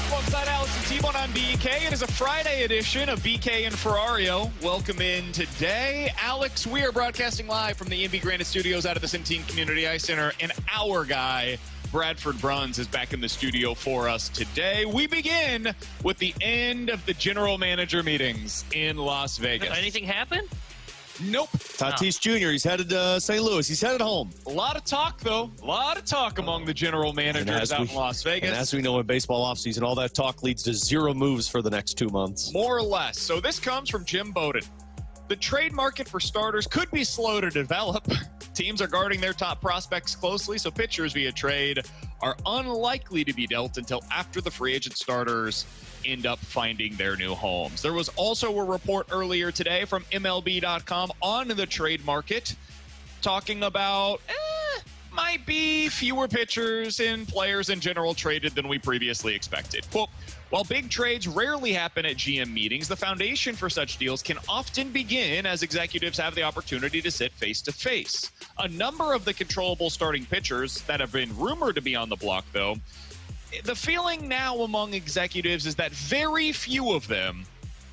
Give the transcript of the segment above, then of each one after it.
Alongside Alex and T-Bone on BK. It is a Friday edition of BK and Ferrario. Welcome in today. Alex, we are broadcasting live from the EMB Granite Studios out of the Centene Community Ice Center, and our guy, Bradford Bruns, is back in the studio for us today. We begin with the end of the general manager meetings in Las Vegas. Anything happen? Nope. Tatis Jr., he's headed to St. Louis. He's headed home. A lot of talk, though. A lot of talk among the general managers out in Las Vegas. And as we know in baseball offseason, all that talk leads to zero moves for the next 2 months. More or less. So this comes from Jim Bowden. The trade market for starters could be slow to develop. Teams are guarding their top prospects closely, so pitchers via trade are unlikely to be dealt until after the free agent starters end up finding their new homes. There was also a report earlier today from MLB.com on the trade market talking about might be fewer pitchers and players in general traded than we previously expected. Quote, while big trades rarely happen at GM meetings, the foundation for such deals can often begin as executives have the opportunity to sit face-to-face. A number of the controllable starting pitchers that have been rumored to be on the block, though, the feeling now among executives is that very few of them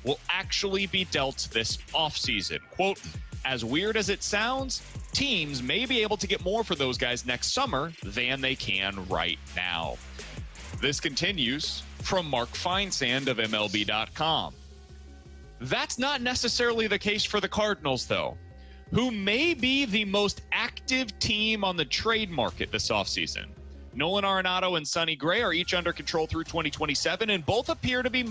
will actually be dealt this offseason. Quote, as weird as it sounds, teams may be able to get more for those guys next summer than they can right now. This continues from Mark Feinsand of MLB.com. That's not necessarily the case for the Cardinals, though, who may be the most active team on the trade market this offseason. Nolan Arenado and Sonny Gray are each under control through 2027, and both appear to be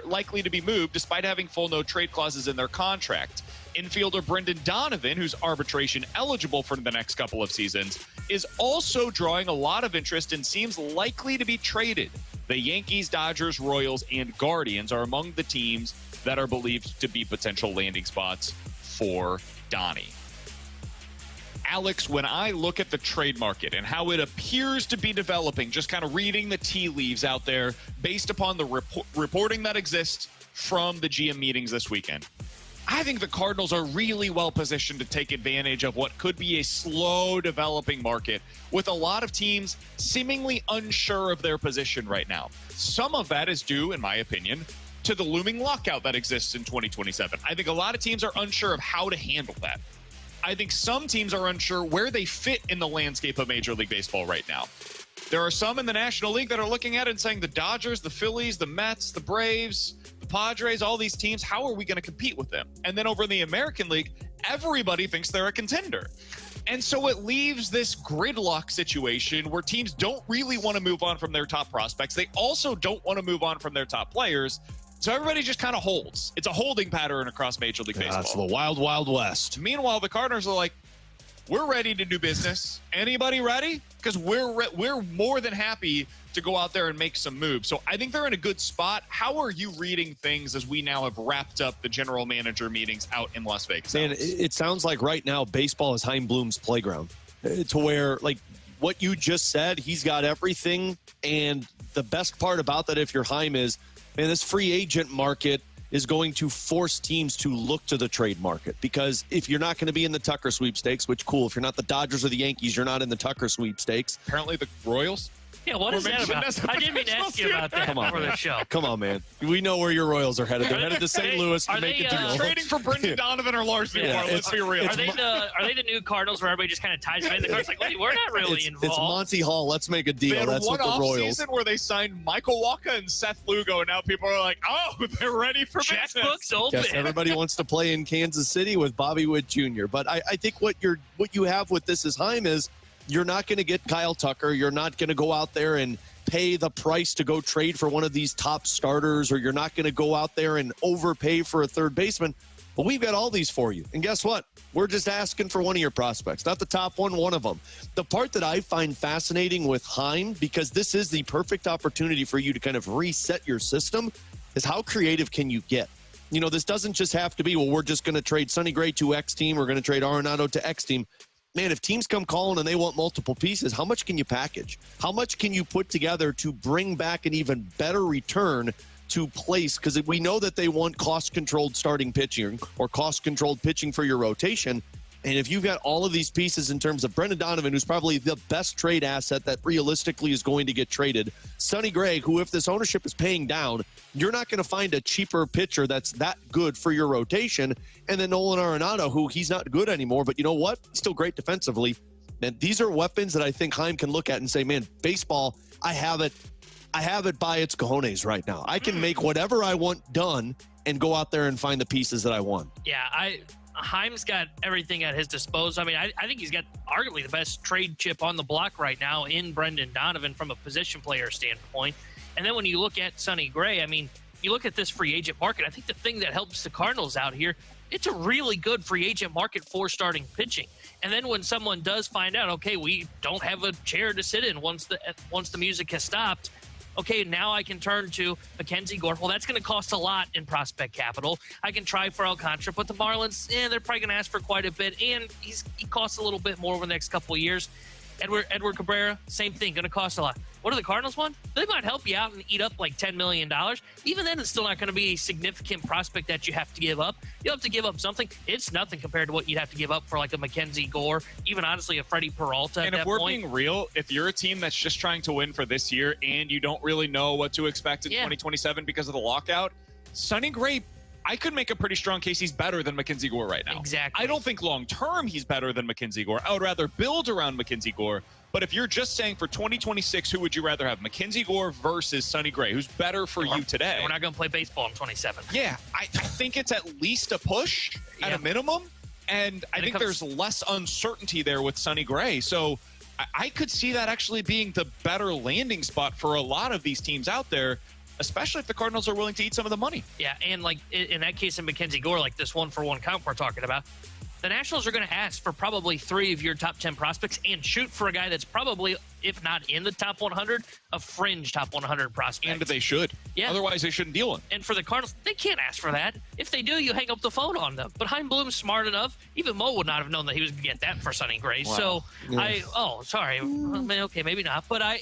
likely to be moved despite having full no-trade clauses in their contract. Infielder Brendan Donovan, who's arbitration eligible for the next couple of seasons, is also drawing a lot of interest and seems likely to be traded. The Yankees, Dodgers, Royals, and Guardians are among the teams that are believed to be potential landing spots for Donnie. Alex, when I look at the trade market and how it appears to be developing, just kind of reading the tea leaves out there based upon the reporting that exists from the GM meetings this weekend, I think the Cardinals are really well positioned to take advantage of what could be a slow developing market with a lot of teams seemingly unsure of their position right now. Some of that is due, in my opinion, to the looming lockout that exists in 2027. I think a lot of teams are unsure of how to handle that. I think some teams are unsure where they fit in the landscape of Major League Baseball right now. There are some in the National League that are looking at it and saying the Dodgers, the Phillies, the Mets, the Braves, the Padres, all these teams, how are we going to compete with them? And then over in the American League, everybody thinks they're a contender. And so it leaves this gridlock situation where teams don't really want to move on from their top prospects. They also don't want to move on from their top players. So everybody just kind of holds. It's a holding pattern across Major League Baseball. That's the wild, wild west. Meanwhile, the Cardinals are like, we're ready to do business. Anybody ready? Because we're more than happy to go out there and make some moves. So I think they're in a good spot. How are you reading things as we now have wrapped up the general manager meetings out in Las Vegas? Man, it sounds like right now baseball is Chaim Bloom's playground. To where, like what you just said, he's got everything. And the best part about that, if you're Chaim, is, man, this free agent market is going to force teams to look to the trade market, because if you're not going to be in the Tucker sweepstakes, which cool, if you're not the Dodgers or the Yankees, you're not in the Tucker sweepstakes. Apparently the Royals. Yeah, what is that about? I didn't mean to ask you about that before the show. Come on, man. We know where your Royals are headed. They're headed to St. Louis to make a deal. Trading for Brendan Donovan or Lars Nootbaar, let's be real. Are they the new Cardinals where everybody just kind of ties them in? The Cardinals like, wait, we're not really involved. It's Monty Hall. Let's make a deal. That's what the Royals. They had one off-season where they signed Michael Wacha and Seth Lugo, and now people are like, oh, they're ready for business. Checkbooks open. Yes, everybody wants to play in Kansas City with Bobby Witt Jr. But I think what you have with this is, Chaim, is you're not going to get Kyle Tucker. You're not going to go out there and pay the price to go trade for one of these top starters, or you're not going to go out there and overpay for a third baseman. But we've got all these for you. And guess what? We're just asking for one of your prospects, not the top one of them. The part that I find fascinating with Chaim, because this is the perfect opportunity for you to kind of reset your system, is how creative can you get? You know, this doesn't just have to be, well, we're just going to trade Sonny Gray to X team. We're going to trade Arenado to X team. Man, if teams come calling and they want multiple pieces, how much can you package? How much can you put together to bring back an even better return to place? Because we know that they want cost-controlled starting pitching or cost-controlled pitching for your rotation. And if you've got all of these pieces in terms of Brendan Donovan, who's probably the best trade asset that realistically is going to get traded, Sonny Gray, who if this ownership is paying down, you're not going to find a cheaper pitcher that's that good for your rotation. And then Nolan Arenado, who he's not good anymore, but you know what? He's still great defensively. And these are weapons that I think Chaim can look at and say, man, baseball, I have it by its cojones right now. I can make whatever I want done and go out there and find the pieces that I want. Yeah, Chaim's got everything at his disposal. I mean, I think he's got arguably the best trade chip on the block right now in Brendan Donovan from a position player standpoint. And then when you look at Sonny Gray, I mean, you look at this free agent market, I think the thing that helps the Cardinals out here, it's a really good free agent market for starting pitching. And then when someone does find out, okay, we don't have a chair to sit in once the music has stopped, okay, now I can turn to Mackenzie Gore. Well, that's going to cost a lot in prospect capital. I can try for Alcantara, but the Marlins, they're probably going to ask for quite a bit, and he costs a little bit more over the next couple of years. Edward Cabrera, same thing, going to cost a lot. What do the Cardinals want? They might help you out and eat up like $10 million. Even then, it's still not going to be a significant prospect that you have to give up. You'll have to give up something. It's nothing compared to what you'd have to give up for like a Mackenzie Gore, even honestly a Freddie Peralta at that point. And if we're being real, if you're a team that's just trying to win for this year and you don't really know what to expect in 2027 because of the lockout, Sonny Gray, I could make a pretty strong case he's better than Mackenzie Gore right now. Exactly. I don't think long-term he's better than Mackenzie Gore. I would rather build around Mackenzie Gore. But if you're just saying for 2026, who would you rather have, Mackenzie Gore versus Sonny Gray? Who's better for you today? We're not going to play baseball in 27. Yeah, I think it's at least a push at a minimum. And I think there's less uncertainty there with Sonny Gray. So I could see that actually being the better landing spot for a lot of these teams out there, especially if the Cardinals are willing to eat some of the money. Yeah, and like in that case in Mackenzie Gore, like this 1-for-1 comp we're talking about, the Nationals are going to ask for probably 3 of your top 10 prospects and shoot for a guy that's probably, if not in the top 100, a fringe top 100 prospect. And they should. Yeah. Otherwise, they shouldn't deal him. And for the Cardinals, they can't ask for that. If they do, you hang up the phone on them. But Chaim Bloom's smart enough. Even Mo would not have known that he was going to get that for Sonny Gray. Wow. So, sorry. Okay, maybe not. But I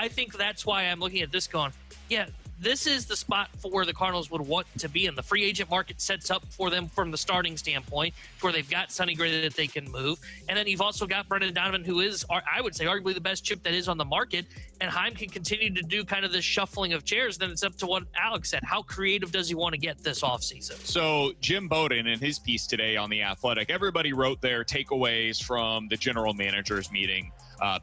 think that's why I'm looking at this going, yeah, this is the spot for where the Cardinals would want to be in. The free agent market sets up for them from the starting standpoint, where they've got Sonny Gray that they can move. And then you've also got Brendan Donovan, who is, I would say, arguably the best chip that is on the market. And Chaim can continue to do kind of this shuffling of chairs. Then it's up to what Alex said. How creative does he want to get this offseason? So Jim Bowden, in his piece today on The Athletic, everybody wrote their takeaways from the general managers meeting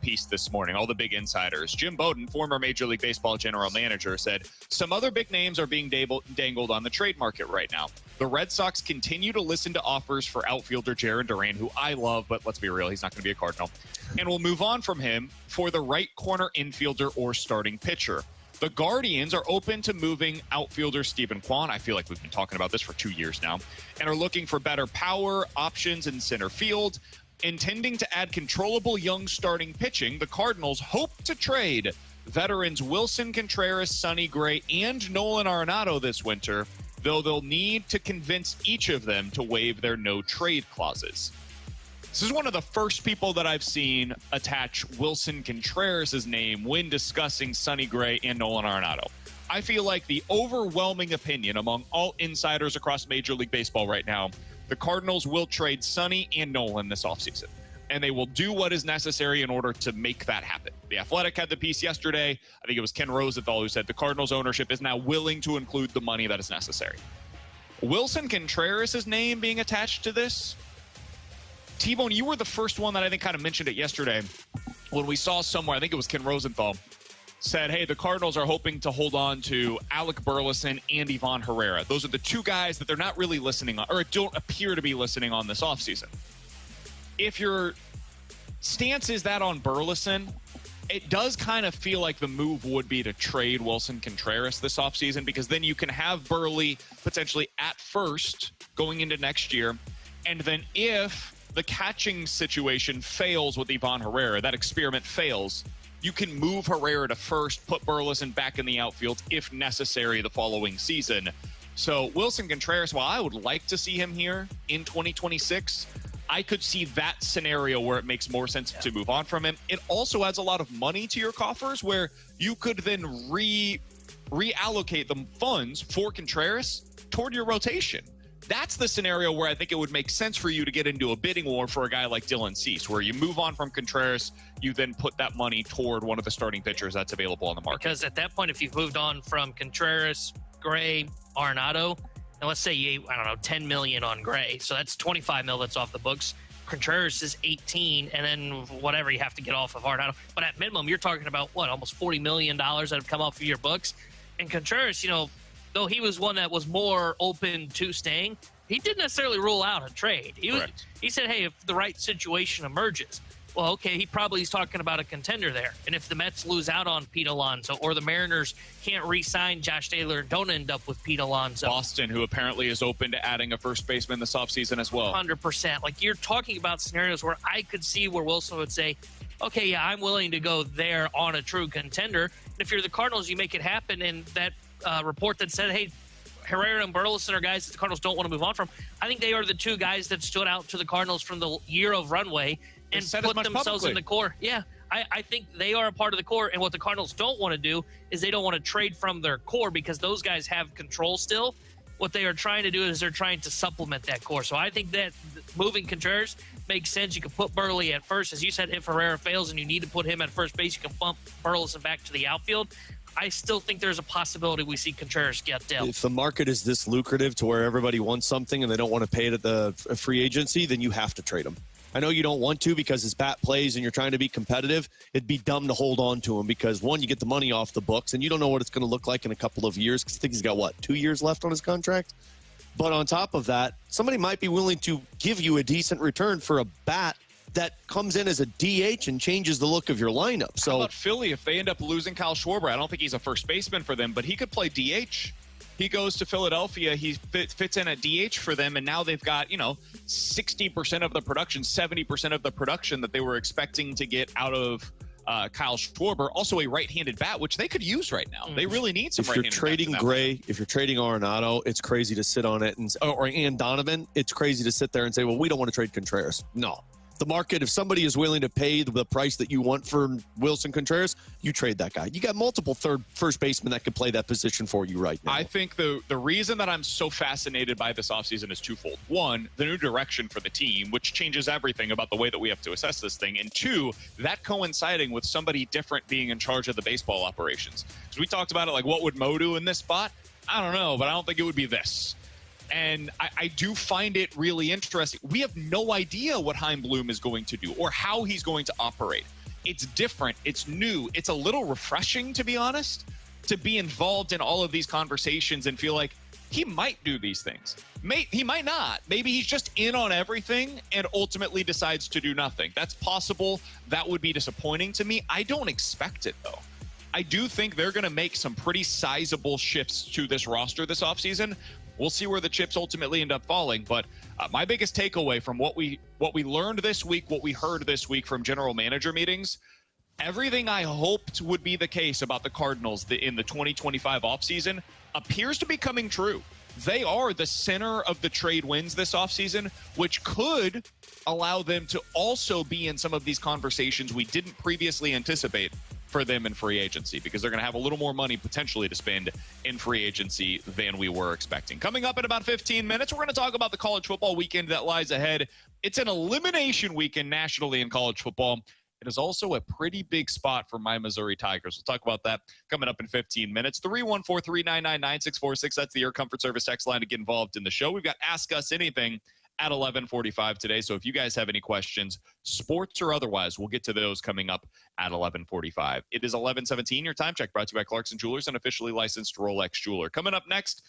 piece this morning, all the big insiders. Jim Bowden, former Major League Baseball general manager, said, some other big names are being dangled on the trade market right now. The Red Sox continue to listen to offers for outfielder Jarren Duran, who I love, but let's be real, he's not going to be a Cardinal, and will move on from him for the right corner infielder or starting pitcher. The Guardians are open to moving outfielder Stephen Kwan. I feel like we've been talking about this for 2 years now, and are looking for better power options in center field. Intending to add controllable young starting pitching, the Cardinals hope to trade veterans Wilson Contreras, Sonny Gray, and Nolan Arenado this winter, though they'll need to convince each of them to waive their no-trade clauses. This is one of the first people that I've seen attach Wilson Contreras' name when discussing Sonny Gray and Nolan Arenado. I feel like the overwhelming opinion among all insiders across Major League Baseball right now, the Cardinals will trade Sonny and Nolan this offseason, and they will do what is necessary in order to make that happen. The Athletic had the piece yesterday. I think it was Ken Rosenthal who said the Cardinals ownership is now willing to include the money that is necessary. Wilson Contreras' name being attached to this, T-Bone, you were the first one that I think kind of mentioned it yesterday when we saw somewhere, I think it was Ken Rosenthal, said, hey, the Cardinals are hoping to hold on to Alec Burleson and Ivan Herrera. Those are the two guys that they're not really listening on, or don't appear to be listening on this offseason. If your stance is that on Burleson, it does kind of feel like the move would be to trade Wilson Contreras this offseason, because then you can have Burley potentially at first going into next year. And then if the catching situation fails with Ivan Herrera, that experiment fails, you can move Herrera to first, put Burleson back in the outfield if necessary the following season. So Wilson Contreras, while I would like to see him here in 2026, I could see that scenario where it makes more sense to move on from him. It also adds a lot of money to your coffers where you could then reallocate the funds for Contreras toward your rotation. That's the scenario where I think it would make sense for you to get into a bidding war for a guy like Dylan Cease, where you move on from Contreras, you then put that money toward one of the starting pitchers that's available on the market. Because at that point, if you've moved on from Contreras, Gray, Arenado, and let's say you, I don't know, $10 million on Gray, so that's $25 million that's off the books. Contreras is 18, and then whatever you have to get off of Arenado. But at minimum, you're talking about what, almost $40 million that have come off of your books. And Contreras, though he was one that was more open to staying, he didn't necessarily rule out a trade. He said, hey, if the right situation emerges. Well, okay, he probably is talking about a contender there. And if the Mets lose out on Pete Alonso, or the Mariners can't re-sign Josh Taylor and don't end up with Pete Alonso. Boston, who apparently is open to adding a first baseman this offseason as well. 100%. Like, you're talking about scenarios where I could see where Wilson would say, okay, yeah, I'm willing to go there on a true contender. And if you're the Cardinals, you make it happen. And that report that said, hey, Herrera and Burleson are guys that the Cardinals don't want to move on from. I think they are the two guys that stood out to the Cardinals from the year of runway and put themselves in the core. Yeah, I think they are a part of the core. And what the Cardinals don't want to do is they don't want to trade from their core, because those guys have control still. What they are trying to do is they're trying to supplement that core. So I think that moving Contreras makes sense. You can put Burley at first. As you said, if Herrera fails and you need to put him at first base, you can bump Burleson back to the outfield. I still think there's a possibility we see Contreras get dealt. If the market is this lucrative to where everybody wants something and they don't want to pay it at the free agency, then you have to trade him. I know you don't want to because his bat plays and you're trying to be competitive. It'd be dumb to hold on to him because, one, you get the money off the books, and you don't know what it's going to look like in a couple of years, because I think he's got, 2 years left on his contract? But on top of that, somebody might be willing to give you a decent return for a bat that comes in as a DH and changes the look of your lineup. So, how about Philly? If they end up losing Kyle Schwarber, I don't think he's a first baseman for them, but he could play DH. He goes to Philadelphia. He fits in at DH for them, and now they've got, 60% of the production, 70% of the production that they were expecting to get out of Kyle Schwarber. Also a right-handed bat, which they could use right now. They really need some right-handed bats. If you're trading Gray, if you're trading Arenado, it's crazy to sit on it. And Donovan, it's crazy to sit there and say, well, we don't want to trade Contreras. No. The market, if somebody is willing to pay the price that you want for Wilson Contreras, you trade that guy. You got multiple first basemen that could play that position for you right now. I think the reason that I'm so fascinated by this offseason is twofold. One, the new direction for the team, which changes everything about the way that we have to assess this thing. And two, that coinciding with somebody different being in charge of the baseball operations. Because we talked about it, like, what would Mo do in this spot? I don't know, but I don't think it would be this. And I do find it really interesting. We have no idea what Chaim Bloom is going to do or how he's going to operate. It's different. It's new. It's a little refreshing, to be honest, to be involved in all of these conversations and feel like he might do these things. He might not. Maybe he's just in on everything and ultimately decides to do nothing. That's possible. That would be disappointing to me. I don't expect it, though. I do think they're going to make some pretty sizable shifts to this roster this offseason. We'll see where the chips ultimately end up falling. But my biggest takeaway from what we learned this week, what we heard this week from general manager meetings, everything I hoped would be the case about the Cardinals in the 2025 offseason appears to be coming true. They are the center of the trade wins this offseason, which could allow them to also be in some of these conversations we didn't previously anticipate for them in free agency, because they're going to have a little more money potentially to spend in free agency than we were expecting. Coming up in about 15 minutes, we're going to talk about the college football weekend that lies ahead. It's an elimination weekend nationally in college football. It is also a pretty big spot for my Missouri Tigers. We'll talk about that coming up in 15 minutes. 314-399-9646. That's the Air Comfort Service text line to get involved in the show. We've got Ask Us Anything at 11:45 today. So if you guys have any questions, sports or otherwise, we'll get to those coming up at 11:45. It is 11:17. Your time check brought to you by Clarkson Jewelers, an officially licensed Rolex jeweler. Coming up next,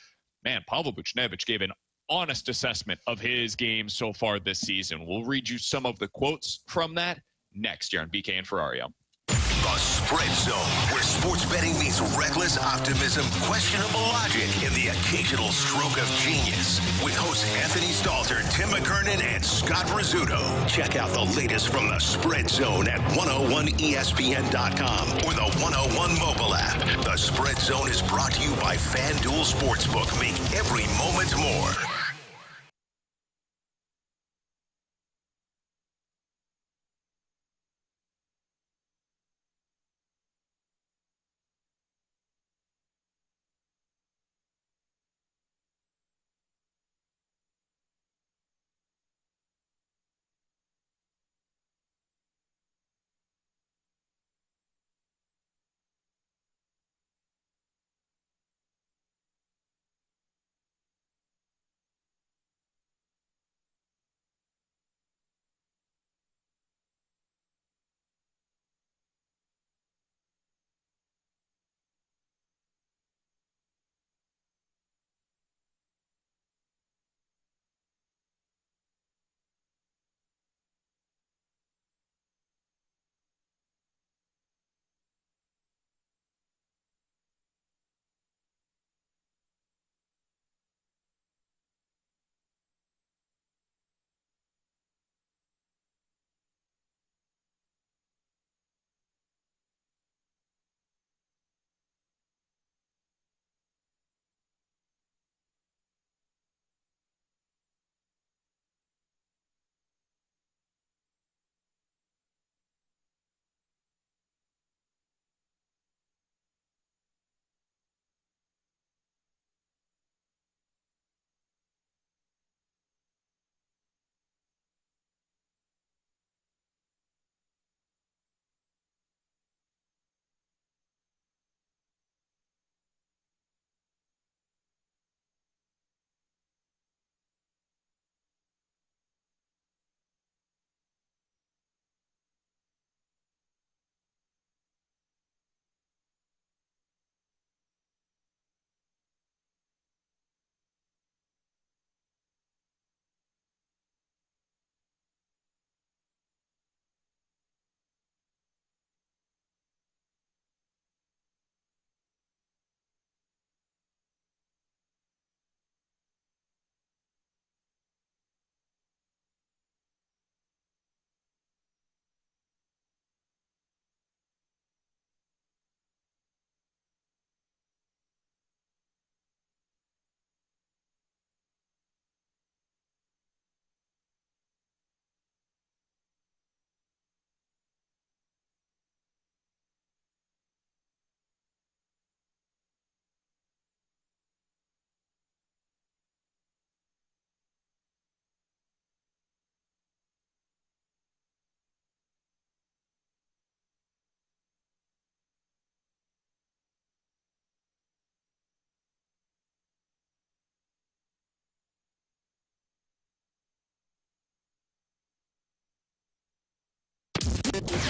Pavel Buchnevich gave an honest assessment of his game so far this season. We'll read you some of the quotes from that next year on BK and Ferrario. The Spread Zone, where sports betting meets reckless optimism, questionable logic, and the occasional stroke of genius. With hosts Anthony Stalter, Tim McKernan, and Scott Rizzuto. Check out the latest from the Spread Zone at 101ESPN.com or the 101 mobile app. The Spread Zone is brought to you by FanDuel Sportsbook. Make every moment more.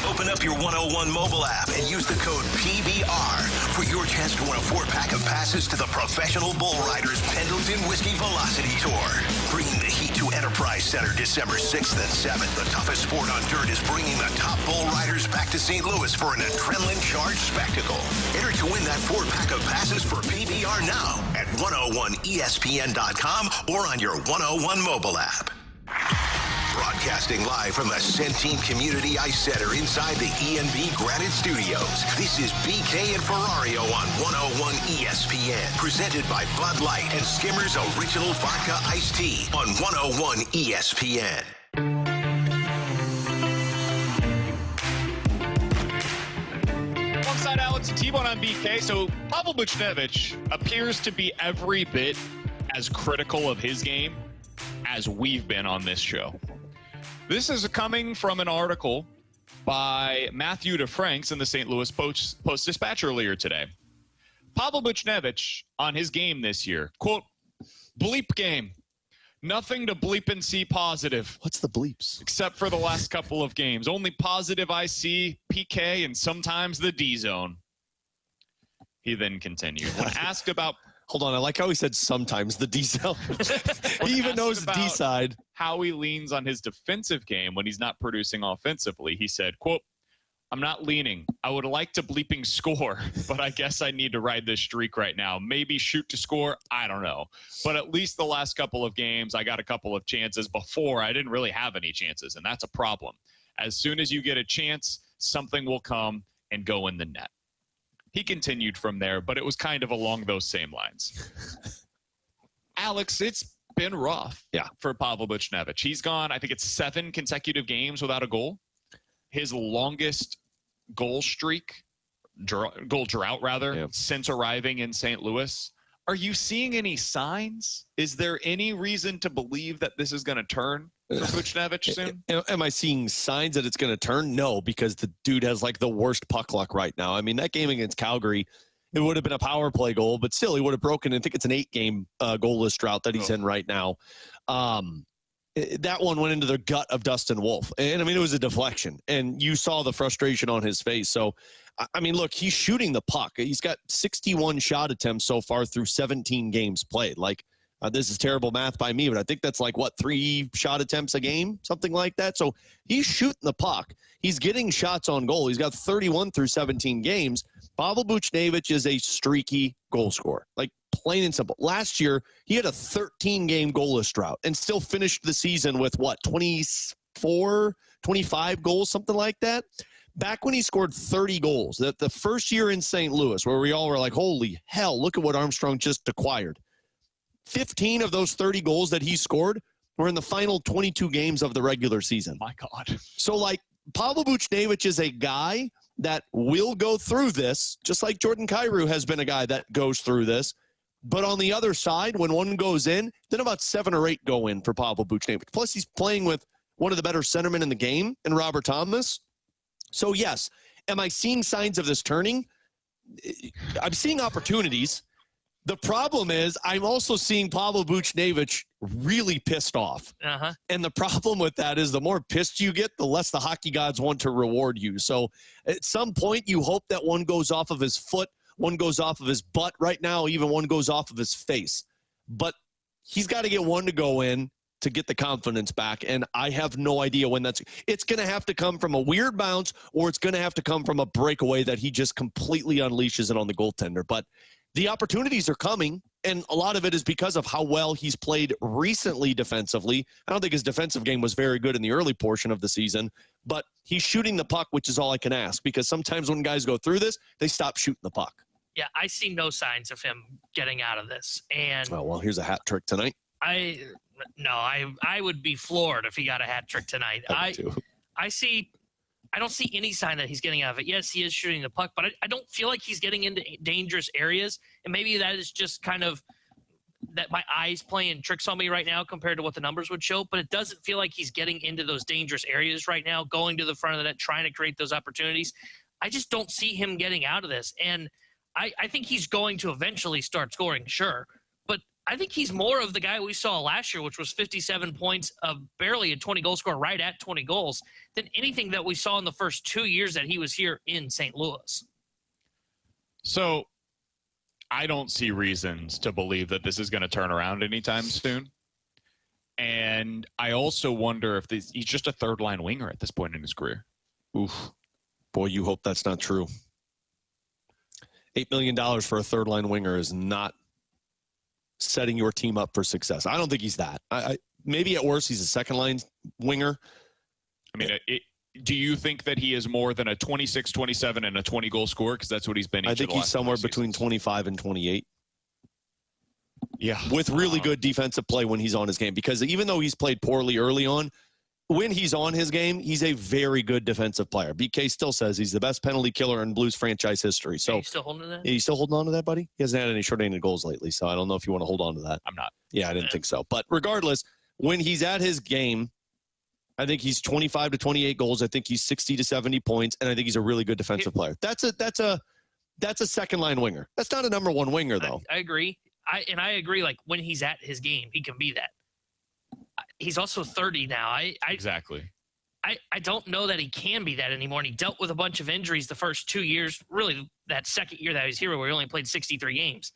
Open up your 101 mobile app and use the code PBR for your chance to win a 4-pack of passes to the Professional Bull Riders Pendleton Whiskey Velocity Tour. Bringing the heat to Enterprise Center December 6th and 7th. The toughest sport on dirt is bringing the top bull riders back to St. Louis for an adrenaline-charged spectacle. Enter to win that 4-pack of passes for PBR now at 101ESPN.com or on your 101 mobile app. Broadcasting live from the Centene Community Ice Center inside the E&B Granite Studios. This is BK and Ferrario on 101 ESPN. Presented by Bud Light and Skimmers Original Vodka Iced Tea on 101 ESPN. Alongside Alex and T-Bone on BK. So Pavel Buchnevich appears to be every bit as critical of his game as we've been on this show. This is coming from an article by Matthew DeFranks in the St. Louis Post-Dispatch earlier today. Pavel Buchnevich on his game this year, quote, bleep game. Nothing to bleep and see positive. What's the bleeps? Except for the last couple of games. Only positive I see PK and sometimes the D zone. He then continued. When asked about... Hold on, I like how he said sometimes the D zone. He even knows the D side. How he leans on his defensive game when he's not producing offensively. He said, quote, I'm not leaning. I would like to bleeping score, but I guess I need to ride this streak right now. Maybe shoot to score. I don't know. But at least the last couple of games, I got a couple of chances. Before, I didn't really have any chances, and that's a problem. As soon as you get a chance, something will come and go in the net. He continued from there, but it was kind of along those same lines. Alex, it's been rough for Pavel Buchnevich. He's gone, I think it's 7 consecutive games without a goal. His longest goal streak, goal drought rather, since arriving in St. Louis. Are you seeing any signs? Is there any reason to believe that this is going to turn for Buchnevich soon? Am I seeing signs that it's going to turn? No, because the dude has like the worst puck luck right now. I mean, that game against Calgary, it would have been a power play goal, but still he would have broken. I think it's an 8-game goalless drought that he's in right now. That one went into the gut of Dustin Wolf. And I mean, it was a deflection and you saw the frustration on his face. So, I mean, look, he's shooting the puck. He's got 61 shot attempts so far through 17 games played. Like, this is terrible math by me, but I think that's like, 3 shot attempts a game, something like that. So he's shooting the puck. He's getting shots on goal. He's got 31 through 17 games. Pavel Buchnevich is a streaky goal scorer, like plain and simple. Last year, he had a 13-game goalless drought and still finished the season with 24, 25 goals, something like that. Back when he scored 30 goals, that the first year in St. Louis, where we all were like, holy hell, look at what Armstrong just acquired. 15 of those 30 goals that he scored were in the final 22 games of the regular season. My God. So, like, Pavel Buchnevich is a guy that will go through this, just like Jordan Kyrou has been a guy that goes through this. But on the other side, when one goes in, then about 7 or 8 go in for Pavel Buchnevich. Plus, he's playing with one of the better centermen in the game, in Robert Thomas. So, yes, am I seeing signs of this turning? I'm seeing opportunities. The problem is I'm also seeing Pavel Buchnevich really pissed off. And the problem with that is the more pissed you get, the less the hockey gods want to reward you. So at some point, you hope that one goes off of his foot, one goes off of his butt right now, even one goes off of his face. But he's got to get one to go in to get the confidence back, and I have no idea when it's going to have to come from a weird bounce, or it's going to have to come from a breakaway that he just completely unleashes it on the goaltender. But the opportunities are coming, and a lot of it is because of how well he's played recently defensively. I don't think his defensive game was very good in the early portion of the season, but he's shooting the puck, which is all I can ask, because sometimes when guys go through this, they stop shooting the puck. Yeah, I see no signs of him getting out of this. And well, here's a hat trick tonight. I would be floored if he got a hat trick tonight. I don't see any sign that he's getting out of it. Yes, he is shooting the puck, but I don't feel like he's getting into dangerous areas. And maybe that is just kind of that my eyes playing tricks on me right now compared to what the numbers would show. But it doesn't feel like he's getting into those dangerous areas right now, going to the front of the net, trying to create those opportunities. I just don't see him getting out of this. And I think he's going to eventually start scoring, sure. But I think he's more of the guy we saw last year, which was 57 points of barely a 20 goal score, right at 20 goals, than anything that we saw in the first 2 years that he was here in St. Louis. So I don't see reasons to believe that this is going to turn around anytime soon. And I also wonder if he's just a third-line winger at this point in his career. Oof. Boy, you hope that's not true. $8 million for a third-line winger is not setting your team up for success. I don't think he's that. Maybe at worst he's a second-line winger. I mean, do you think that he is more than a 26, 27, and a 20-goal scorer? Because that's what he's been. I think he's somewhere between 25 and 28. Yeah. With really good defensive play when he's on his game. Because even though he's played poorly early on, when he's on his game, he's a very good defensive player. BK still says he's the best penalty killer in Blues franchise history. So you still holding to that? Are you still holding on to that, buddy? He hasn't had any short-handed goals lately, so I don't know if you want to hold on to that. I'm not. Yeah, I didn't think so. But regardless, when he's at his game, I think he's 25 to 28 goals. I think he's 60 to 70 points, and I think he's a really good defensive player. That's a second-line winger. That's not a number one winger, though. I agree. I agree, like, when he's at his game, he can be that. He's also 30 now. Exactly. I don't know that he can be that anymore. And he dealt with a bunch of injuries the first 2 years, really that second year that he was here where he only played 63 games.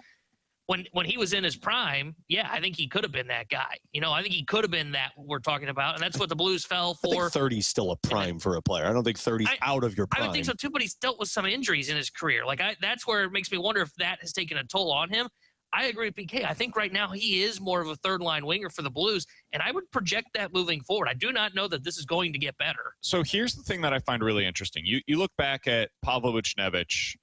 When he was in his prime, yeah, I think he could have been that guy. I think he could have been that we're talking about. And that's what the Blues fell for. I think 30 is still a prime for a player. I don't think 30 is out of your prime. I would think so too, but he's dealt with some injuries in his career. That's where it makes me wonder if that has taken a toll on him. I agree with PK. I think right now he is more of a third-line winger for the Blues, and I would project that moving forward. I do not know that this is going to get better. So here's the thing that I find really interesting. You look back at Pavel Buchnevich.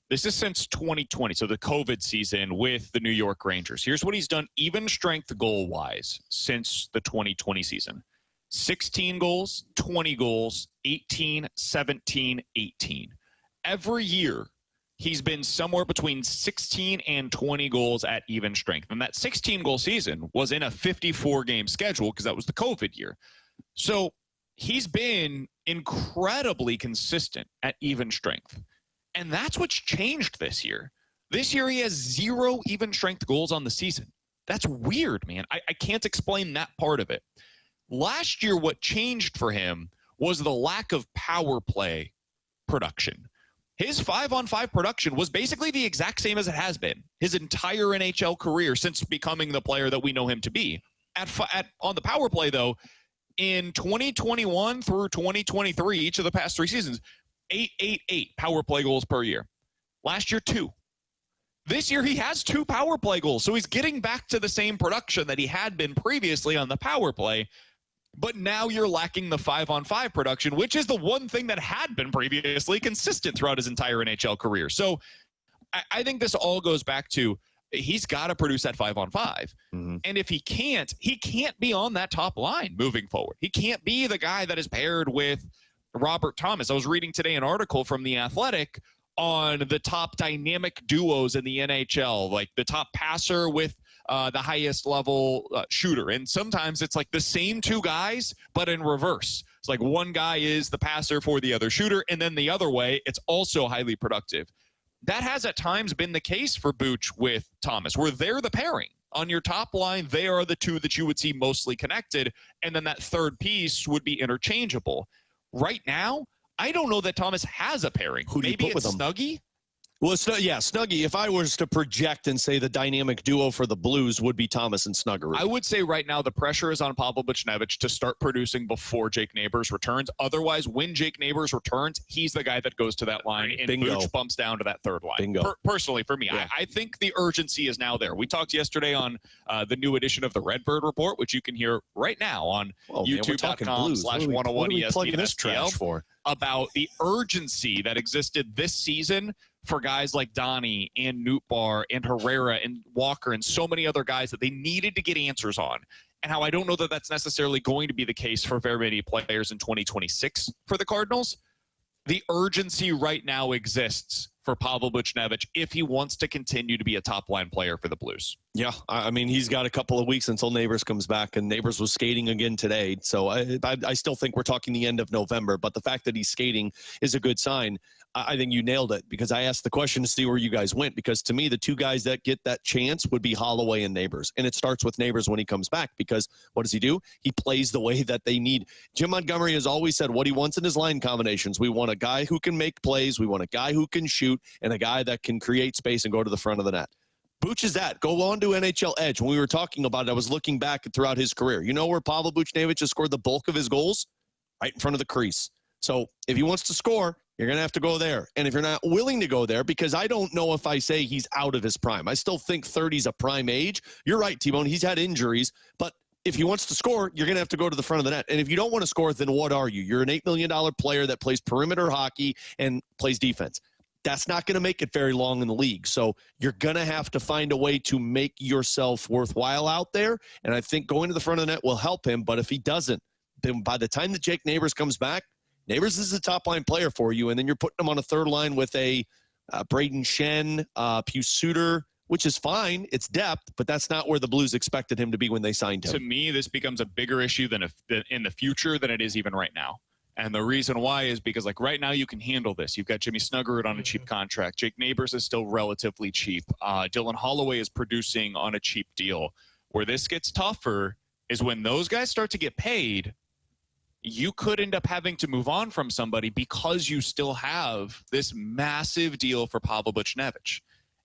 This is since 2020, so the COVID season with the New York Rangers. Here's what he's done even strength goal-wise since the 2020 season. 16 goals, 20 goals, 18, 17, 18. Every year, he's been somewhere between 16 and 20 goals at even strength. And that 16-goal season was in a 54-game schedule because that was the COVID year. So he's been incredibly consistent at even strength. And that's what's changed this year. This year, he has 0 even strength goals on the season. That's weird, man. I can't explain that part of it. Last year, what changed for him was the lack of power play production. His 5-on-5 production was basically the exact same as it has been his entire NHL career since becoming the player that we know him to be. On the power play, though, in 2021 through 2023, each of the past 3 seasons, 8 power play goals per year. Last year, 2. This year, he has 2 power play goals, so he's getting back to the same production that he had been previously on the power play. But now you're lacking the 5-on-5 production, which is the one thing that had been previously consistent throughout his entire NHL career. So I think this all goes back to he's got to produce that 5-on-5. Mm-hmm. And if he can't be on that top line moving forward. He can't be the guy that is paired with Robert Thomas. I was reading today an article from The Athletic on the top dynamic duos in the NHL, like the top passer with the highest level shooter. And sometimes it's like the same 2 guys, but in reverse. It's like one guy is the passer for the other shooter, and then the other way, it's also highly productive. That has at times been the case for Buch with Thomas, where they're the pairing. On your top line, they are the 2 that you would see mostly connected, and then that third piece would be interchangeable. Right now, I don't know that Thomas has a pairing. Who do you put with him? Snuggie? Well, Snuggie, if I was to project and say the dynamic duo for the Blues would be Thomas and Snuggerud. I would say right now the pressure is on Pavel Buchnevich to start producing before Jake Neighbors returns. Otherwise, when Jake Neighbors returns, he's the guy that goes to that line, and Buch bumps down to that third line. Bingo. Personally, for me, yeah. I think the urgency is now there. We talked yesterday on the new edition of the Redbird Report, which you can hear right now on YouTube.com/101 plugging this trash for? About the urgency that existed this season for guys like Donnie and Nootbaar and Herrera and Walker and so many other guys that they needed to get answers on, and how I don't know that that's necessarily going to be the case for very many players in 2026 for the Cardinals. The urgency right now exists for Pavel Buchnevich if he wants to continue to be a top-line player for the Blues. Yeah, I mean, he's got a couple of weeks until Neighbors comes back, and Neighbors was skating again today. So I still think we're talking the end of November, but the fact that he's skating is a good sign. I think you nailed it, because I asked the question to see where you guys went, because to me, the two guys that get that chance would be Holloway and Neighbors. And it starts with Neighbors when he comes back, because what does he do? He plays the way that they need. Jim Montgomery has always said what he wants in his line combinations. We want a guy who can make plays. We want a guy who can shoot, and a guy that can create space and go to the front of the net. Buch is that. Go on to NHL Edge. When we were talking about it, I was looking back throughout his career. You know where Pavel Buchnevich has scored the bulk of his goals? Right in front of the crease. So if he wants to score, you're going to have to go there. And if you're not willing to go there, because I don't know if I say he's out of his prime. I still think 30 is a prime age. You're right, T-Bone. He's had injuries. But if he wants to score, you're going to have to go to the front of the net. And if you don't want to score, then what are you? You're an $8 million player that plays perimeter hockey and plays defense. That's not going to make it very long in the league. So you're going to have to find a way to make yourself worthwhile out there. And I think going to the front of the net will help him. But if he doesn't, then by the time that Jake Neighbors comes back, Neighbors is a top-line player for you, and then you're putting him on a third line with a Braden Shen, Pius Suter, which is fine. It's depth, but that's not where the Blues expected him to be when they signed him. To me, this becomes a bigger issue in the future than it is even right now. And the reason why is because, like, right now you can handle this. You've got Jimmy Snuggerud on a cheap contract. Jake Neighbors is still relatively cheap. Dylan Holloway is producing on a cheap deal. Where this gets tougher is when those guys start to get paid, you could end up having to move on from somebody because you still have this massive deal for Pavel Buchnevich.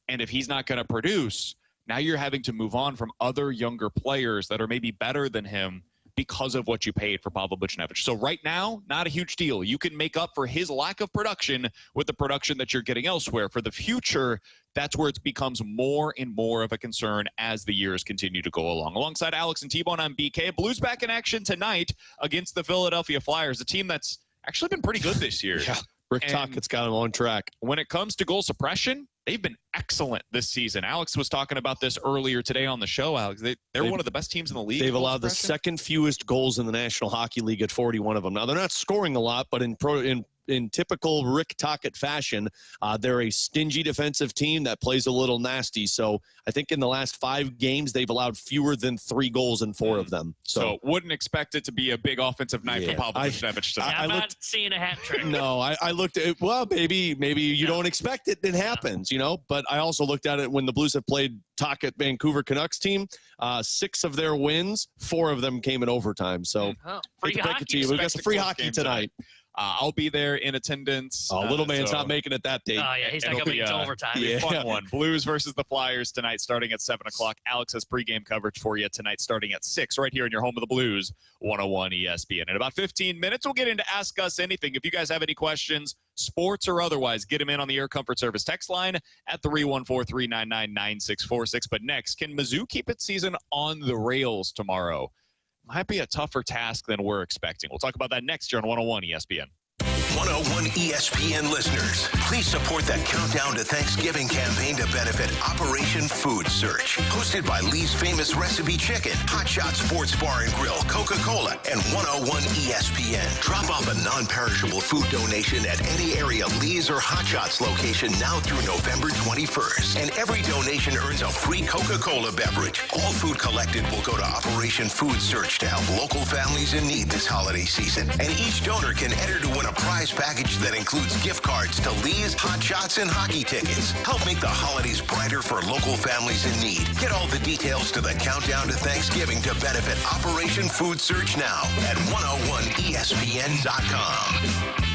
And if he's not going to produce, now you're having to move on from other younger players that are maybe better than him because of what you paid for Pavel Buchnevich. So right now, not a huge deal. You can make up for his lack of production with the production that you're getting elsewhere. For the future, that's where it becomes more and more of a concern as the years continue to go along. Alongside Alex and T-Bone, I'm BK. Blues back in action tonight against the Philadelphia Flyers, a team that's actually been pretty good this year. Yeah, Rick Tocchet's got him on track. When it comes to goal suppression, they've been excellent this season. Alex was talking about this earlier today on the show, Alex. They're one of the best teams in the league. They've allowed the second fewest goals in the National Hockey League at 41 of them. Now, they're not scoring a lot, but in typical Rick Tocchet fashion, they're a stingy defensive team that plays a little nasty. So I think in the last 5 games, they've allowed fewer than 3 goals in 4 of them. So wouldn't expect it to be a big offensive night for Pavel Buchnevich tonight. I'm not seeing a hat trick. No, I looked at it. Well, maybe you don't expect it. It happens, you know. But I also looked at it when the Blues have played Tocchet Vancouver Canucks team. 6 of their wins, 4 of them came in overtime. So free hockey. We've got some free hockey tonight. I'll be there in attendance. Oh, little man's not making it that day. Oh, yeah, he's not coming to overtime. It'll be a fun one. Blues versus the Flyers tonight starting at 7 o'clock. Alex has pregame coverage for you tonight starting at 6 right here in your home of the Blues, 101 ESPN. In about 15 minutes, we'll get into Ask Us Anything. If you guys have any questions, sports or otherwise, get them in on the Air Comfort Service text line at 314-399-9646. But next, can Mizzou keep its season on the rails tomorrow? Might be a tougher task than we're expecting. We'll talk about that next year on 101 ESPN. 101 ESPN listeners, please support the Countdown to Thanksgiving campaign to benefit Operation Food Search. Hosted by Lee's Famous Recipe Chicken, Hot Shot Sports Bar and Grill, Coca-Cola, and 101 ESPN. Drop off a non-perishable food donation at any area Lee's or Hot Shots location now through November 21st. And every donation earns a free Coca-Cola beverage. All food collected will go to Operation Food Search to help local families in need this holiday season. And each donor can enter to win a prize package that includes gift cards to Lee's, Hot Shots, and hockey tickets. Help make the holidays brighter for local families in need. Get all the details to the Countdown to Thanksgiving to benefit Operation Food Search now at 101ESPN.com.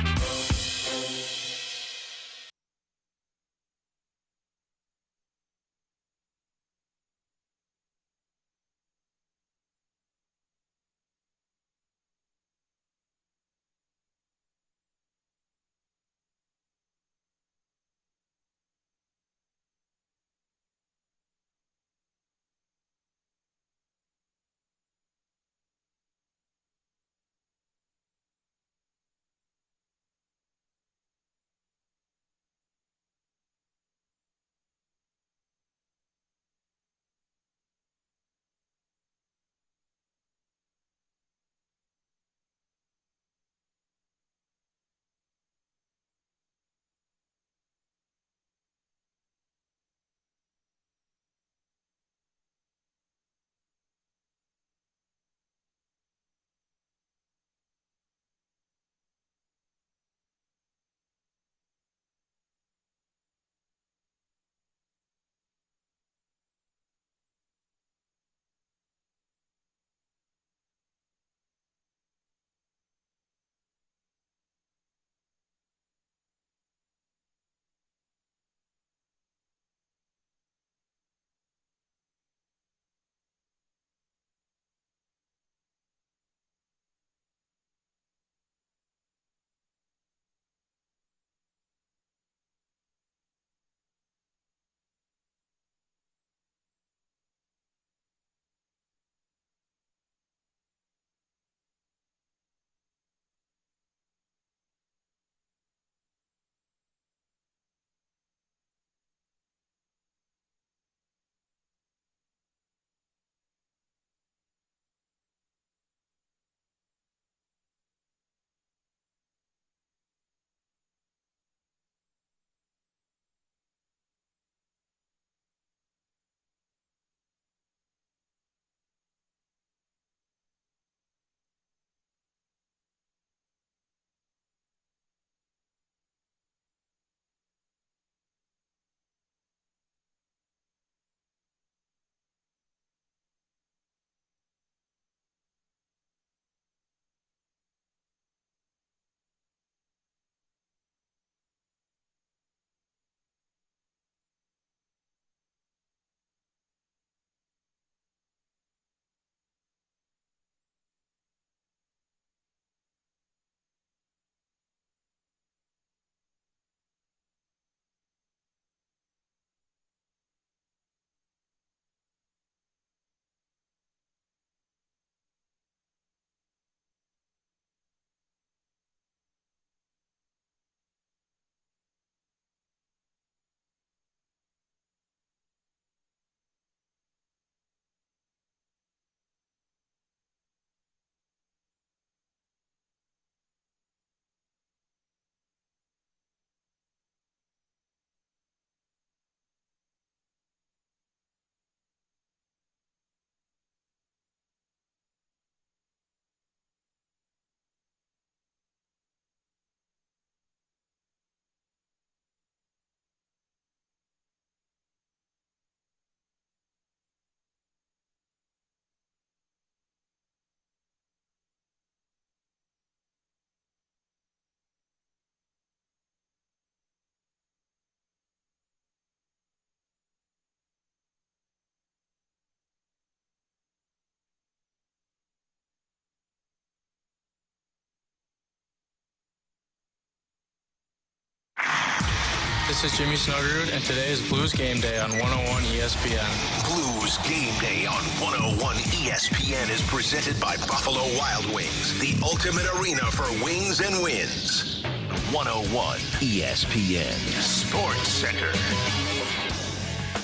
this is Jimmy Snuggerud, and today is Blues Game Day on 101 ESPN. Blues Game Day on 101 ESPN is presented by Buffalo Wild Wings, the ultimate arena for wings and wins. 101 ESPN Sports Center.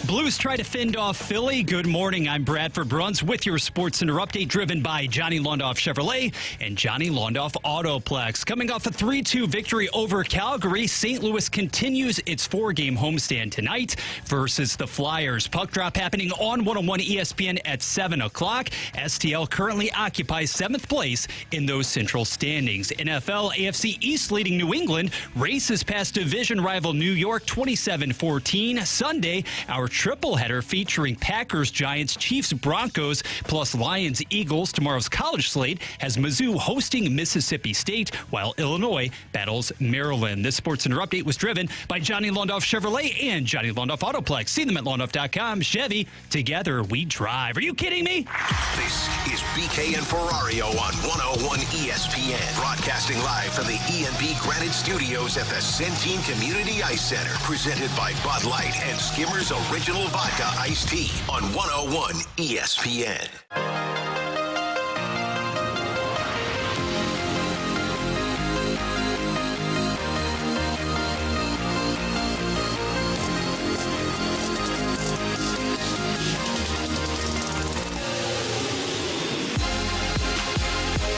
Blues try to fend off Philly. Good morning. I'm Bradford Bruns with your Sports Center update driven by Johnny Londoff Chevrolet and Johnny Londoff Autoplex. Coming off a 3-2 victory over Calgary, St. Louis continues its 4-game homestand tonight versus the Flyers. Puck drop happening on 101 ESPN at 7 o'clock. STL currently occupies 7th place in those central standings. NFL AFC East leading New England races past division rival New York 27-14. Sunday, our triple header featuring Packers, Giants, Chiefs, Broncos, plus Lions, Eagles. Tomorrow's college slate has Mizzou hosting Mississippi State, while Illinois battles Maryland. This Sports Center update was driven by Johnny Londoff Chevrolet and Johnny Londoff Autoplex. See them at londoff.com. Chevy, together we drive. Are you kidding me? This is BK and Ferrario on 101 ESPN. Broadcasting live from the E&B Granite Studios at the Centene Community Ice Center. Presented by Bud Light and Skimmers Original Vodka Iced Tea on 101 ESPN.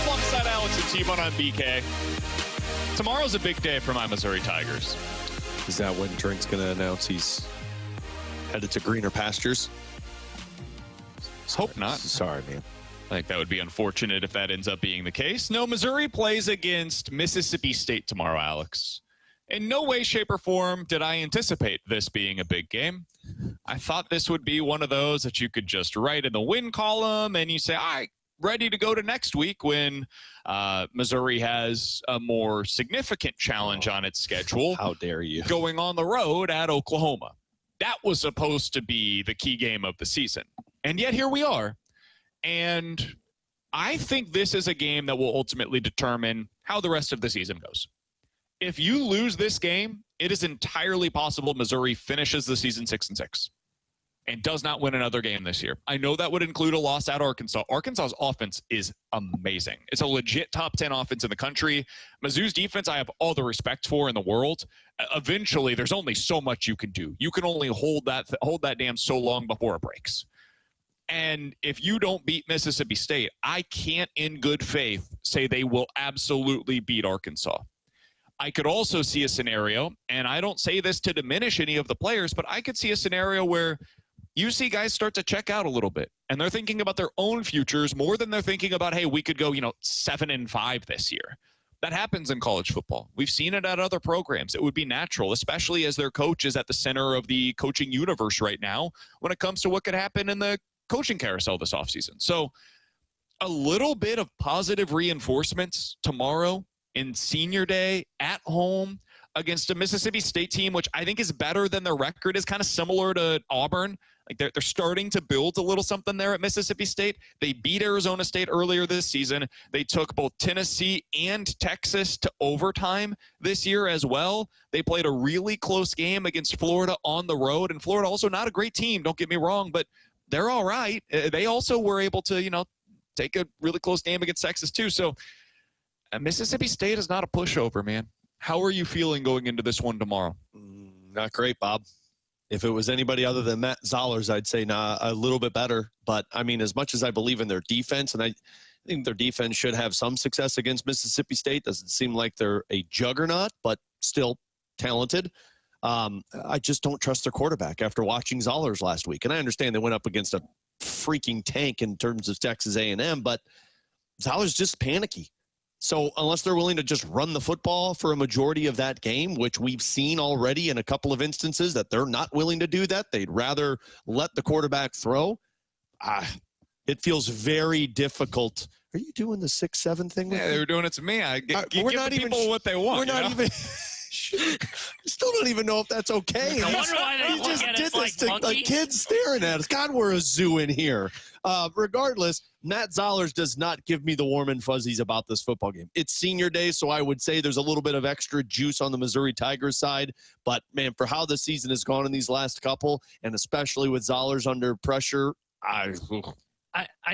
Alongside Alex and T-Bone on BK. Tomorrow's a big day for my Missouri Tigers. Is that when Drink's going to announce he's headed to greener pastures? Hope not. Sorry, man. I think that would be unfortunate if that ends up being the case. No, Missouri plays against Mississippi State tomorrow, Alex. In no way, shape, or form did I anticipate this being a big game. I thought this would be one of those that you could just write in the win column and you say, all right, ready to go to next week when Missouri has a more significant challenge on its schedule. How dare you? Going on the road at Oklahoma. That was supposed to be the key game of the season. And yet here we are. And I think this is a game that will ultimately determine how the rest of the season goes. If you lose this game, it is entirely possible Missouri finishes the season 6-6 and does not win another game this year. I know that would include a loss at Arkansas. Arkansas's offense is amazing. It's a legit top 10 offense in the country. Mizzou's defense, I have all the respect for in the world. Eventually, there's only so much you can do. You can only hold that dam so long before it breaks. And if you don't beat Mississippi State, I can't in good faith say they will absolutely beat Arkansas. I could also see a scenario, and I don't say this to diminish any of the players, but I could see a scenario where you see guys start to check out a little bit, and they're thinking about their own futures more than they're thinking about, hey, we could go, 7-5 this year. That happens in college football. We've seen it at other programs. It would be natural, especially as their coach is at the center of the coaching universe right now when it comes to what could happen in the coaching carousel this offseason. So a little bit of positive reinforcements tomorrow in senior day at home against a Mississippi State team, which I think is better than their record, is kind of similar to Auburn. Like they're starting to build a little something there at Mississippi State. They beat Arizona State earlier this season. They took both Tennessee and Texas to overtime this year as well. They played a really close game against Florida on the road, and Florida also not a great team, don't get me wrong, but they're all right. They also were able to, take a really close game against Texas too. So Mississippi State is not a pushover, man. How are you feeling going into this one tomorrow? Not great, Bob. If it was anybody other than Matt Zollers, I'd say a little bit better. But, I mean, as much as I believe in their defense, and I think their defense should have some success against Mississippi State, doesn't seem like they're a juggernaut, but still talented. I just don't trust their quarterback after watching Zollers last week. And I understand they went up against a freaking tank in terms of Texas A&M, but Zollers just panicky. So unless they're willing to just run the football for a majority of that game, which we've seen already in a couple of instances that they're not willing to do that, they'd rather let the quarterback throw. It feels very difficult. Are you doing the 6-7 thing? Yeah, they were doing it to me. Give the people what they want. We're not even. Still don't even know if that's okay. I wonder why they He look just at did us this like to the monkeys. kids staring at us. God, we're a zoo in here. Regardless, Matt Zollers does not give me the warm and fuzzies about this football game. It's senior day, so I would say there's a little bit of extra juice on the Missouri Tigers side. But, man, for how the season has gone in these last couple, and especially with Zollers under pressure, I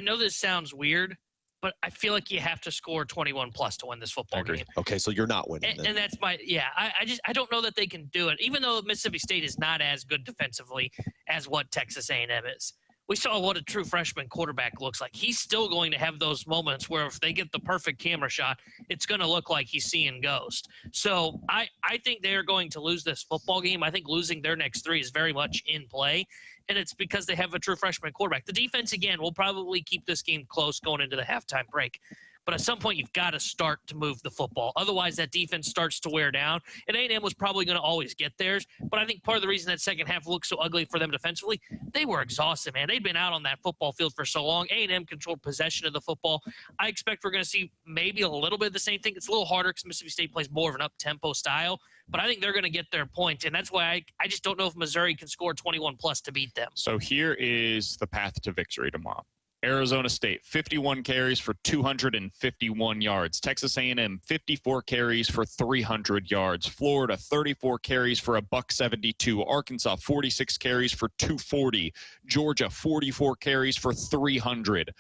know this sounds weird, but I feel like you have to score 21 plus to win this football game. Okay, so you're not winning. And that's I don't know that they can do it. Even though Mississippi State is not as good defensively as what Texas A&M is. We saw what a true freshman quarterback looks like. He's still going to have those moments where if they get the perfect camera shot, it's going to look like he's seeing ghost. So I think they're going to lose this football game. I think losing their next three is very much in play, and it's because they have a true freshman quarterback. The defense, again, will probably keep this game close going into the halftime break. But at some point, you've got to start to move the football. Otherwise, that defense starts to wear down. And A&M was probably going to always get theirs. But I think part of the reason that second half looked so ugly for them defensively, they were exhausted, man. They'd been out on that football field for so long. A&M controlled possession of the football. I expect we're going to see maybe a little bit of the same thing. It's a little harder because Mississippi State plays more of an up-tempo style. But I think they're going to get their point. And that's why I just don't know if Missouri can score 21-plus to beat them. So here is the path to victory tomorrow. Arizona State, 51 carries for 251 yards. Texas A&M, 54 carries for 300 yards. Florida, 34 carries for $172. Arkansas, 46 carries for 240. Georgia, 44 carries for 300.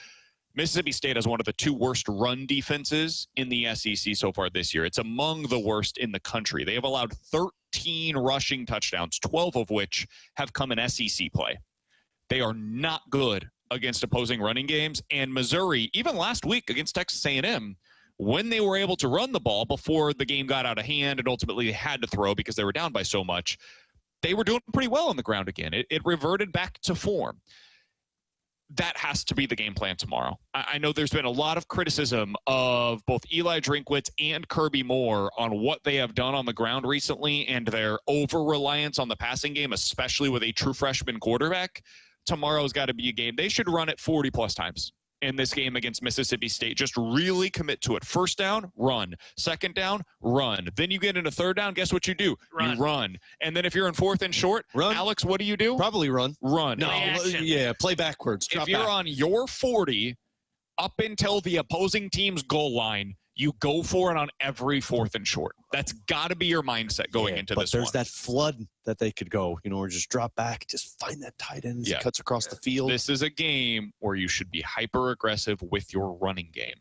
Mississippi State has one of the two worst run defenses in the SEC so far this year. It's among the worst in the country. They have allowed 13 rushing touchdowns, 12 of which have come in SEC play. They are not good against opposing running games. And Missouri, even last week against Texas A&M, when they were able to run the ball before the game got out of hand and ultimately they had to throw because they were down by so much, they were doing pretty well on the ground again. It reverted back to form. That has to be the game plan tomorrow. I know there's been a lot of criticism of both Eli Drinkwitz and Kirby Moore on what they have done on the ground recently and their over-reliance on the passing game, especially with a true freshman quarterback. Tomorrow's got to be a game. They should run it 40-plus times in this game against Mississippi State. Just really commit to it. First down, run. Second down, run. Then you get into third down, guess what you do? Run. You run. And then if you're in fourth and short, Run. Alex, what do you do? Probably run. Run. No, Play play backwards. If Drop you're back. on your 40 up until the opposing team's goal line, you go for it on every fourth and short. That's got to be your mindset going into this one. But there's that flood that they could go, or just drop back, just find that tight end as he cuts across the field. This is a game where you should be hyper-aggressive with your running game.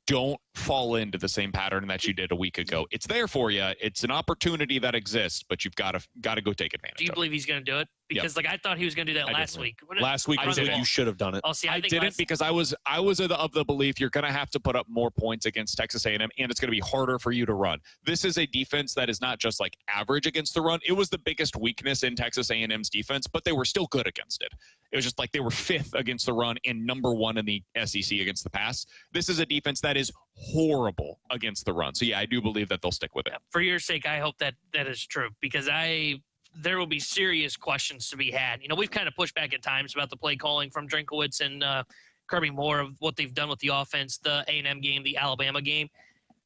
Don't fall into the same pattern that you did a week ago. It's there for you. It's an opportunity that exists, but you've got to go take advantage of it. Do you believe he's going to do it? Because I thought he was going to do that last week. Last week I was did. when you should have done it. Oh, see, I think didn't because I was of the belief you're going to have to put up more points against Texas A&M, and it's going to be harder for you to run. This is a defense that is not just like average against the run. It was the biggest weakness in Texas A&M's defense, but they were still good against it. It was just like they were fifth against the run and number one in the SEC against the pass. This is a defense that is horrible against the run. So, yeah, I do believe that they'll stick with it. For your sake, I hope that is true because there will be serious questions to be had. We've kind of pushed back at times about the play calling from Drinkwitz and Kirby Moore of what they've done with the offense, the A&M game, the Alabama game.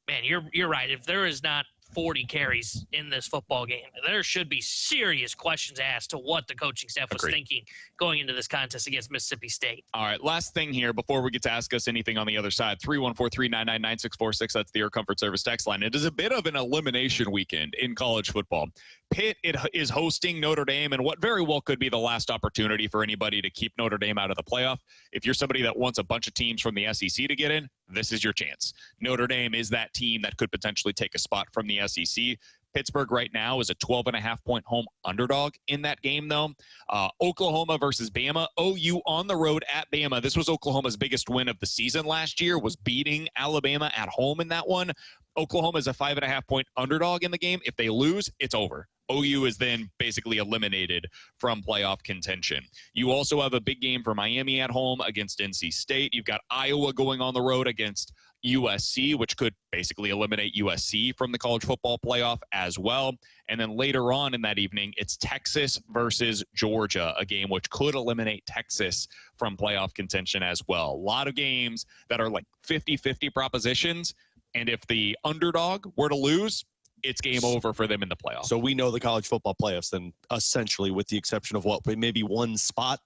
Man, you're right. If there is not 40 carries in this football game, there should be serious questions asked to what the coaching staff was thinking going into this contest against Mississippi State. All right, last thing here before we get to ask us anything on the other side, 314-399-9646. That's the Air Comfort Service text line. It is a bit of an elimination weekend in college football. Pitt is hosting Notre Dame, and what very well could be the last opportunity for anybody to keep Notre Dame out of the playoff. If you're somebody that wants a bunch of teams from the SEC to get in, this is your chance. Notre Dame is that team that could potentially take a spot from the SEC. Pittsburgh right now is a 12.5-point home underdog in that game, though. Oklahoma versus Bama. OU on the road at Bama. This was Oklahoma's biggest win of the season last year, was beating Alabama at home in that one. Oklahoma is a 5.5-point underdog in the game. If they lose, it's over. OU is then basically eliminated from playoff contention. You also have a big game for Miami at home against NC State. You've got Iowa going on the road against USC, which could basically eliminate USC from the college football playoff as well. And then later on in that evening, it's Texas versus Georgia, a game which could eliminate Texas from playoff contention as well. A lot of games that are like 50-50 propositions. And if the underdog were to lose, it's game over for them in the playoffs. So we know the college football playoffs then, essentially, with the exception of what, maybe one spot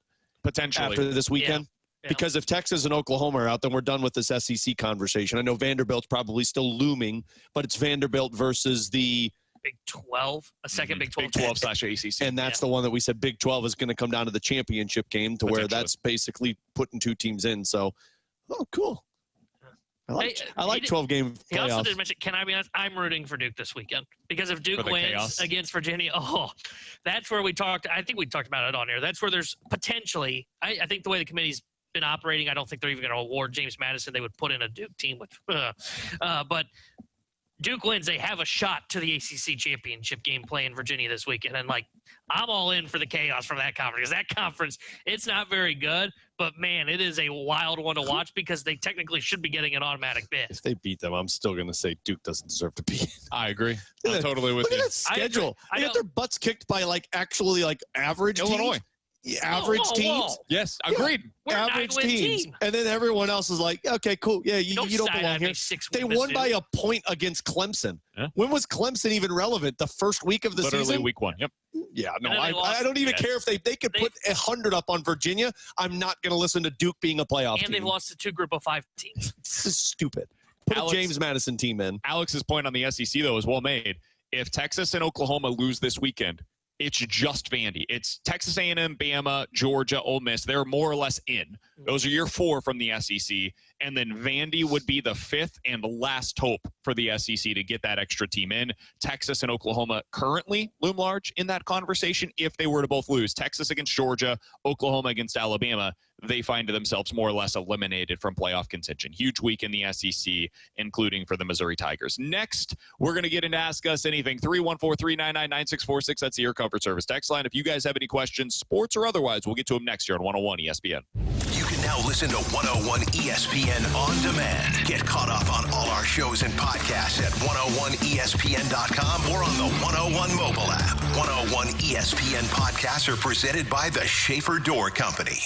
potentially after this weekend? Yeah. Because if Texas and Oklahoma are out, then we're done with this SEC conversation. I know Vanderbilt's probably still looming, but it's Vanderbilt versus the Big 12, a second Big 12. Big 12 / ACC. and that's the one that we said Big 12 is going to come down to the championship game, to where Potentially. that's basically putting two teams in. So, cool. I like 12-game He also playoffs. did mention, can I be honest, I'm rooting for Duke this weekend. Because if Duke For the wins chaos. against Virginia, that's where I think we talked about it on here. That's where there's potentially, I think the way the committee's been operating, I don't think they're even going to award James Madison. They would put in a Duke team, but Duke wins, they have a shot to the ACC championship game playing Virginia this weekend. And, I'm all in for the chaos from that conference. Because that conference, it's not very good, but, man, it is a wild one to watch because they technically should be getting an automatic bid. If they beat them, I'm still going to say Duke doesn't deserve to be. I agree. I'm totally with Look you. at that schedule. I They got know. their butts kicked by, actually, average Illinois. teams. Average teams. Yes, agreed. We're a Average 9-win teams. team. And then everyone else is like, okay, cool. Yeah, you don't belong side-eye here. me 6 They wins, won by dude. a point against Clemson. Yeah. When was Clemson even relevant? The first week of the Literally season? week 1. Yep. Yeah, no, And then they I lost. don't even Yes. care if they could put 100 up on Virginia. I'm not going to listen to Duke being a playoff And team. they've lost to 2 group of 5 teams. This is stupid. Put Alex- a James Madison team in. Alex's point on the SEC, though, is well made. If Texas and Oklahoma lose this weekend, it's just Vandy. It's Texas A&M, Bama, Georgia, Ole Miss. They're more or less in. Those are your 4 from the SEC. And then Vandy would be the 5th and last hope for the SEC to get that extra team in. Texas and Oklahoma currently loom large in that conversation if they were to both lose. Texas against Georgia, Oklahoma against Alabama, they find themselves more or less eliminated from playoff contention. Huge week in the SEC, including for the Missouri Tigers. Next, we're going to get into Ask Us Anything. 314-399-9646. That's the Air Comfort Service text line. If you guys have any questions, sports or otherwise, we'll get to them next year on 101 ESPN. You can now listen to 101 ESPN on demand. Get caught up on all our shows and podcasts at 101ESPN.com or on the 101 mobile app. 101 ESPN podcasts are presented by the Schaefer Door Company.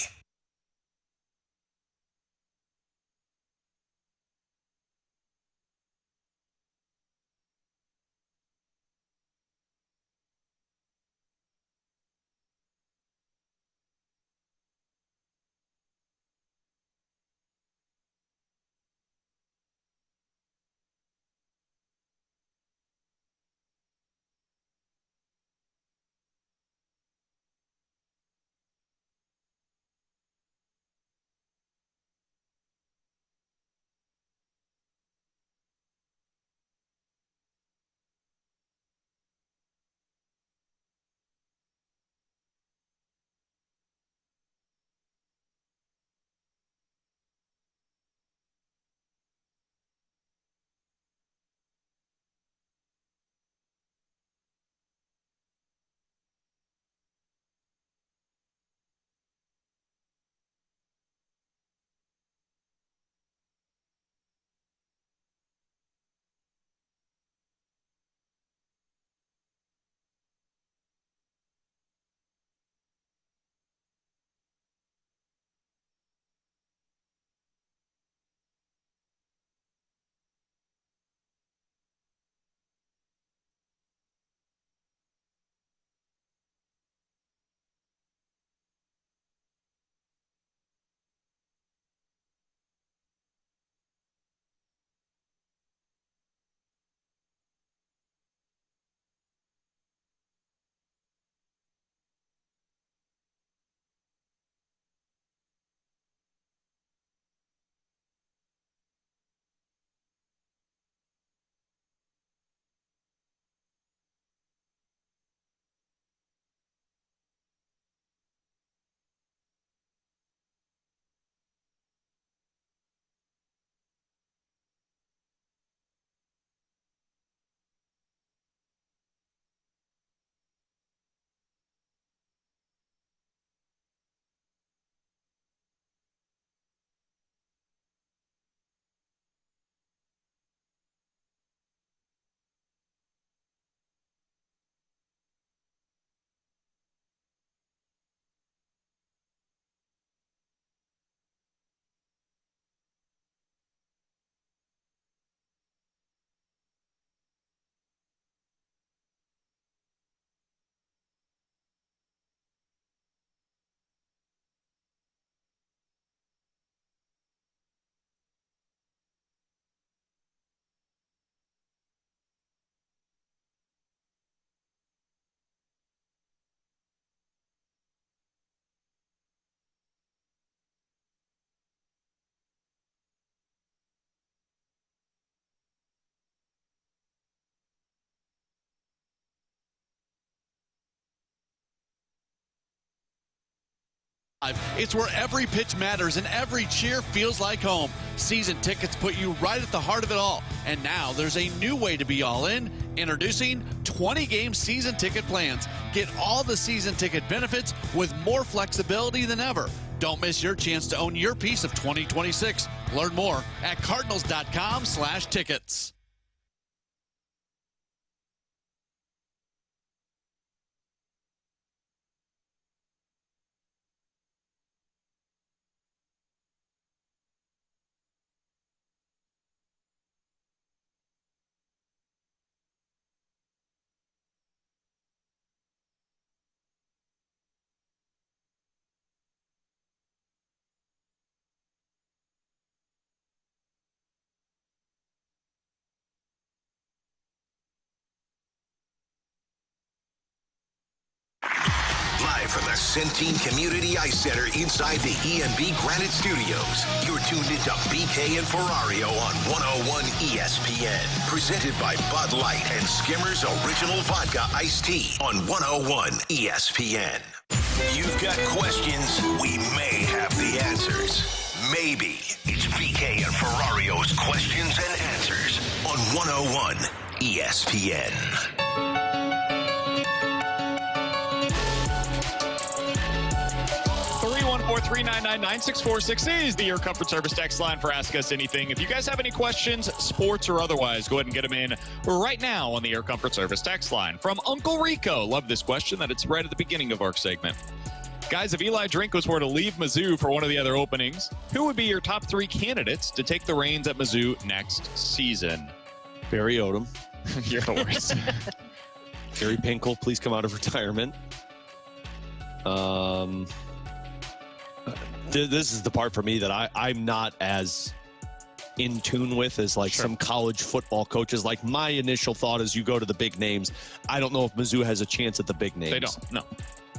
It's where every pitch matters and every cheer feels like home. Season tickets put you right at the heart of it all. And now there's a new way to be all in. Introducing 20-game season ticket plans. Get all the season ticket benefits with more flexibility than ever. Don't miss your chance to own your piece of 2026. Learn more at cardinals.com/tickets. Live from the Centene Community Ice Center inside the EMB Granite Studios, you're tuned into BK and Ferrario on 101 ESPN. Presented by Bud Light and Skimmer's Original Vodka Iced Tea on 101 ESPN. You've got questions, we may have the answers. Maybe. It's BK and Ferrario's Questions and Answers on 101 ESPN. 314-399-9646 is the Your Comfort Service text line for Ask Us Anything. If you guys have any questions, sports or otherwise, go ahead and get them in right now on the Your Comfort Service text line. From Uncle Rico, love this question that it's right at the beginning of our segment. Guys, if Eli Drinkwitz were to leave Mizzou for one of the other openings, who would be your top three candidates to take the reins at Mizzou next season? Barry Odom. You're the worst. Gary Pinkel, please come out of retirement. This is the part for me that I'm not as in tune with as like some college football coaches. Like my initial thought is you go to the big names. I don't know if Mizzou has a chance at the big names. They don't, no.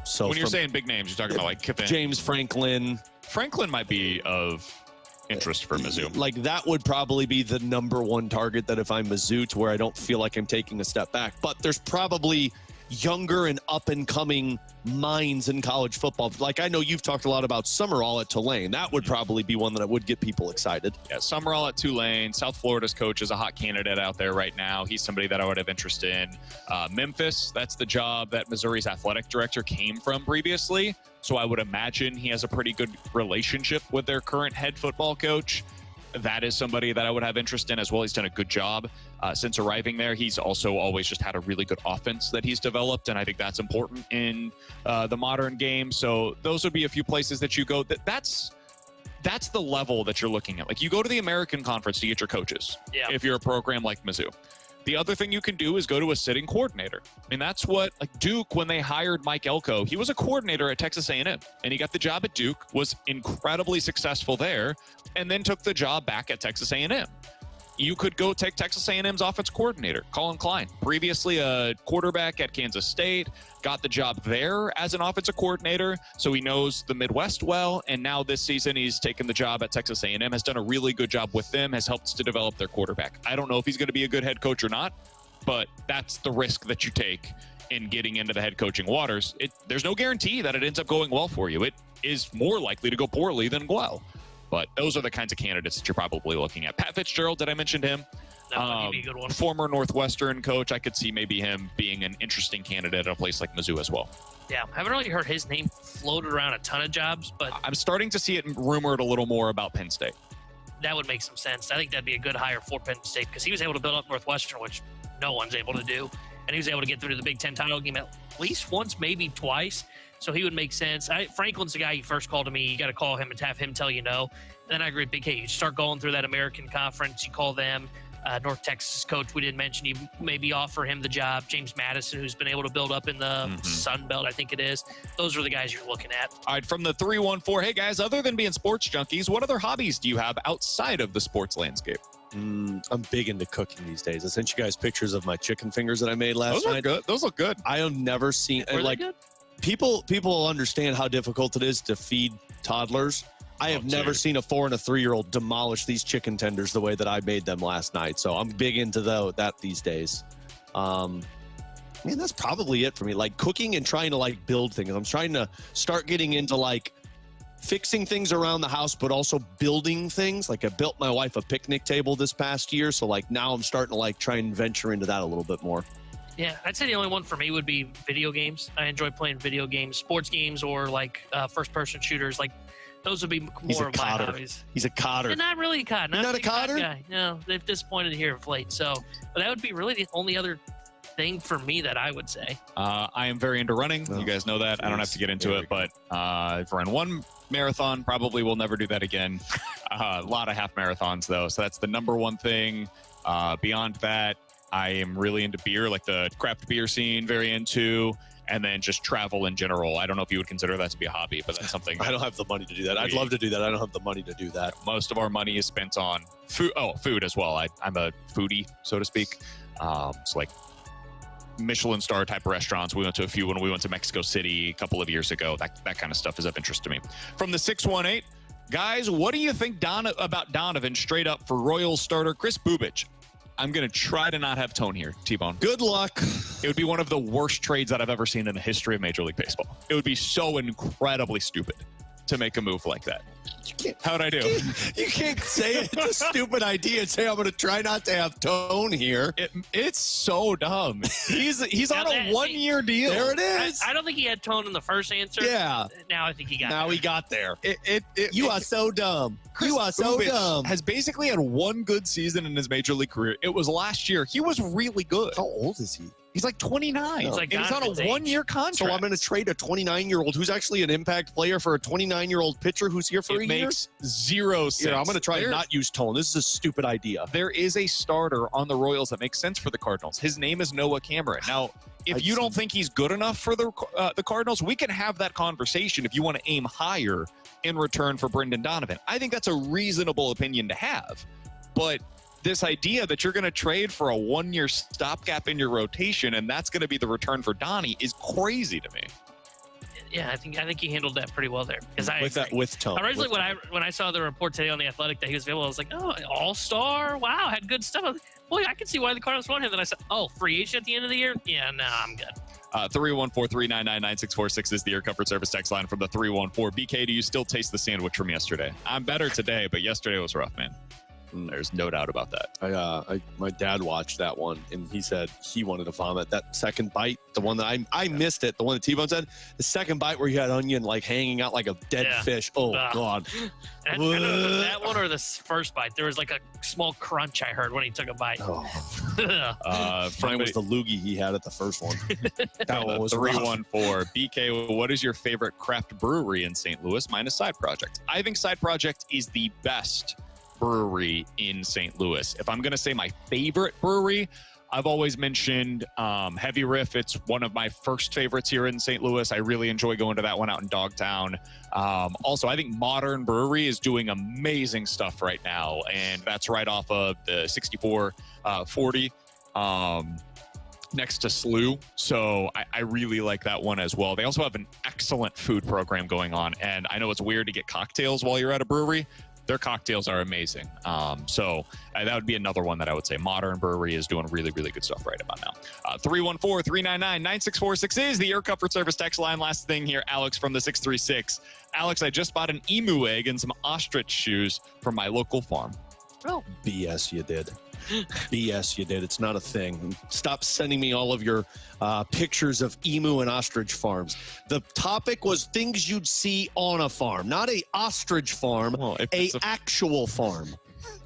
So when you're saying big names, you're talking about like Kiffin. James Franklin. Franklin might be of interest for Mizzou. Like that would probably be the number one target that if I'm Mizzou to where I don't feel like I'm taking a step back. But there's probably younger and up and coming minds in college football. Like I know you've talked a lot about Summerall at Tulane. That would probably be one that would get people excited. Yeah, Summerall at Tulane. South Florida's coach is a hot candidate out there right now. He's somebody that I would have interest in. Memphis, that's the job that Missouri's athletic director came from previously. So I would imagine he has a pretty good relationship with their current head football coach. That is somebody that I would have interest in as well. He's done a good job since arriving there. He's also always just had a really good offense that he's developed, and I think that's important in the modern game. So those would be a few places that you go. That's the level that you're looking at. Like you go to the American Conference to get your coaches if you're a program like Mizzou. The other thing you can do is go to a sitting coordinator. I mean, that's what like Duke, when they hired Mike Elko, he was a coordinator at Texas A&M, and he got the job at Duke, was incredibly successful there, and then took the job back at Texas A&M. You could go take Texas A&M's offense coordinator, Colin Klein, previously a quarterback at Kansas State, got the job there as an offensive coordinator, so he knows the Midwest well, and now this season he's taken the job at Texas A&M, has done a really good job with them, has helped to develop their quarterback. I don't know if he's going to be a good head coach or not, but that's the risk that you take in getting into the head coaching waters. There's no guarantee that it ends up going well for you. It is more likely to go poorly than well. But those are the kinds of candidates that you're probably looking at. Pat Fitzgerald, did I mention him? That would be a good one. Former Northwestern coach. I could see maybe him being an interesting candidate at a place like Mizzou as well. Yeah, I haven't really heard his name floated around a ton of jobs, but I'm starting to see it rumored a little more about Penn State. That would make some sense. I think that'd be a good hire for Penn State because he was able to build up Northwestern, which no one's able to do. And he was able to get through the Big Ten title game at least once, maybe twice. So he would make sense. Franklin's the guy you first called to me. You got to call him and have him tell you no. And then I agree with Big K. You start going through that American Conference. You call them. North Texas coach we didn't mention. You maybe offer him the job. James Madison, who's been able to build up in the Sun Belt, I think it is. Those are the guys you're looking at. All right, from the 314, hey guys, other than being sports junkies, what other hobbies do you have outside of the sports landscape? I'm big into cooking these days. I sent you guys pictures of my chicken fingers that I made last night. Good. Those look good. I have never seen like good? people understand how difficult it is to feed toddlers. I have never seen a 4 and a 3-year-old demolish these chicken tenders the way that I made them last night. So I'm big into that these days. Man, that's probably it for me. Like cooking and trying to like build things. I'm trying to start getting into like fixing things around the house, but also building things. Like I built my wife a picnic table this past year. So like now I'm starting to like try and venture into that a little bit more. Yeah, I'd say the only one for me would be video games. I enjoy playing video games, sports games, or like first-person shooters. Like those would be more of my hobbies. He's a cotter. And not really a cotter. You're not a cotter? Guy. No, they've disappointed here of late. So, but that would be really the only other thing for me that I would say. I am very into running. You guys know that. I don't have to get into it, but I've run one marathon. Probably will never do that again. A lot of half marathons, though. So that's the number one thing. Beyond that, I am really into beer, like the craft beer scene, very into, and then just travel in general. I don't know if you would consider that to be a hobby, but that's something. I don't have the money to do that. I'd love to do that. I don't have the money to do that. Most of our money is spent on food. Oh, food as well. I'm a foodie, so to speak. So like Michelin star type of restaurants. We went to a few when we went to Mexico City a couple of years ago. That kind of stuff is of interest to me. From the 618, guys, what do you think about Donovan straight up for Royals starter Chris Bubich? I'm going to try to not have tone here, T-Bone. Good luck. It would be one of the worst trades that I've ever seen in the history of Major League Baseball. It would be so incredibly stupid to make a move like that. How'd I do? You can't say it's a stupid idea and say I'm going to try not to have tone here. It's so dumb. He's on a 1-year deal. There it is. I don't think he had tone in the first answer. Yeah. Now I think he got Now there. he got there. You are so dumb. Chris You are so Bubich dumb. has basically had one good season in his Major League career. It was last year. He was really good. How old is he? He's like 29. He's like and he's on a Donovan's age. 1-year contract. So I'm going to trade a 29-year-old who's actually an impact player for a 29-year-old pitcher who's here for a year? It makes zero sense. Yeah, I'm going to try and not use tone. This is a stupid idea. There is a starter on the Royals that makes sense for the Cardinals. His name is Noah Cameron. Now, if you don't think he's good enough for the Cardinals, we can have that conversation if you want to aim higher in return for Brendan Donovan. I think that's a reasonable opinion to have. But this idea that you're going to trade for a 1-year stopgap in your rotation and that's going to be the return for Donnie is crazy to me. Yeah, I think he handled that pretty well there. Because with tone. Originally, when I saw the report today on The Athletic that he was available, I was like, oh, all-star? Wow, had good stuff. I was like, boy, I can see why the Cardinals want him. Then I said, oh, free agent at the end of the year? Yeah, no, I'm good. 314-399-9646 is the Air Comfort Service text line from the 314. BK, do you still taste the sandwich from yesterday? I'm better today, but yesterday was rough, man. There's no doubt about that. My dad watched that one, and he said he wanted to vomit. That second bite, the one that I missed it, the one that T-Bone said, the second bite where you had onion like hanging out like a dead fish. Oh, God. I don't know if that one or the first bite. There was like a small crunch I heard when he took a bite. Oh. Mine was the loogie he had at the first one. That one was 314. BK, what is your favorite craft brewery in St. Louis minus Side Project? I think Side Project is the best brewery in St. Louis. If I'm going to say my favorite brewery, I've always mentioned Heavy Riff. It's one of my first favorites here in St. Louis. I really enjoy going to that one out in Dogtown. Also, I think Modern Brewery is doing amazing stuff right now, and that's right off of the 6440 next to Slough. So I really like that one as well. They also have an excellent food program going on, and I know it's weird to get cocktails while you're at a brewery. Their cocktails are amazing. So that would be another one that I would say. Modern Brewery is doing really, really good stuff right about now. 314-399-9646 is the Air Comfort Service text line. Last thing here, Alex from the 636. Alex, I just bought an emu egg and some ostrich shoes from my local farm. Oh, BS you did. BS you did. It's not a thing. Stop sending me all of your pictures of emu and ostrich farms. The topic was things you'd see on a farm, not a ostrich farm, actual farm.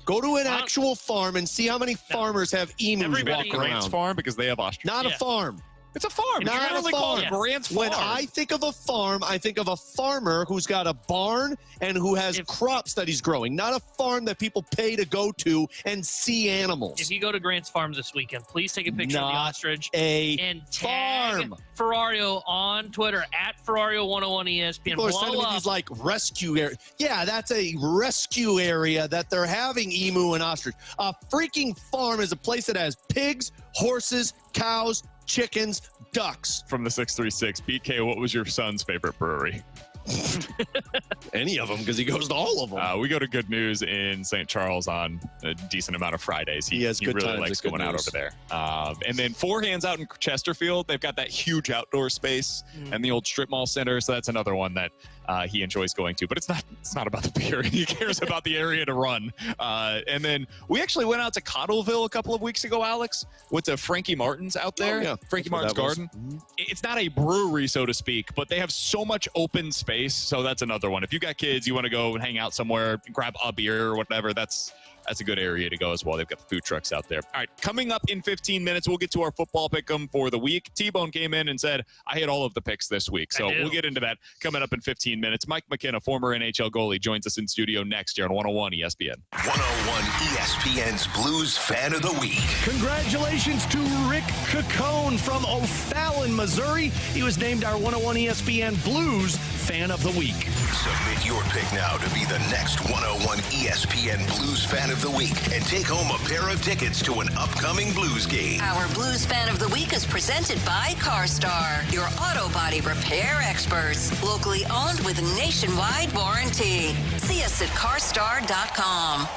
Go to an actual farm and see how many farmers have emus walking around. Grant's farm because they have ostrich. Not a farm. It's a farm. Not It's a farm. Grant's farm. When I think of a farm, I think of a farmer who's got a barn and who has crops that he's growing, not a farm that people pay to go to and see animals. If you go to Grant's farm this weekend, please take a picture of the ostrich and tag Ferrario on Twitter at Ferrario101 ESPN. People are sending me these like rescue area. Yeah, that's a rescue area that they're having emu and ostrich. A freaking farm is a place that has pigs, horses, cows, chickens, ducks. From the 636, BK, what was your son's favorite brewery? Any of them, because he goes to all of them. We go to Good News in St. Charles on a decent amount of Fridays. He really likes going out over there. And then Four Hands out in Chesterfield, they've got that huge outdoor space and the old strip mall center. So that's another one that he enjoys going to. But it's not about the beer. He cares about the area to run. And then we actually went out to Cottleville a couple of weeks ago, Alex. Went to Frankie Martin's out there. Oh, yeah. Frankie Martin's Garden. It's not a brewery, so to speak, but they have so much open space. So that's another one. If you got kids, you want to go and hang out somewhere, grab a beer or whatever, that's a good area to go as well. They've got the food trucks out there. All right, coming up in 15 minutes, we'll get to our football pick'em for the week. T-Bone came in and said, I hit all of the picks this week. So we'll get into that coming up in 15 minutes. Mike McKenna, former NHL goalie, joins us in studio next year on 101 ESPN. 101 ESPN's Blues Fan of the Week. Congratulations to Rick Cacone from O'Fallon, Missouri. He was named our 101 ESPN Blues Fan of the Week. Submit your pick now to be the next 101 ESPN Blues Fan of the Week and take home a pair of tickets to an upcoming Blues game. Our Blues Fan of the Week is presented by CarStar, your auto body repair experts. Locally owned with nationwide warranty. See us at carstar.com.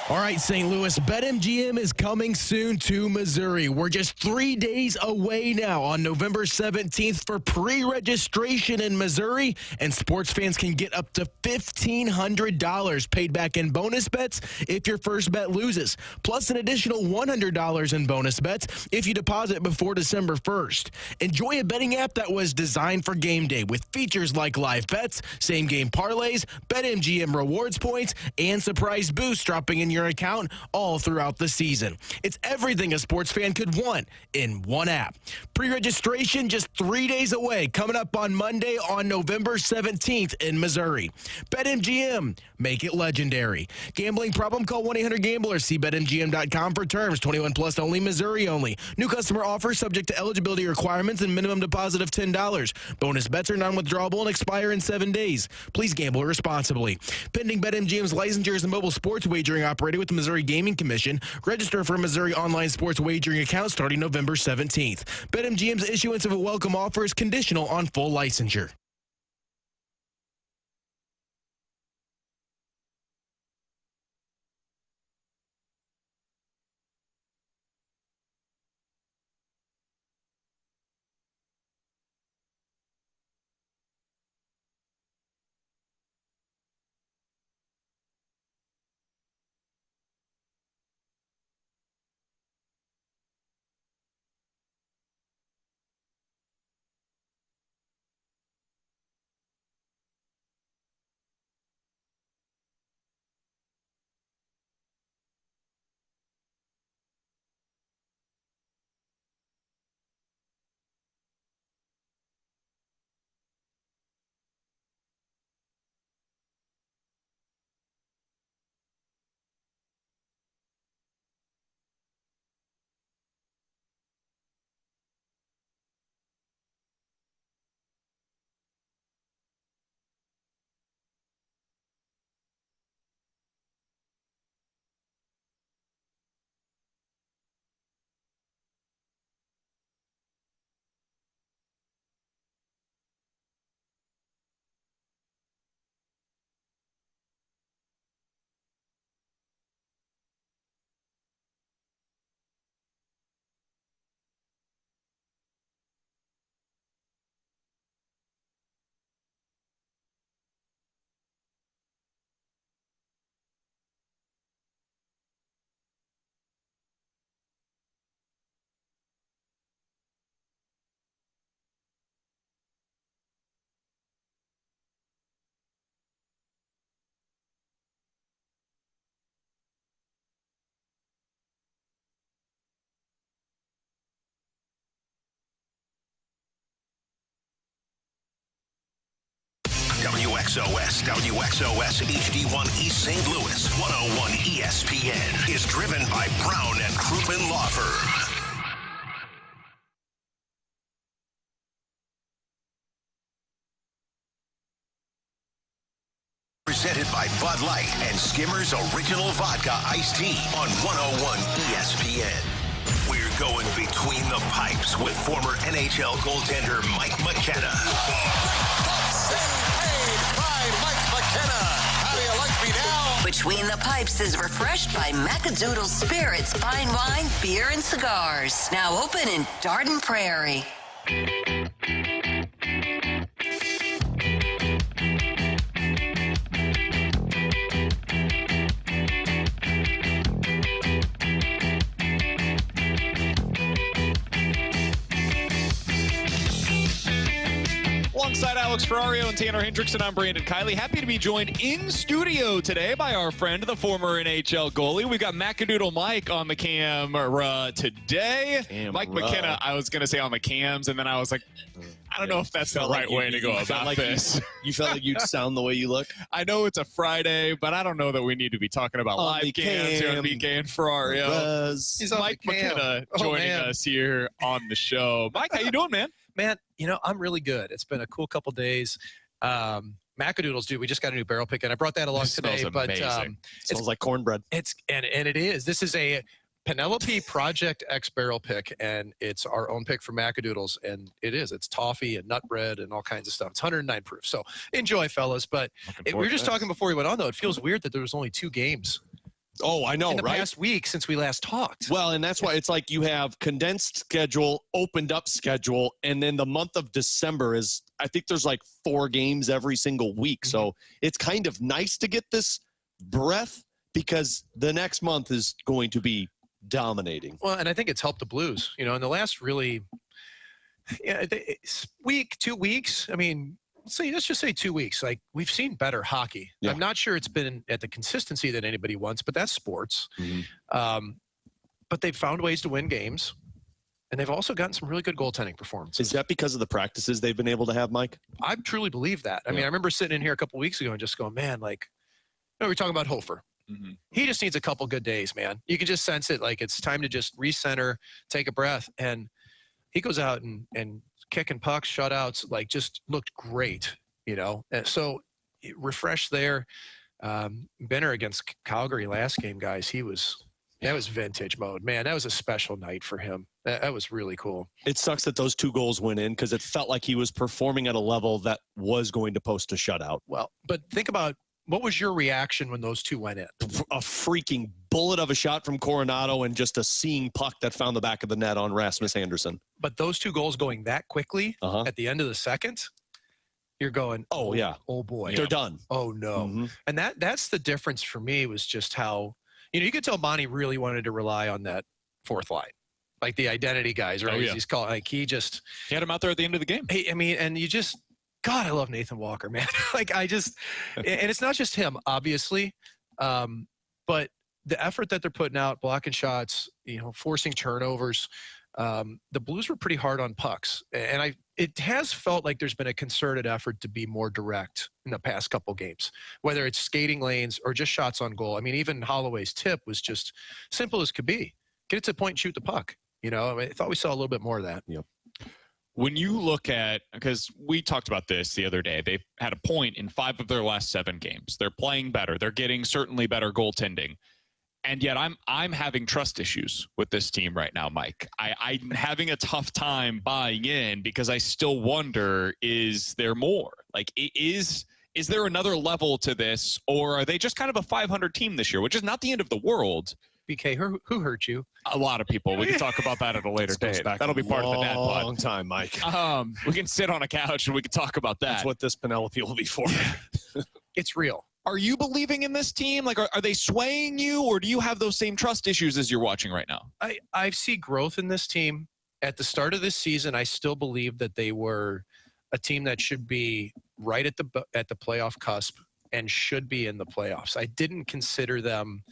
All right, St. Louis, BetMGM is coming soon to Missouri. We're just 3 days away now on November 17th for pre-registration in Missouri, and sports fans can get up to $1,500 paid back in bonus bets if your first bet loses, plus an additional $100 in bonus bets if you deposit before December 1st. Enjoy a betting app that was designed for game day with features like live bets, same-game parlays, BetMGM rewards points, and surprise boosts dropping in your account all throughout the season. It's everything a sports fan could want in one app. Pre-registration just 3 days away, coming up on Monday on November 17th in Missouri. BetMGM, make it legendary. Gambling problem? Call 1-800-GAMBLER. See BetMGM.com for terms. 21 plus only, Missouri only. New customer offer subject to eligibility requirements and minimum deposit of $10. Bonus bets are non-withdrawable and expire in 7 days. Please gamble responsibly. Pending BetMGM's licensure as a mobile sports wagering operator with the Missouri Gaming Commission. Register for a Missouri online sports wagering account starting November 17th. BetMGM's issuance of a welcome offer is conditional on full licensure. WXOS HD1 East St. Louis 101 ESPN is driven by Brown and Crouppen Law Firm. Presented by Bud Light and Skimmer's Original Vodka Iced Tea on 101 ESPN. We're going between the pipes with former NHL goaltender Mike McKenna. Between the Pipes is refreshed by Macadoodle Spirits, fine wine, beer, and cigars. Now open in Darden Prairie. Alex Ferrario and Tanner Hendrickson. I'm Brandon Kiley. Happy to be joined in studio today by our friend, the former NHL goalie. We've got Macadoodle Mike on the camera today. Mike McKenna, I was going to say on the cams, and then I was like, I don't know if that's the right way to go about this. You felt like you'd sound the way you look? I know it's a Friday, but I don't know that we need to be talking about live cams here on BK and Ferrario. He's on Mike the cam. McKenna joining us here on the show. Mike, how you doing, man? Man, I'm really good. It's been a cool couple days. Macadoodles, dude, we just got a new barrel pick, and I brought that along today. But it smells like cornbread. And it is. This is a Penelope Project X barrel pick, and it's our own pick for Macadoodles, and it's toffee and nut bread and all kinds of stuff. It's 109 proof. So enjoy, fellas. But we were just talking before we went on, though. It feels weird that there was only 2 games. Oh, I know, in the right? past week since we last talked. Well, and that's why it's like you have condensed schedule, opened up schedule, and then the month of December is, I think there's like 4 games every single week. Mm-hmm. So it's kind of nice to get this breath because the next month is going to be dominating. Well, and I think it's helped the Blues, in the last really week, 2 weeks. I mean, let's just say 2 weeks. Like, we've seen better hockey. Yeah. I'm not sure it's been at the consistency that anybody wants, but that's sports. Mm-hmm. But they've found ways to win games, and they've also gotten some really good goaltending performances. Is that because of the practices they've been able to have, Mike? I truly believe that. I mean, I remember sitting in here a couple weeks ago and just going, man, like, we were talking about Hofer. Mm-hmm. He just needs a couple good days, man. You can just sense it. Like, it's time to just recenter, take a breath. And he goes out and kicking pucks, shutouts, like, just looked great, And so refresh there. Benner against Calgary last game, guys, that was vintage mode. Man, that was a special night for him. That was really cool. It sucks that those 2 goals went in because it felt like he was performing at a level that was going to post a shutout. Well, but think about, what was your reaction when those 2 went in? A freaking bullet of a shot from Coronado and just a seeing puck that found the back of the net on Rasmus Andersson. But those 2 goals going that quickly at the end of the second, you're going, oh yeah, oh boy. They're done. Oh no. Mm-hmm. And that's the difference for me, was just how, you could tell Bonnie really wanted to rely on that fourth line. Like the identity guys, right? Oh, yeah. He's called, like, he had him out there at the end of the game. And you just, God, I love Nathan Walker, man. Like, and it's not just him, obviously, but the effort that they're putting out, blocking shots, forcing turnovers. The Blues were pretty hard on pucks, and it has felt like there's been a concerted effort to be more direct in the past couple games, whether it's skating lanes or just shots on goal. I mean, even Holloway's tip was just simple as could be: get it to the point and shoot the puck. I thought we saw a little bit more of that. Yep. When you look at, because we talked about this the other day, they've had a point in 5 of their last 7 games. They're playing better. They're getting certainly better goaltending. And yet I'm having trust issues with this team right now, Mike. I'm having a tough time buying in because I still wonder, is there more? Like, is there another level to this, or are they just kind of a 500 team this year, which is not the end of the world? BK, who hurt you? A lot of people. We can talk about that at a later date. That'll be part of the dad pod. Long time, Mike. We can sit on a couch and we can talk about that. That's what this Penelope will be for. It's real. Are you believing in this team? Like, are they swaying you, or do you have those same trust issues as you're watching right now? I see growth in this team. At the start of this season, I still believe that they were a team that should be right at the playoff cusp and should be in the playoffs. I didn't consider them,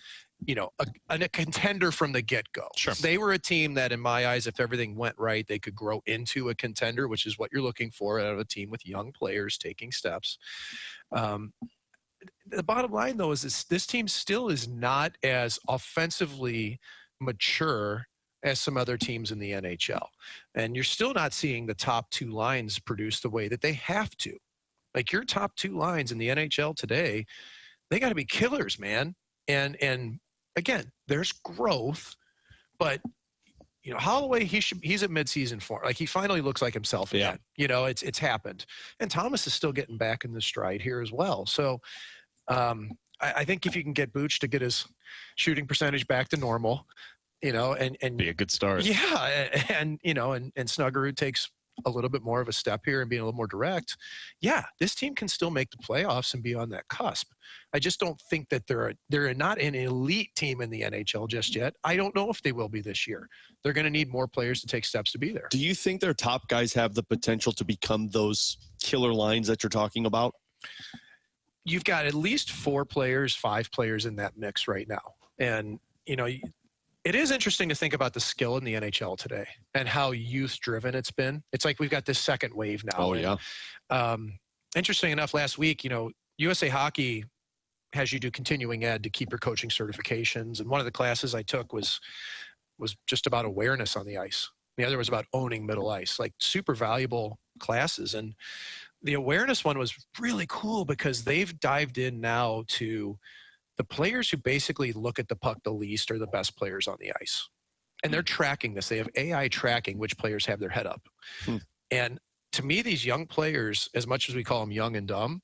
a contender from the get-go. Sure. They were a team that, in my eyes, if everything went right, they could grow into a contender, which is what you're looking for out of a team with young players taking steps. The bottom line, though, is this team still is not as offensively mature as some other teams in the NHL. And you're still not seeing the top 2 lines produce the way that they have to. Like, your top 2 lines in the NHL today, they got to be killers, man. And again, there's growth, but Holloway, he's at midseason form. Like, he finally looks like himself again. Yeah. It's happened. And Thomas is still getting back in the stride here as well. So I think if you can get Buch to get his shooting percentage back to normal, and be a good start. Yeah. And Snuggerud takes a little bit more of a step here and being a little more direct, yeah, this team can still make the playoffs and be on that cusp. I just don't think that they're not an elite team in the NHL just yet. I don't know if they will be this year. They're going to need more players to take steps to be there. Do you think their top guys have the potential to become those killer lines that you're talking about? You've got at least 4 players, 5 players in that mix right now. And, you know, it is interesting to think about the skill in the NHL today and how youth-driven it's been. It's like we've got this second wave now. Oh, yeah. Interesting enough, last week, you know, USA Hockey has you do continuing ed to keep your coaching certifications. And one of the classes I took was just about awareness on the ice. The other was about owning middle ice, like super valuable classes. And the awareness one was really cool because they've dived in now to the players who basically look at the puck the least are the best players on the ice. And they're tracking this. They have AI tracking which players have their head up. And to me, these young players, as much as we call them young and dumb,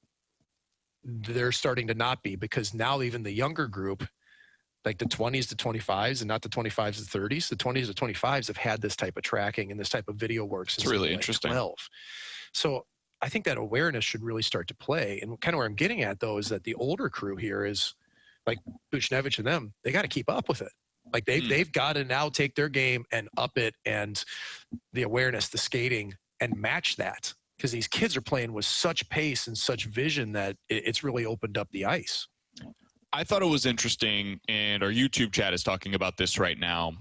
they're starting to not be, because now even the younger group, like the 20s to 25s and not the 25s to 30s, the 20s to 25s have had this type of tracking and this type of video work since it's really like interesting. 12. So I think that awareness should really start to play. And kind of where I'm getting at, though, is that the older crew here is like Buchnevich and them, they got to keep up with it. Like they've got to now take their game and up it, and the awareness, the skating, and match that, because these kids are playing with such pace and such vision that it's really opened up the ice. I thought it was interesting, and our YouTube chat is talking about this right now.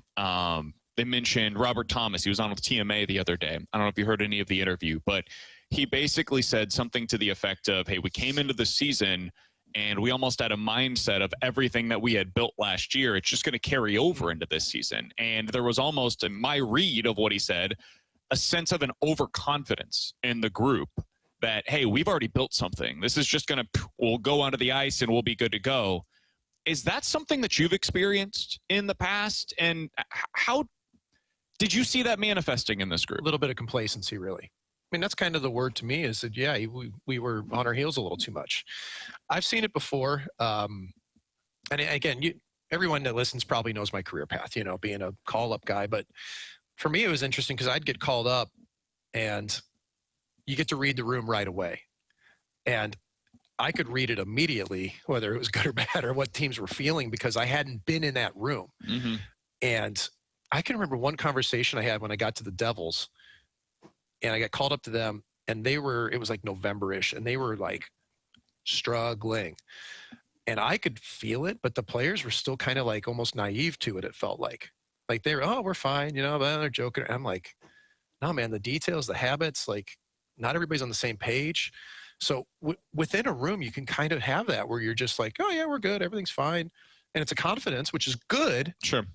They mentioned Robert Thomas. He was on with TMA the other day. I don't know if you heard any of the interview, but he basically said something to the effect of, hey, we came into the season and we almost had a mindset of everything that we had built last year. It's just going to carry over into this season. And there was almost, in my read of what he said, a sense of an overconfidence in the group that, hey, we've already built something. This is just going to, we'll go onto the ice and we'll be good to go. Is that something that you've experienced in the past? And how did you see that manifesting in this group? A little bit of complacency, really. I mean, that's kind of the word to me, is that, yeah, we were on our heels a little too much. I've seen it before. And again, everyone that listens probably knows my career path, you know, being a call-up guy. But for me, it was interesting because I'd get called up and you get to read the room right away. And I could read it immediately, whether it was good or bad or what teams were feeling, because I hadn't been in that room. Mm-hmm. And I can remember one conversation I had when I got to the Devils, and I got called up to them, and it was like November-ish, and they were like struggling. And I could feel it, but the players were still kind of like almost naive to it, it felt like. Like they were, oh, we're fine, you know, but they're joking. And I'm like, no, man, the details, the habits, like not everybody's on the same page. So within a room, you can kind of have that where you're just like, oh, yeah, we're good. Everything's fine. And it's a confidence, which is good. Sure.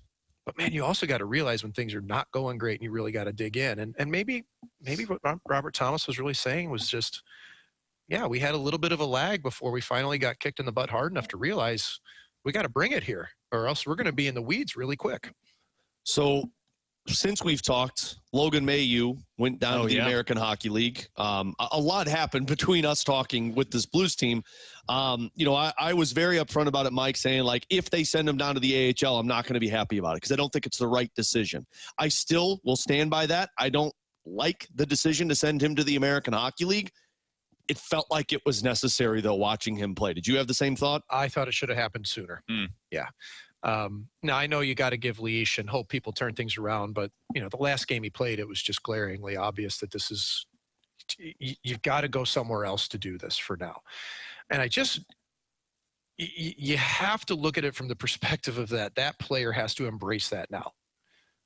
But, man, you also got to realize when things are not going great and you really got to dig in. And maybe what Robert Thomas was really saying was just, yeah, we had a little bit of a lag before we finally got kicked in the butt hard enough to realize we got to bring it here, or else we're going to be in the weeds really quick. So since we've talked, Logan Mailloux went down to the American Hockey League. A lot happened between us talking with this Blues team. You know, I was very upfront about it, Mike, saying, like, if they send him down to the AHL, I'm not going to be happy about it because I don't think it's the right decision. I still will stand by that. I don't like the decision to send him to the American Hockey League. It felt like it was necessary, though, watching him play. Did you have the same thought? I thought it should have happened sooner. Yeah. Now, I know you got to give leash and hope people turn things around, but, you know, the last game he played, it was just glaringly obvious that this is – you've got to go somewhere else to do this for now. And you have to look at it from the perspective of that player has to embrace that now,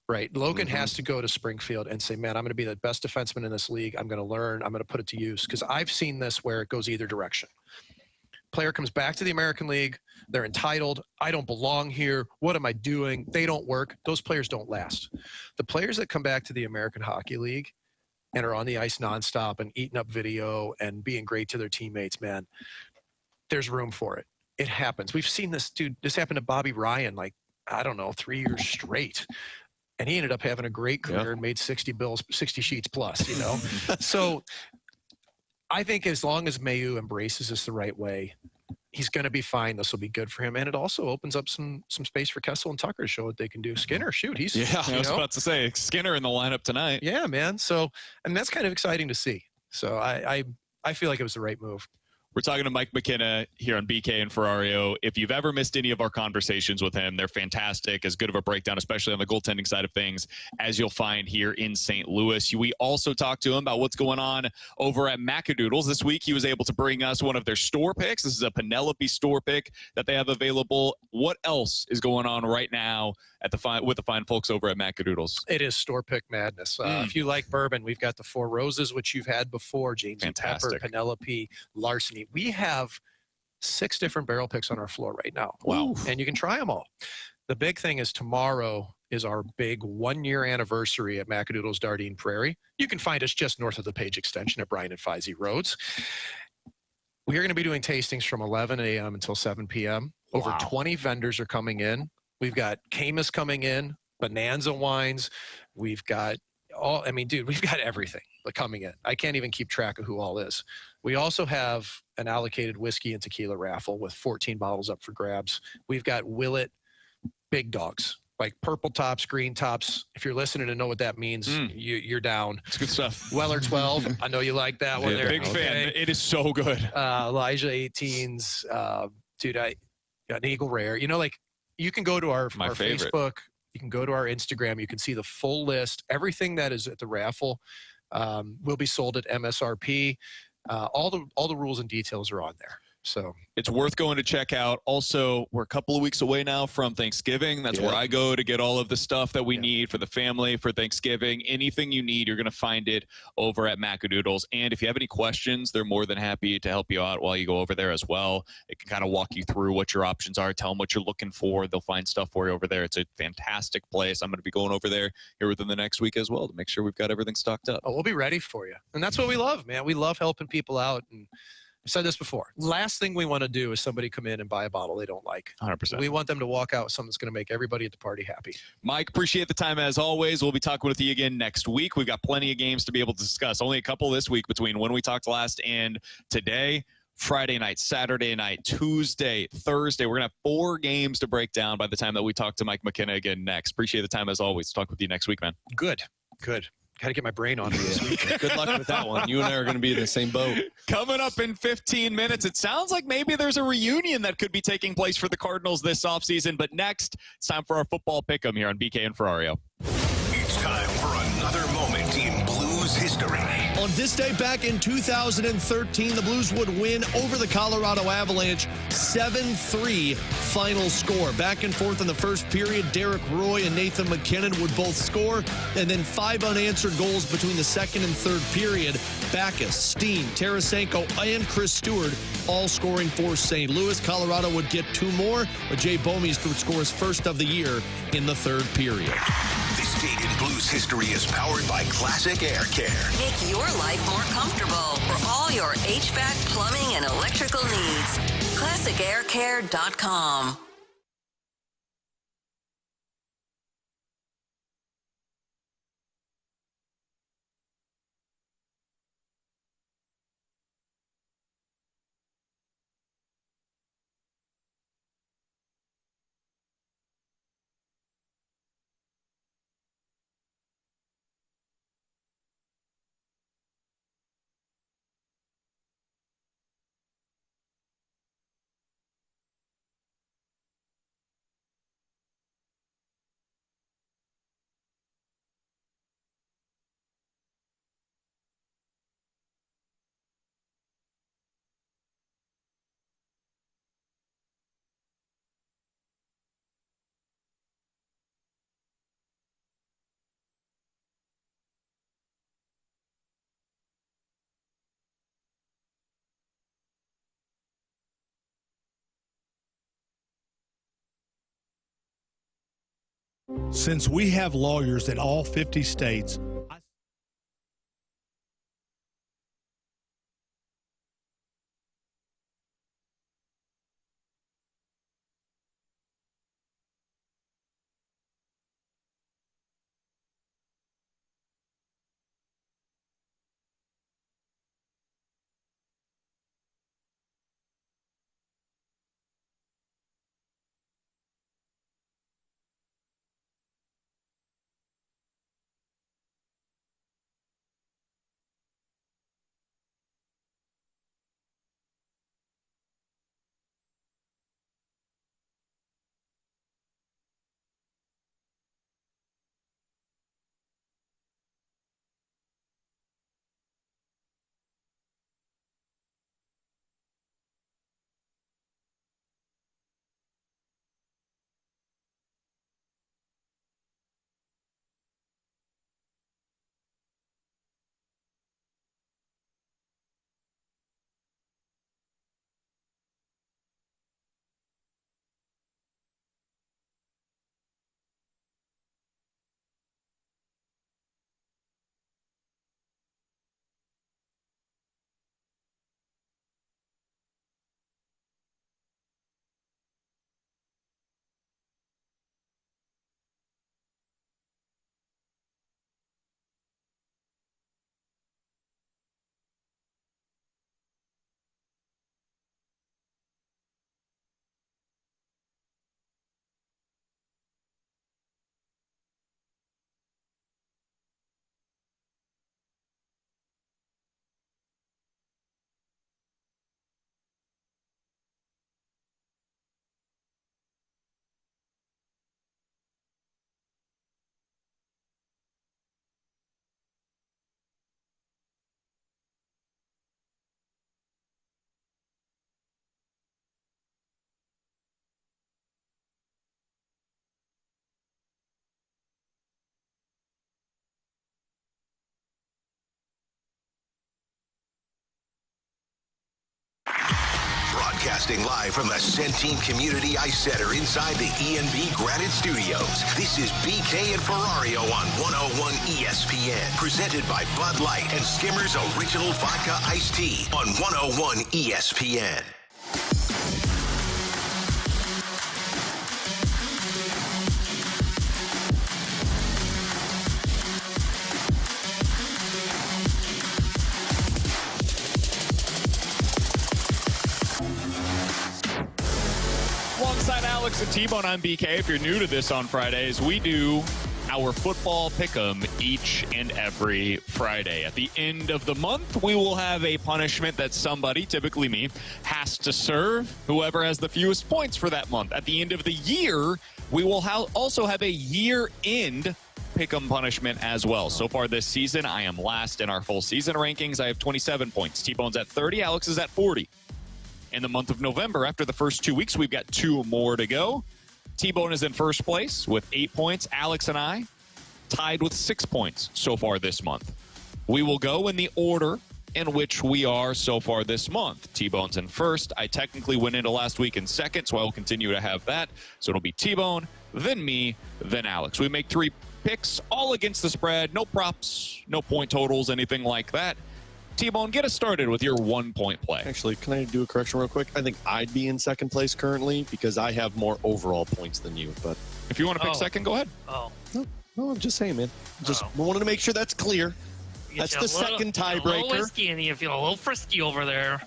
right? Logan has to go to Springfield and say, man, I'm going to be the best defenseman in this league. I'm going to learn. I'm going to put it to use, because I've seen this where it goes either direction. Player comes back to the American League. They're entitled. I don't belong here. What am I doing? They don't work. Those players don't last. The players that come back to the American Hockey League and are on the ice nonstop and eating up video and being great to their teammates, man, there's room for it. It happens. We've seen this, dude. This happened to Bobby Ryan, like, I don't know, 3 years straight. And he ended up having a great career and made 60 sheets plus, you know? So I think as long as Mailloux embraces this the right way, he's going to be fine. This will be good for him. And it also opens up some space for Kessel and Tucker to show what they can do. Skinner, shoot, he's, I was about to say Skinner in the lineup tonight. Yeah, man. So, and that's kind of exciting to see. So I feel like it was the right move. We're talking to Mike McKenna here on BK and Ferrario. If you've ever missed any of our conversations with him, they're fantastic. As good of a breakdown, especially on the goaltending side of things, as you'll find here in St. Louis. We also talked to him about what's going on over at Macadoodles. This week, he was able to bring us one of their store picks. This is a Penelope store pick that they have available. What else is going on right now at with the fine folks over at Macadoodles? It is store pick madness. If you like bourbon, we've got the Four Roses, which you've had before, James and Pepper, Penelope, Larceny. We have 6 different barrel picks on our floor right now. Wow. And you can try them all. The big thing is tomorrow is our big 1-year anniversary at Macadoodles Dardine Prairie. You can find us just north of the Page Extension at Bryan and Feisey Roads. We are going to be doing tastings from 11 a.m. until 7 p.m. Over 20 vendors are coming in. We've got Camus coming in, Bonanza wines. We've got we've got everything coming in. I can't even keep track of who all is. We also have an allocated whiskey and tequila raffle with 14 bottles up for grabs. We've got Willet big dogs, like purple tops, green tops. If you're listening and know what that means, you're down. It's good stuff. Weller 12. I know you like that one. Yeah, big fan. It is so good. Elijah 18s. Dude, an Eagle Rare. You can go to our Facebook. You can go to our Instagram. You can see the full list. Everything that is at the raffle will be sold at MSRP. All the rules and details are on there. So it's worth going to check out. Also, we're a couple of weeks away now from Thanksgiving. That's where I go to get all of the stuff that we need for the family for Thanksgiving. Anything you need, you're going to find it over at Macadoodles. And if you have any questions, they're more than happy to help you out while you go over there as well. It can kind of walk you through what your options are, tell them what you're looking for. They'll find stuff for you over there. It's a fantastic place. I'm going to be going over there here within the next week as well to make sure we've got everything stocked up. Oh, we'll be ready for you. And that's what we love, man. We love helping people out. And I've said this before. Last thing we want to do is somebody come in and buy a bottle they don't like. 100%. We want them to walk out with something that's going to make everybody at the party happy. Mike, appreciate the time as always. We'll be talking with you again next week. We've got plenty of games to be able to discuss. Only a couple this week between when we talked last and today. Friday night, Saturday night, Tuesday, Thursday. We're going to have 4 games to break down by the time that we talk to Mike McKenna again next. Appreciate the time as always. Talk with you next week, man. Good. Got to get my brain on this week. Good luck with that one. You and I are going to be in the same boat. Coming up in 15 minutes, it sounds like maybe there's a reunion that could be taking place for the Cardinals this offseason. But next, it's time for our football pick'em here on BK and Ferrario. It's time for another moment in Blues history. On this day back in 2013, the Blues would win over the Colorado Avalanche 7-3 final score. Back and forth in the first period, Derek Roy and Nathan McKinnon would both score, and then 5 unanswered goals between the second and third period. Backus, Steen, Tarasenko, and Chris Stewart all scoring for St. Louis. Colorado would get 2 more, but Jay Bomey would score his first of the year in the third period. This date in Blues history is powered by Classic Air Care. Make your life more comfortable for all your HVAC, plumbing, and electrical needs. ClassicAirCare.com. Since we have lawyers in all 50 states, Broadcasting live from the Centene Community Ice Center inside the E&B Granite Studios. This is BK and Ferrario on 101 ESPN. Presented by Bud Light and Skimmers Original Vodka Iced Tea on 101 ESPN. Alongside Alex and T-Bone, I'm BK. If you're new to this on Fridays, we do our football pick'em each and every Friday. At the end of the month, we will have a punishment that somebody, typically me, has to serve. Whoever has the fewest points for that month. At the end of the year, we will also have a year-end pick'em punishment as well. So far this season, I am last in our full season rankings. I have 27 points. T-Bone's at 30. Alex is at 40. In the month of November, after the first 2 weeks, we've got 2 more to go. T-Bone is in first place with 8 points. Alex and I tied with 6 points so far this month. We will go in the order in which we are so far this month. T-Bone's in first. I technically went into last week in second, so I will continue to have that. So it'll be T-Bone, then me, then Alex. We make 3 picks, all against the spread. No props, no point totals, anything like that. T-Bone, get us started with your 1-point play. Actually, can I do a correction real quick? I think I'd be in second place currently because I have more overall points than you. But if you want to pick second, go ahead. No, I'm just saying, man. Just wanted to make sure that's clear. That's the second tiebreaker. A little whiskey and you feel a little frisky over there.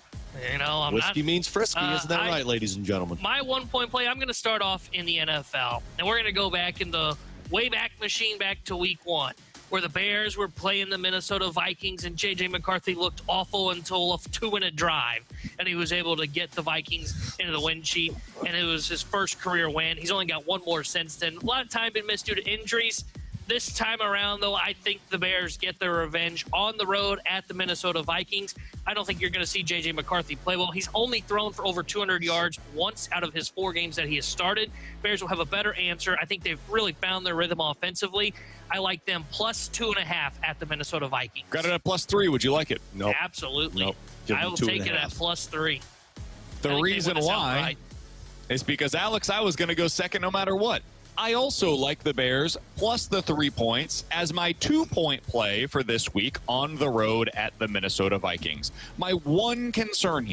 You know, whiskey means frisky, isn't that right, ladies and gentlemen? My 1-point play, I'm going to start off in the NFL. And we're going to go back in the Wayback Machine back to week 1. Where the Bears were playing the Minnesota Vikings and J.J. McCarthy looked awful until a 2-minute drive. And he was able to get the Vikings into the win sheet, and it was his first career win. He's only got 1 more since then. A lot of time been missed due to injuries. This time around, though, I think the Bears get their revenge on the road at the Minnesota Vikings. I don't think you're going to see J.J. McCarthy play well. He's only thrown for over 200 yards once out of his 4 games that he has started. Bears will have a better answer. I think they've really found their rhythm offensively. I like them plus 2.5 at the Minnesota Vikings. Got it at plus 3. Would you like it? Nope. Absolutely. Nope. I will take it at plus 3. The reason why is because, Alex, I was going to go second no matter what. I also like the Bears plus the 3 points as my 2-point play for this week on the road at the Minnesota Vikings. My one concern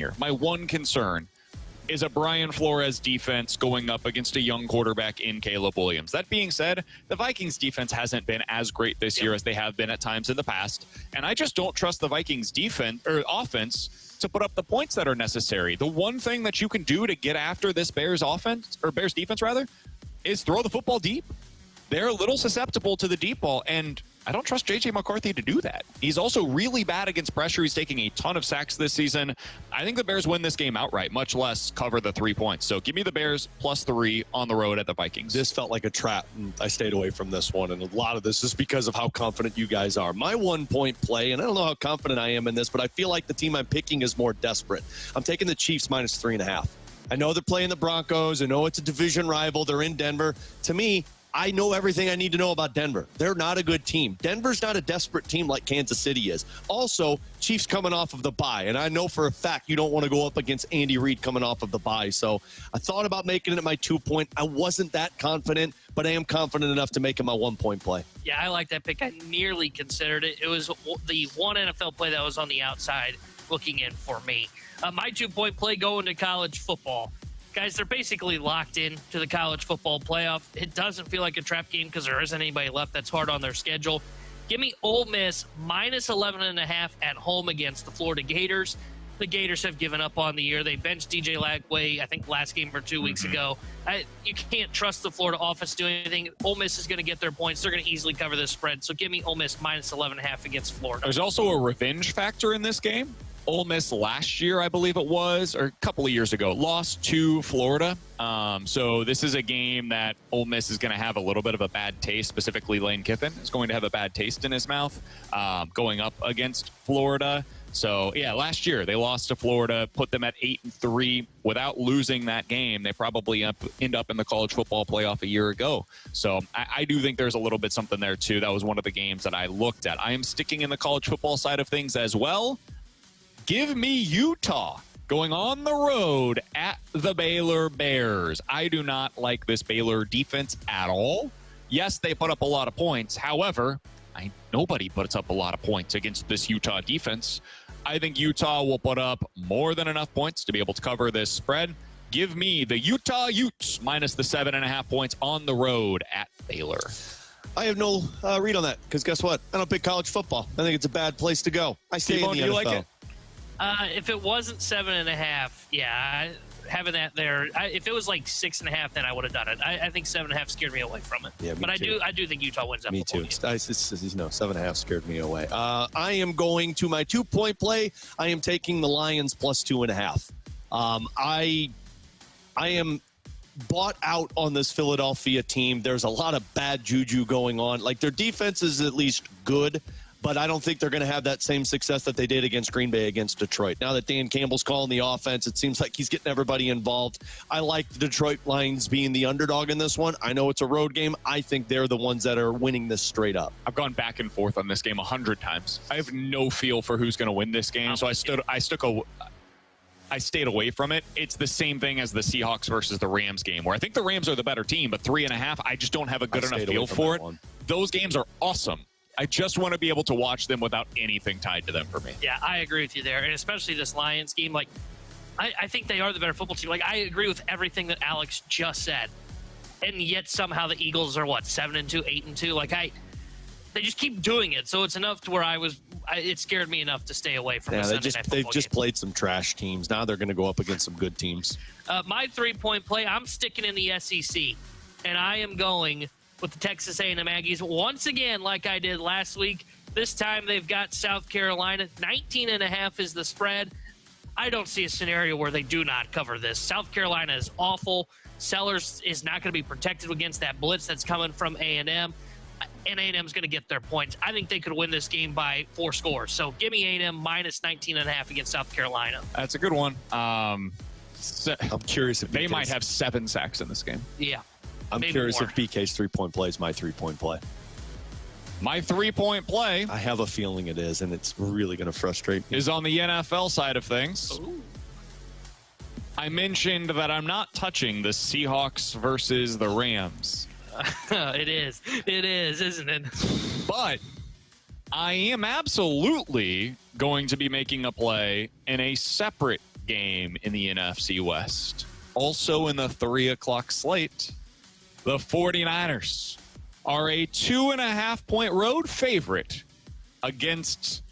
is a Brian Flores defense going up against a young quarterback in Caleb Williams. That being said, the Vikings defense hasn't been as great this year as they have been at times in the past, and I just don't trust the Vikings defense or offense to put up the points that are necessary. The one thing that you can do to get after this Bears offense, or Bears defense rather, is throw the football deep. They're a little susceptible to the deep ball, and I don't trust J.J. McCarthy to do that. He's also really bad against pressure. He's taking a ton of sacks this season. I think the Bears win this game outright, much less cover the 3 points. So give me the Bears plus 3 on the road at the Vikings. This felt like a trap, and I stayed away from this one, and a lot of this is because of how confident you guys are. My 1-point play, and I don't know how confident I am in this, but I feel like the team I'm picking is more desperate. I'm taking the Chiefs minus 3.5. I know they're playing the Broncos. I know it's a division rival. They're in Denver. To me, I know everything I need to know about Denver. They're not a good team. Denver's not a desperate team like Kansas City is. Also, Chiefs coming off of the bye, and I know for a fact you don't want to go up against Andy Reid coming off of the bye. So I thought about making it my 2-point. I wasn't that confident, but I am confident enough to make it my 1-point play. Yeah, I like that pick. I nearly considered it. It was the one NFL play that was on the outside looking in for me. My 2-point play going to college football. Guys, they're basically locked in to the college football playoff. It doesn't feel like a trap game because there isn't anybody left that's hard on their schedule. Give me Ole Miss minus 11.5 at home against the Florida Gators. The Gators have given up on the year. They benched DJ Lagway, I think, last game or 2 weeks ago. You can't trust the Florida offense to do anything. Ole Miss is going to get their points. They're going to easily cover this spread. So give me Ole Miss minus 11.5 against Florida. There's also a revenge factor in this game. Ole Miss last year, I believe it was, or a couple of years ago, lost to Florida. So this is a game that Ole Miss is going to have a little bit of a bad taste. Specifically, Lane Kiffin is going to have a bad taste in his mouth going up against Florida. So, yeah, last year they lost to Florida, put them at 8-3. Without losing that game, they probably end up in the college football playoff a year ago. So I do think there's a little bit something there, too. That was one of the games that I looked at. I am sticking in the college football side of things as well. Give me Utah going on the road at the Baylor Bears. I do not like this Baylor defense at all. Yes, they put up a lot of points. However, nobody puts up a lot of points against this Utah defense. I think Utah will put up more than enough points to be able to cover this spread. Give me the Utah Utes minus the 7.5 points on the road at Baylor. I have no read on that because guess what? I don't pick college football. I think it's a bad place to go. I stay in the NFL. Do you like it? If it wasn't 7.5, yeah, having that there. If it was like 6.5, then I would have done it. I think 7.5 scared me away from it. Yeah, but I do think Utah wins that. Me too. 7.5 scared me away. I am going to my 2-point play. I am taking the Lions plus 2.5. I am bought out on this Philadelphia team. There's a lot of bad juju going on. Like, their defense is at least good, but I don't think they're going to have that same success that they did against Green Bay against Detroit. Now that Dan Campbell's calling the offense, it seems like he's getting everybody involved. I like the Detroit Lions being the underdog in this one. I know it's a road game. I think they're the ones that are winning this straight up. I've gone back and forth on this game 100 times. I have no feel for who's going to win this game, so I stayed away from it. It's the same thing as the Seahawks versus the Rams game, where I think the Rams are the better team, but 3.5, I just don't have a good enough feel for it. Those games are awesome. I just want to be able to watch them without anything tied to them for me. Yeah, I agree with you there, and especially this Lions game. Like, I think they are the better football team. Like, I agree with everything that Alex just said, and yet somehow the Eagles are 7-2, 8-2. Like, they just keep doing it, so it's enough to where it scared me enough to stay away from. Yeah, they've just played some trash teams. Now they're going to go up against some good teams. My 3-point play, I'm sticking in the SEC, and I am going with the Texas A&M Aggies once again, like I did last week. This time they've got South Carolina. 19.5 is the spread. I don't see a scenario where they do not cover this. South Carolina is awful. Sellers is not going to be protected against that blitz that's coming from A&M. And A&M's going to get their points. I think they could win this game by 4 scores. So give me A&M minus 19.5 against South Carolina. That's a good one. I'm curious if they might have 7 sacks in this game. Yeah. I'm curious if BK's 3-point play is my 3-point play. My 3-point play, I have a feeling it is, and it's really going to frustrate me, is on the NFL side of things. Ooh. I mentioned that I'm not touching the Seahawks versus the Rams. It is, isn't it? But I am absolutely going to be making a play in a separate game in the NFC West. Also in the 3 o'clock slate, the 49ers are a 2.5-point road favorite against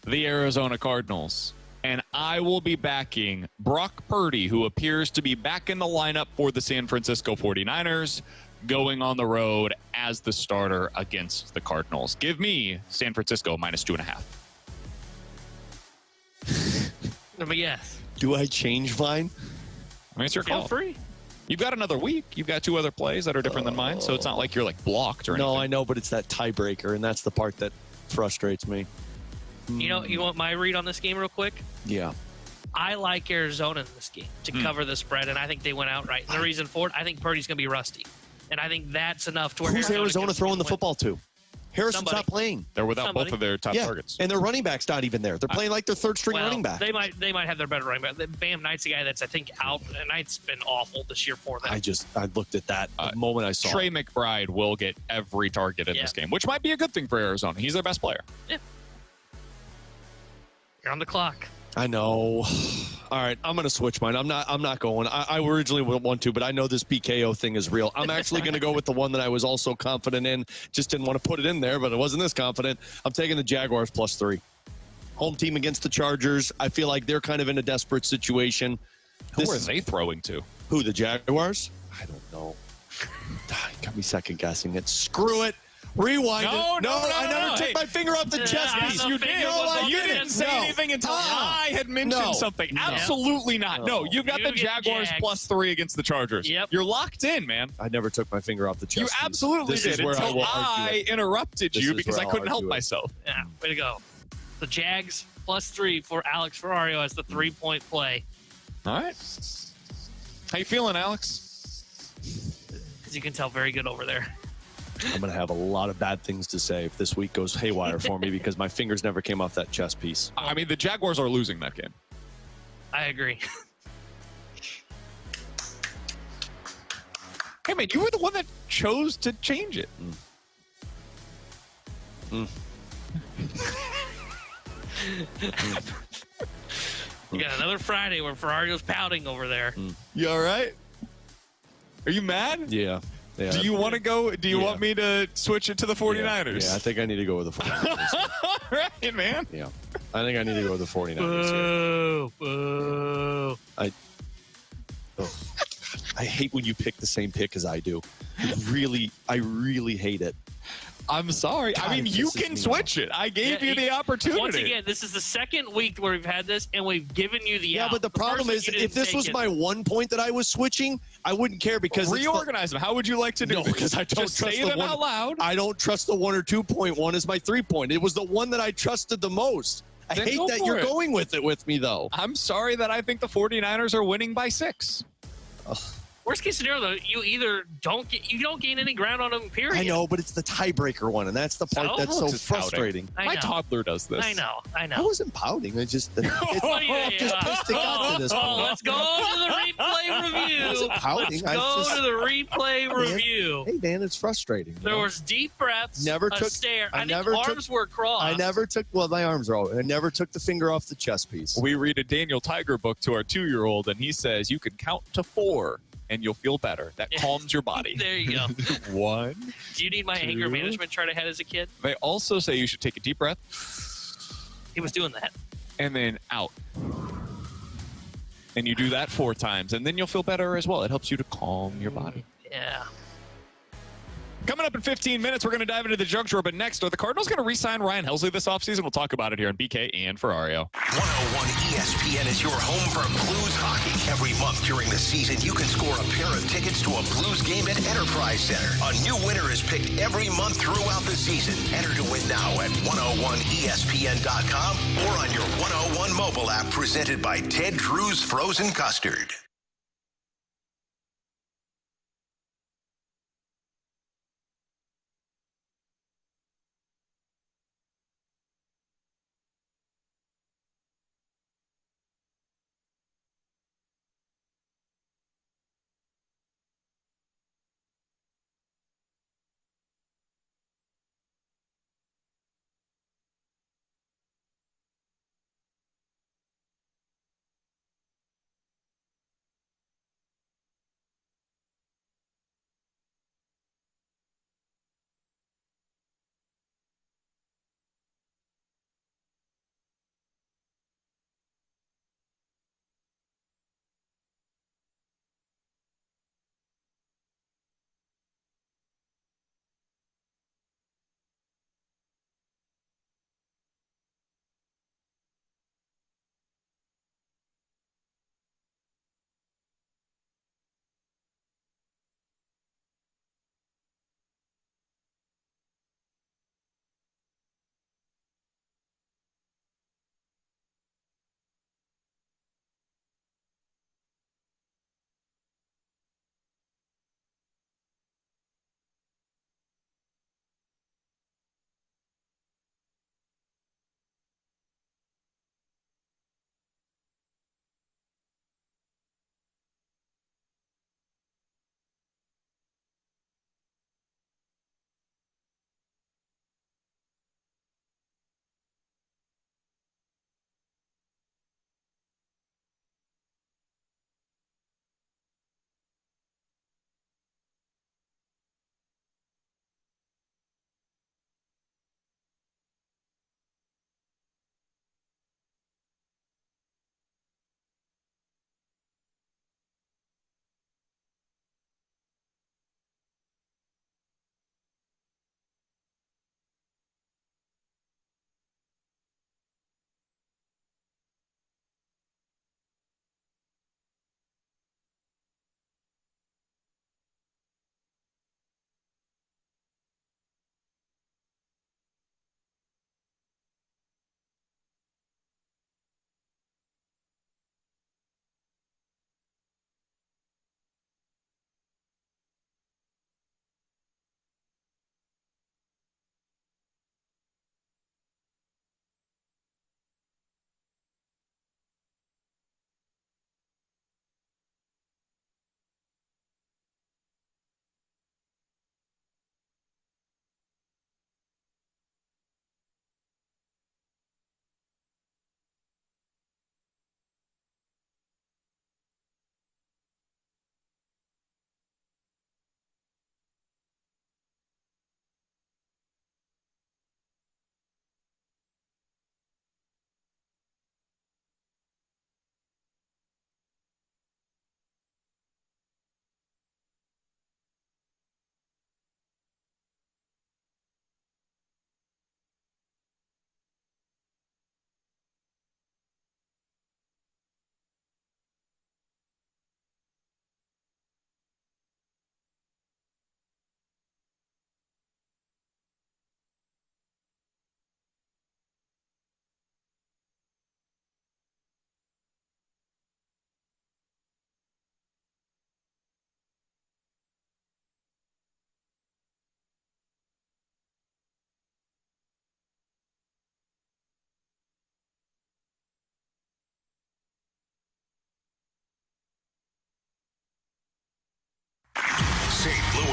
the Arizona Cardinals. And I will be backing Brock Purdy, who appears to be back in the lineup for the San Francisco 49ers, going on the road as the starter against the Cardinals. Give me San Francisco minus 2.5. Let me guess. Do I change mine? I mean, it's your call. Feel free. You've got another week. You've got 2 other plays that are different than mine, so it's not like you're blocked or anything. No, I know, but it's that tiebreaker, and that's the part that frustrates me. You want my read on this game real quick? Yeah. I like Arizona in this game to cover the spread, and I think they went outright. And the reason for it, I think Purdy's going to be rusty. And I think that's enough to where Who's Arizona throwing the football to? Harrison's not playing. They're without both of their top targets. And their running back's not even there. They're playing like their third-string running back. They might have their better running back. Bam Knight's a guy that's, I think, out. And Knight's been awful this year for them. I looked at that the moment I saw Trey McBride will get every target in this game, which might be a good thing for Arizona. He's their best player. Yeah. You're on the clock. I know. All right, I'm going to switch mine. I'm not going. I originally would want to, but I know this BKO thing is real. I'm actually going to go with the one that I was also confident in. Just didn't want to put it in there, but I wasn't this confident. I'm taking the Jaguars plus 3. Home team against the Chargers. I feel like they're kind of in a desperate situation. Who are they throwing to? Who, the Jaguars? I don't know. Got me second guessing it. Screw it. Rewind. No, I never took my finger off the chest piece. You did. You didn't say anything until I had mentioned something. Absolutely not. No, you've got the Jaguars plus 3 against the Chargers. Yep. You're locked in, man. I never took my finger off the chest You piece. absolutely did until I interrupted you because I couldn't help myself. Yeah, way to go. The Jags plus 3 for Alex Ferrario as the 3-point play. All right. How you feeling, Alex? As you can tell, very good over there. I'm going to have a lot of bad things to say if this week goes haywire for me because my fingers never came off that chess piece. I mean, the Jaguars are losing that game. I agree. Hey, man, you were the one that chose to change it. You got another Friday where Ferrario's pouting over there. You all right? Are you mad? Yeah. Yeah. Do you want to go? Do you Yeah. want me to switch it to the 49ers? Yeah, I think I need to go with the 49ers. All right, man. Yeah. I think I need to go with the 49ers here. Boo. I hate when you pick the same pick as I do. I really hate it. I'm sorry. God, I mean, it you pisses can me switch it. I gave you the opportunity. Once again, this is the second week where we've had this, and we've given you the Yeah, out. but the problem first is, week you if didn't this was take my it. 1 point that I was switching, I wouldn't care because it's the- Reorganize them. How would you like to do No, it? because I don't Just trust say the them one out loud. I don't trust the 1 or 2 point one as my 3 point. It was the one that I trusted the most. I Then hate go that for you're it. going with it with me, though. I'm sorry that I think the 49ers are winning by 6. Worst case scenario, though, you either don't gain any ground on them. Period. I know, but it's the tiebreaker one, and that's the part So? that's so Looks is pouting. frustrating. I My know. toddler does this. I know. I wasn't pouting. I just just pissed it got to this point. Let's go to the replay review. wasn't pouting. I Go was just- to the replay review. Hey, man, it's frustrating. you There know? was deep breaths. Never a took- stare. I I think never took- arms were crossed. I never took. Well, my arms are all. I never took the finger off the chess piece. We read a Daniel Tiger book to our 2-year-old, and he says you can count to 4 and you'll feel better. That calms your body. There you go. 1. Do you need my anger management chart I had as a kid? They also say you should take a deep breath He was doing that. and then out. And you do that 4 times, and then you'll feel better as well. It helps you to calm your body. Yeah. Coming up in 15 minutes, we're going to dive into the junk drawer. But next, are the Cardinals going to re-sign Ryan Helsley this offseason? We'll talk about it here on BK and Ferrario. 101 ESPN is your home for Blues hockey. Every month during the season, you can score a pair of tickets to a Blues game at Enterprise Center. A new winner is picked every month throughout the season. Enter to win now at 101ESPN.com or on your 101 mobile app presented by Ted Cruz Frozen Custard.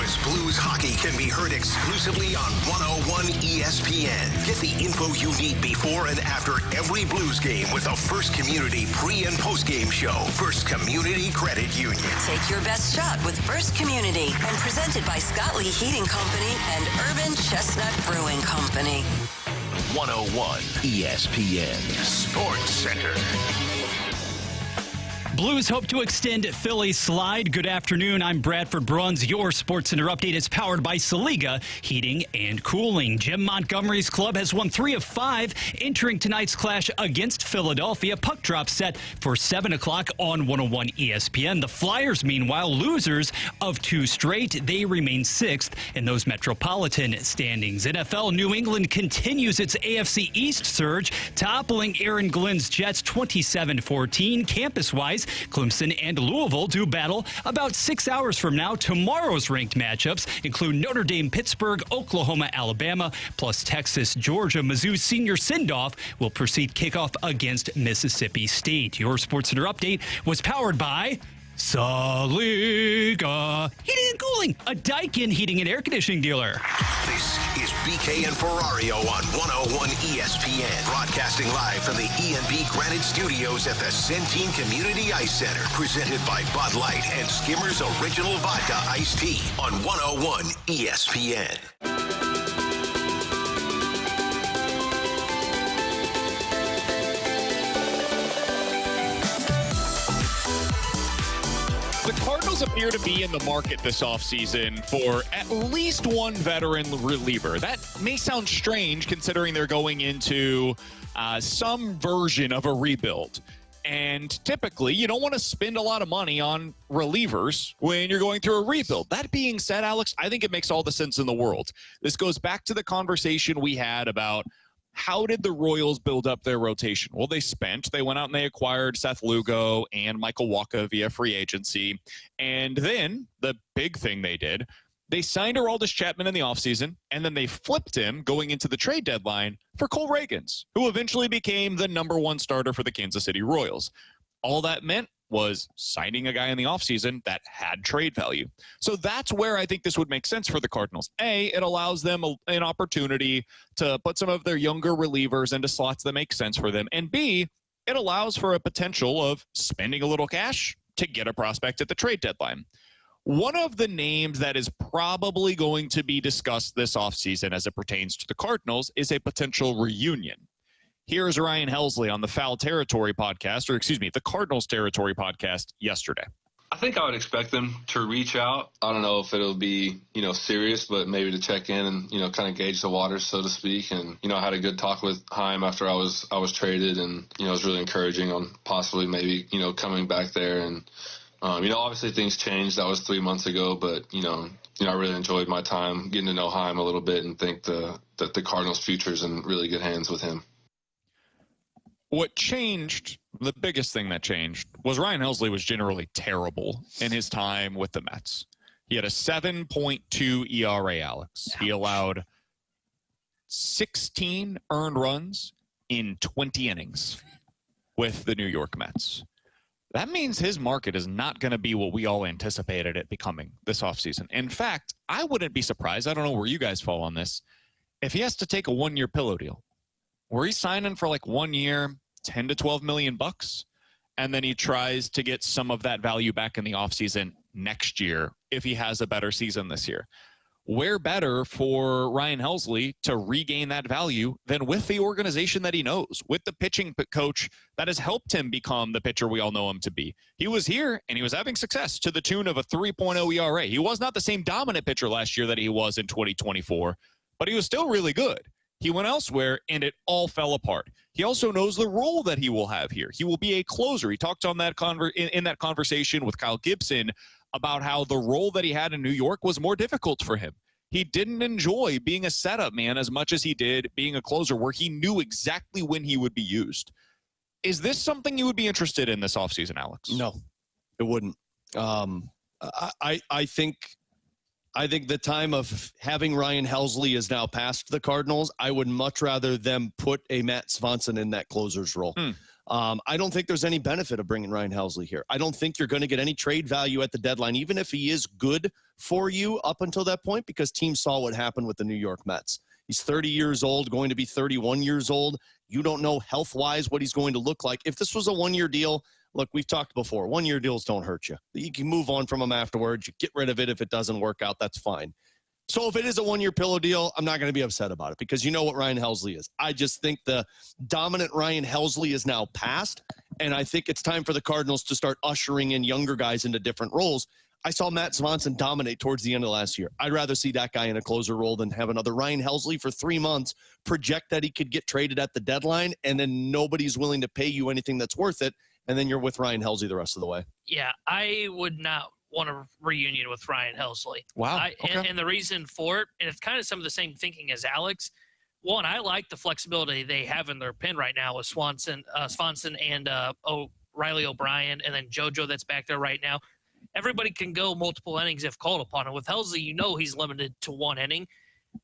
as Blues hockey can be heard exclusively on 101 ESPN. Get the info you need before and after every Blues game with a First Community pre- and post-game show. First Community Credit Union. Take your best shot with First Community and presented by Scott Lee Heating Company and Urban Chestnut Brewing Company. 101 ESPN Sports Center. Blues hope to extend Philly's slide. Good afternoon. I'm Bradford Bruns. Your Sports Center update is powered by Saliga Heating and Cooling. Jim Montgomery's club has won 3 of 5 entering tonight's clash against Philadelphia. Puck drop set for 7 o'clock on 101 ESPN. The Flyers, meanwhile, losers of 2 straight. They remain 6th in those Metropolitan standings. NFL New England continues its AFC East surge, toppling Aaron Glenn's Jets 27-14. Campus-wise, Clemson and Louisville do battle about 6 hours from now. Tomorrow's ranked matchups include Notre Dame, Pittsburgh, Oklahoma, Alabama, plus Texas, Georgia. Mizzou's senior Sindoff will proceed kickoff against Mississippi State. Your Sports Center update was powered by Saliga Heating and Cooling, a Daikin heating and air conditioning dealer. This is BK and Ferrario on 101 ESPN. Broadcasting live from the E&B Granite Studios at the Centene Community Ice Center. Presented by Bud Light and Skimmers Original Vodka Iced Tea on 101 ESPN. The Cardinals appear to be in the market this offseason for at least one veteran reliever. That may sound strange considering they're going into some version of a rebuild. And typically, you don't want to spend a lot of money on relievers when you're going through a rebuild. That being said, Alex, I think it makes all the sense in the world. This goes back to the conversation we had about how did the Royals build up their rotation? Well, they went out and they acquired Seth Lugo and Michael Wacha via free agency. And then the big thing they did, they signed Aroldis Chapman in the offseason, and then they flipped him going into the trade deadline for Cole Reagans, who eventually became the #1 starter for the Kansas City Royals. All that meant was signing a guy in the offseason that had trade value. So that's where I think this would make sense for the Cardinals. A, it allows them an opportunity to put some of their younger relievers into slots that make sense for them. And B, it allows for a potential of spending a little cash to get a prospect at the trade deadline. One of the names that is probably going to be discussed this offseason as it pertains to the Cardinals is a potential reunion. Here's Ryan Helsley on the Foul Territory podcast, the Cardinals Territory podcast yesterday. I think I would expect them to reach out. I don't know if it'll be, serious, but maybe to check in and, kind of gauge the waters, so to speak. And, I had a good talk with Chaim after I was traded, and, it was really encouraging on possibly maybe, coming back there. And, obviously things changed. That was 3 months ago, but, I really enjoyed my time getting to know Chaim a little bit and think that the Cardinals' future is in really good hands with him. What changed, the biggest thing that changed, was Ryan Helsley was generally terrible in his time with the Mets. He had a 7.2 ERA, Alex. He allowed 16 earned runs in 20 innings with the New York Mets. That means his market is not going to be what we all anticipated it becoming this offseason. In fact, I wouldn't be surprised, I don't know where you guys fall on this, if he has to take a 1-year pillow deal. Where he's signing for like 1 year, 10 to 12 million bucks, and then he tries to get some of that value back in the offseason next year if he has a better season this year. Where better for Ryan Helsley to regain that value than with the organization that he knows, with the pitching coach that has helped him become the pitcher we all know him to be. He was here and he was having success to the tune of a 3.0 ERA. He was not the same dominant pitcher last year that he was in 2024, but he was still really good. He went elsewhere, and it all fell apart. He also knows the role that he will have here. He will be a closer. He talked on that in that conversation with Kyle Gibson about how the role that he had in New York was more difficult for him. He didn't enjoy being a setup man as much as he did being a closer, where he knew exactly when he would be used. Is this something you would be interested in this offseason, Alex? No, it wouldn't. I think the time of having Ryan Helsley is now past the Cardinals. I would much rather them put a Matt Swanson in that closer's role. I don't think there's any benefit of bringing Ryan Helsley here. I don't think you're going to get any trade value at the deadline, even if he is good for you up until that point because teams saw what happened with the New York Mets. He's 30 years old, going to be 31 years old. You don't know health-wise what he's going to look like. If this was a one-year deal, look, we've talked before. One-year deals don't hurt you. You can move on from them afterwards. You get rid of it if it doesn't work out. That's fine. So if it is a one-year pillow deal, I'm not going to be upset about it because you know what Ryan Helsley is. I just think the dominant Ryan Helsley is now past, and I think it's time for the Cardinals to start ushering in younger guys into different roles. I saw Matt Swanson dominate towards the end of last year. I'd rather see that guy in a closer role than have another Ryan Helsley for 3 months, project that he could get traded at the deadline, and then nobody's willing to pay you anything that's worth it, and then you're with Ryan Helsley the rest of the way. Yeah, I would not want a reunion with Ryan Helsley. Wow. And the reason for it, and it's kind of some of the same thinking as Alex. One, I like the flexibility they have in their pen right now with Swanson and Riley O'Brien, and then JoJo that's back there right now. Everybody can go multiple innings if called upon. And with Helsley, you know he's limited to 1 inning.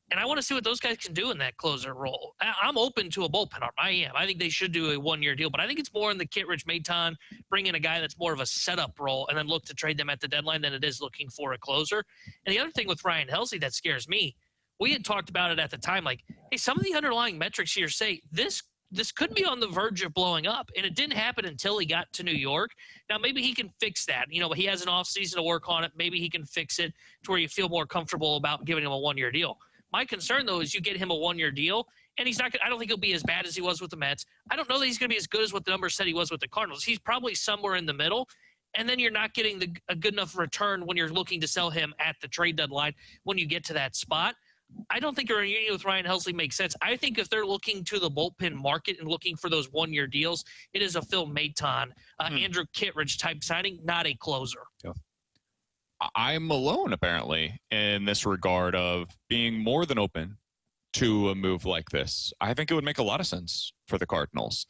And I want to see what those guys can do in that closer role. I'm open to a bullpen arm. I am. I think they should do a 1-year deal. But I think it's more in the Kittredge, Maton, bring in a guy that's more of a setup role and then look to trade them at the deadline than it is looking for a closer. And the other thing with Ryan Helsley that scares me, we had talked about it at the time, like, hey, some of the underlying metrics here say this could be on the verge of blowing up, and it didn't happen until he got to New York. Now, maybe he can fix that. You know, he has an offseason to work on it. Maybe he can fix it to where you feel more comfortable about giving him a 1-year deal. My concern, though, is you get him a 1-year deal, and he's not. I don't think he'll be as bad as he was with the Mets. I don't know that he's going to be as good as what the numbers said he was with the Cardinals. He's probably somewhere in the middle, and then you're not getting a good enough return when you're looking to sell him at the trade deadline when you get to that spot. I don't think a reunion with Ryan Helsley makes sense. I think if they're looking to the bullpen market and looking for those 1-year deals, it is a Phil Maton, Andrew Kittredge type signing, not a closer. Yeah. I'm alone, apparently, in this regard of being more than open to a move like this. I think it would make a lot of sense for the Cardinals.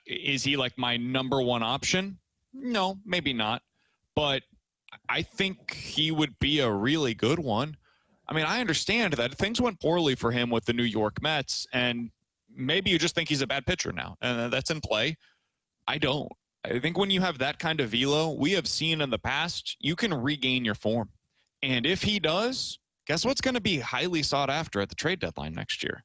Is he like my number one option? No, maybe not. But I think he would be a really good one. I mean, I understand that things went poorly for him with the New York Mets, and maybe you just think he's a bad pitcher now, and that's in play. I don't. I think when you have that kind of velo, we have seen in the past, you can regain your form. And if he does, guess what's going to be highly sought after at the trade deadline next year?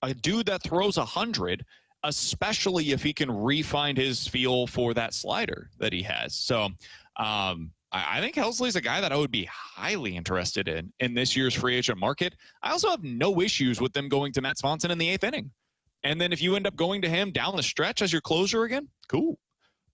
A dude that throws 100, especially if he can re-find his feel for that slider that he has. So, I think Helsley's a guy that I would be highly interested in this year's free agent market. I also have no issues with them going to Matt Swanson in the 8th inning. And then if you end up going to him down the stretch as your closer again, cool.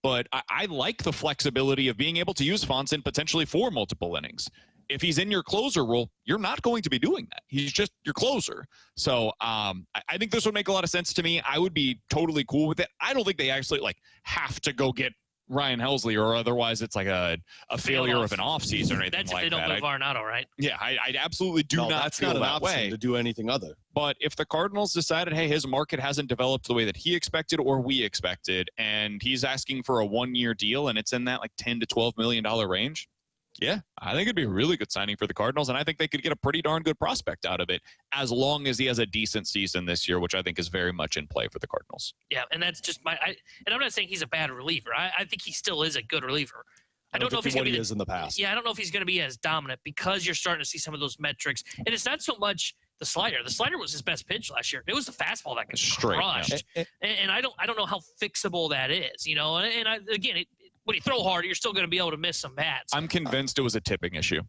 But I like the flexibility of being able to use Swanson potentially for multiple innings. If he's in your closer role, you're not going to be doing that. He's just your closer. So I think this would make a lot of sense to me. I would be totally cool with it. I don't think they actually have to go get Ryan Helsley, or otherwise it's like a failure of an offseason or anything that's like if they don't move Arenado, right? Yeah, I absolutely do not feel not an that option way to do anything other. But if the Cardinals decided, hey, his market hasn't developed the way that he expected or we expected, and he's asking for a 1-year deal and it's in that $10 to $12 million range, yeah, I think it'd be a really good signing for the Cardinals, and I think they could get a pretty darn good prospect out of it as long as he has a decent season this year, which I think is very much in play for the Cardinals. Yeah, and that's just and I'm not saying he's a bad reliever. I think he still is a good reliever. I don't know if he's going to be in the past. Yeah, I don't know if he's going to be as dominant because you're starting to see some of those metrics, and it's not so much the slider. The slider was his best pitch last year. It was the fastball that got crushed, and I don't know how fixable that is. Again, when you throw hard, you're still going to be able to miss some bats. I'm convinced it was a tipping issue.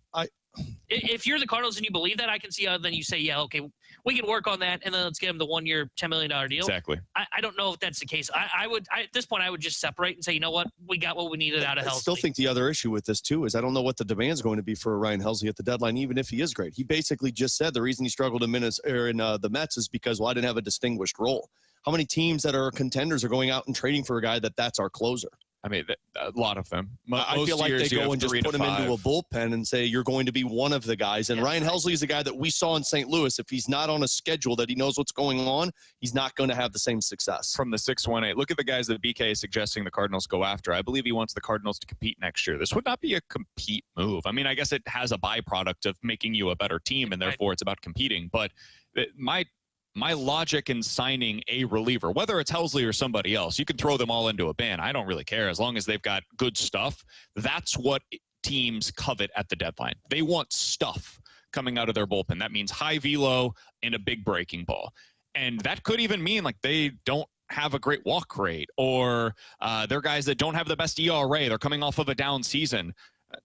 If you're the Cardinals and you believe that, I can see how then you say, yeah, okay, we can work on that, and then let's get him the 1-year, $10 million deal. Exactly. I don't know if that's the case. At this point, I would just separate and say, you know what, we got what we needed out of Helsley. I still think the other issue with this, too, is I don't know what the demand is going to be for Ryan Helsley at the deadline, even if he is great. He basically just said the reason he struggled in the Mets is because, I didn't have a distinguished role. How many teams that are contenders are going out and trading for a guy that's our closer? I mean, a lot of them. I feel like they go and just put him into a bullpen and say, you're going to be one of the guys. And Ryan Helsley is the guy that we saw in St. Louis. If he's not on a schedule that he knows what's going on, he's not going to have the same success. From the 618, look at the guys that BK is suggesting the Cardinals go after. I believe he wants the Cardinals to compete next year. This would not be a compete move. I mean, I guess it has a byproduct of making you a better team, and therefore it's about competing. But my logic in signing a reliever, whether it's Helsley or somebody else, you can throw them all into a bin. I don't really care as long as they've got good stuff. That's what teams covet at the deadline. They want stuff coming out of their bullpen. That means high velo and a big breaking ball. And that could even mean like they don't have a great walk rate, or they're guys that don't have the best ERA. They're coming off of a down season.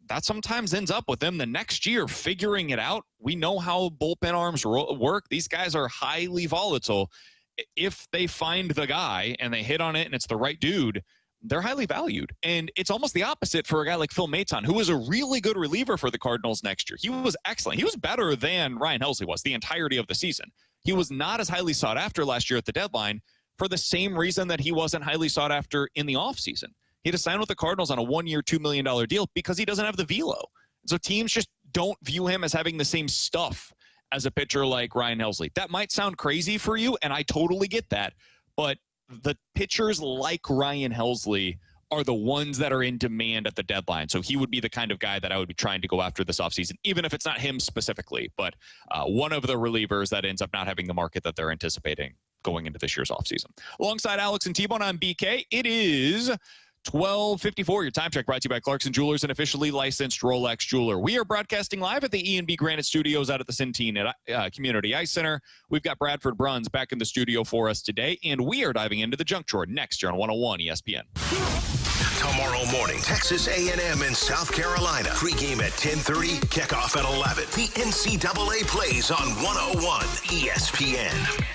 That sometimes ends up with them the next year figuring it out. We know how bullpen arms work. These guys are highly volatile. If they find the guy and they hit on it and it's the right dude, they're highly valued. And it's almost the opposite for a guy like Phil Maton, who was a really good reliever for the Cardinals next year. He was excellent. He was better than Ryan Helsley was the entirety of the season. He was not as highly sought after last year at the deadline for the same reason that he wasn't highly sought after in the offseason. He had to sign with the Cardinals on a 1-year, $2 million deal because he doesn't have the velo. So teams just don't view him as having the same stuff as a pitcher like Ryan Helsley. That might sound crazy for you, and I totally get that. But the pitchers like Ryan Helsley are the ones that are in demand at the deadline. So he would be the kind of guy that I would be trying to go after this offseason, even if it's not him specifically, but one of the relievers that ends up not having the market that they're anticipating going into this year's offseason. Alongside Alex and T-Bone, I'm BK. It is 12:54. Your time check brought to you by Clarkson Jewelers, an officially licensed Rolex jeweler. We are broadcasting live at the E&B Granite Studios out at the Centene Community Ice Center. We've got Bradford Bruns back in the studio for us today, and we are diving into the junk drawer next year on 101 ESPN. Tomorrow morning, Texas A&M and South Carolina. Pregame at 10:30, kickoff at 11. The NCAA plays on 101 ESPN.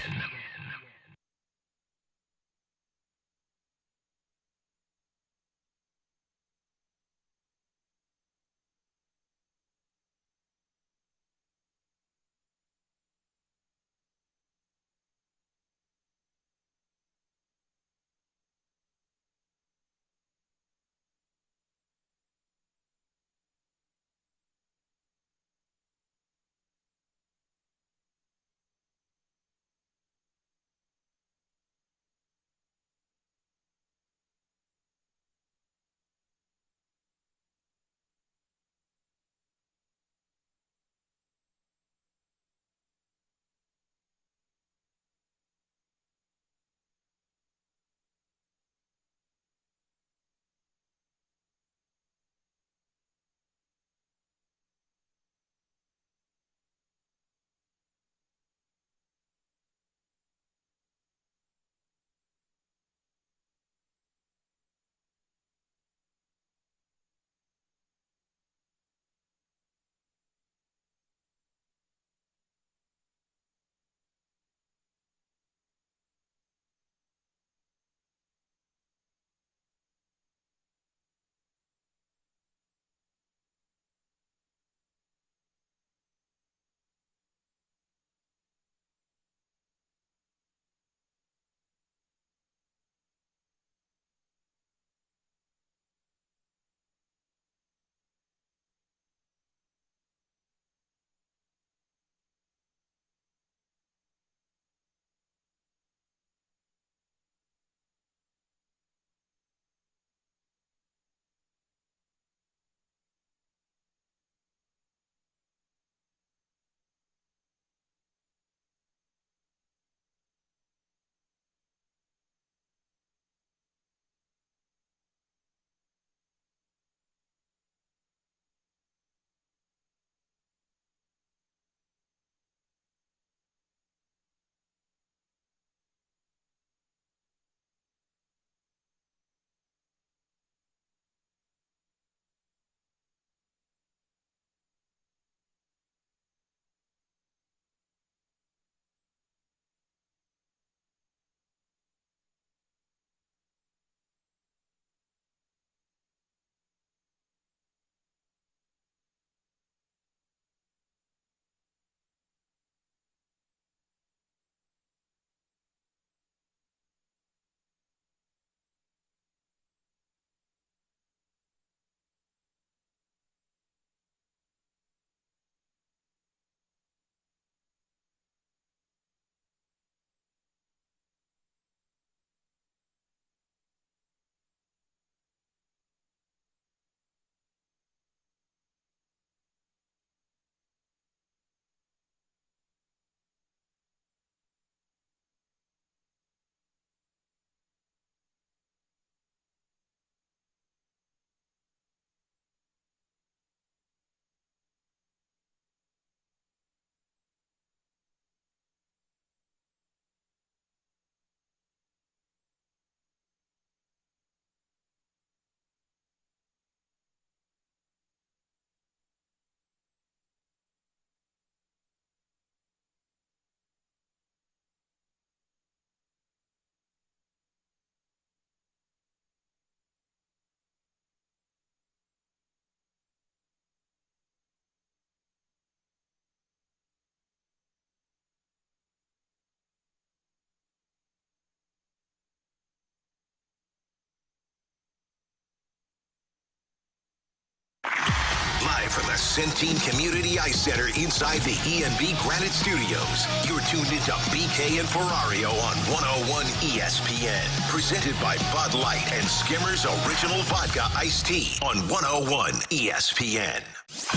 Centene Community Ice Center inside the ENB Granite Studios. You're tuned into BK and Ferrario on 101 ESPN. Presented by Bud Light and Skimmer's Original Vodka Iced Tea on 101 ESPN.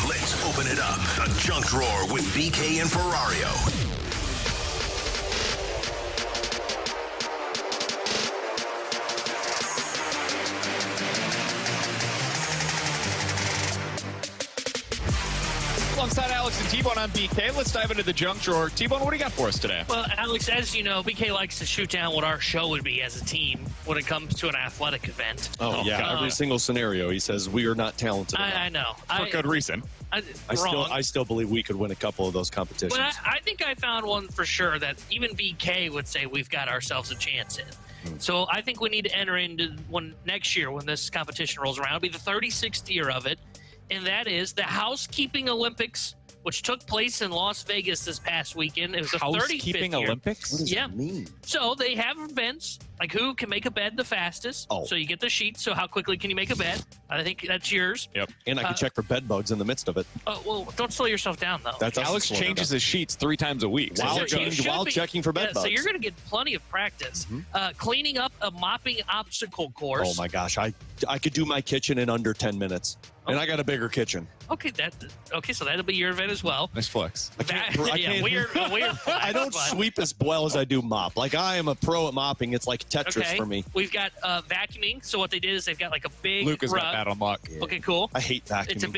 Let's open it up. The Junk Drawer with BK and Ferrario. Alongside Alex and T-Bone, I'm BK. Let's dive into the junk drawer. T-Bone, what do you got for us today? Well, Alex, as you know, BK likes to shoot down what our show would be as a team when it comes to an athletic event. Oh yeah, every single scenario, he says we are not talented enough. I know. For good reason. I still believe we could win a couple of those competitions. But I think I found one for sure that even BK would say we've got ourselves a chance in. So I think we need to enter into one next year when this competition rolls around. It'll be the 36th year of it, and that is the Housekeeping Olympics, which took place in Las Vegas this past weekend. It was the 35th Housekeeping year. Olympics? What does that mean? So they have events like who can make a bed the fastest. Oh. So you get the sheet. So how quickly can you make a bed? I think that's yours. Yep. And I can check for bed bugs in the midst of it. Well, don't slow yourself down though. That's Alex changes his sheets 3 times a week. While So checking for bed bugs. So you're going to get plenty of practice. Cleaning up a mopping obstacle course. Oh my gosh, I could do my kitchen in under 10 minutes. And I got a bigger kitchen. Okay, so that'll be your event as well. Nice flex. Weird flex, I don't sweep as well as I do mop. Like I am a pro at mopping. It's like Tetris for me. We've got vacuuming. So what they did is they've got like a big Luca's rug. got that on lock. Okay, cool. I hate vacuuming. It's a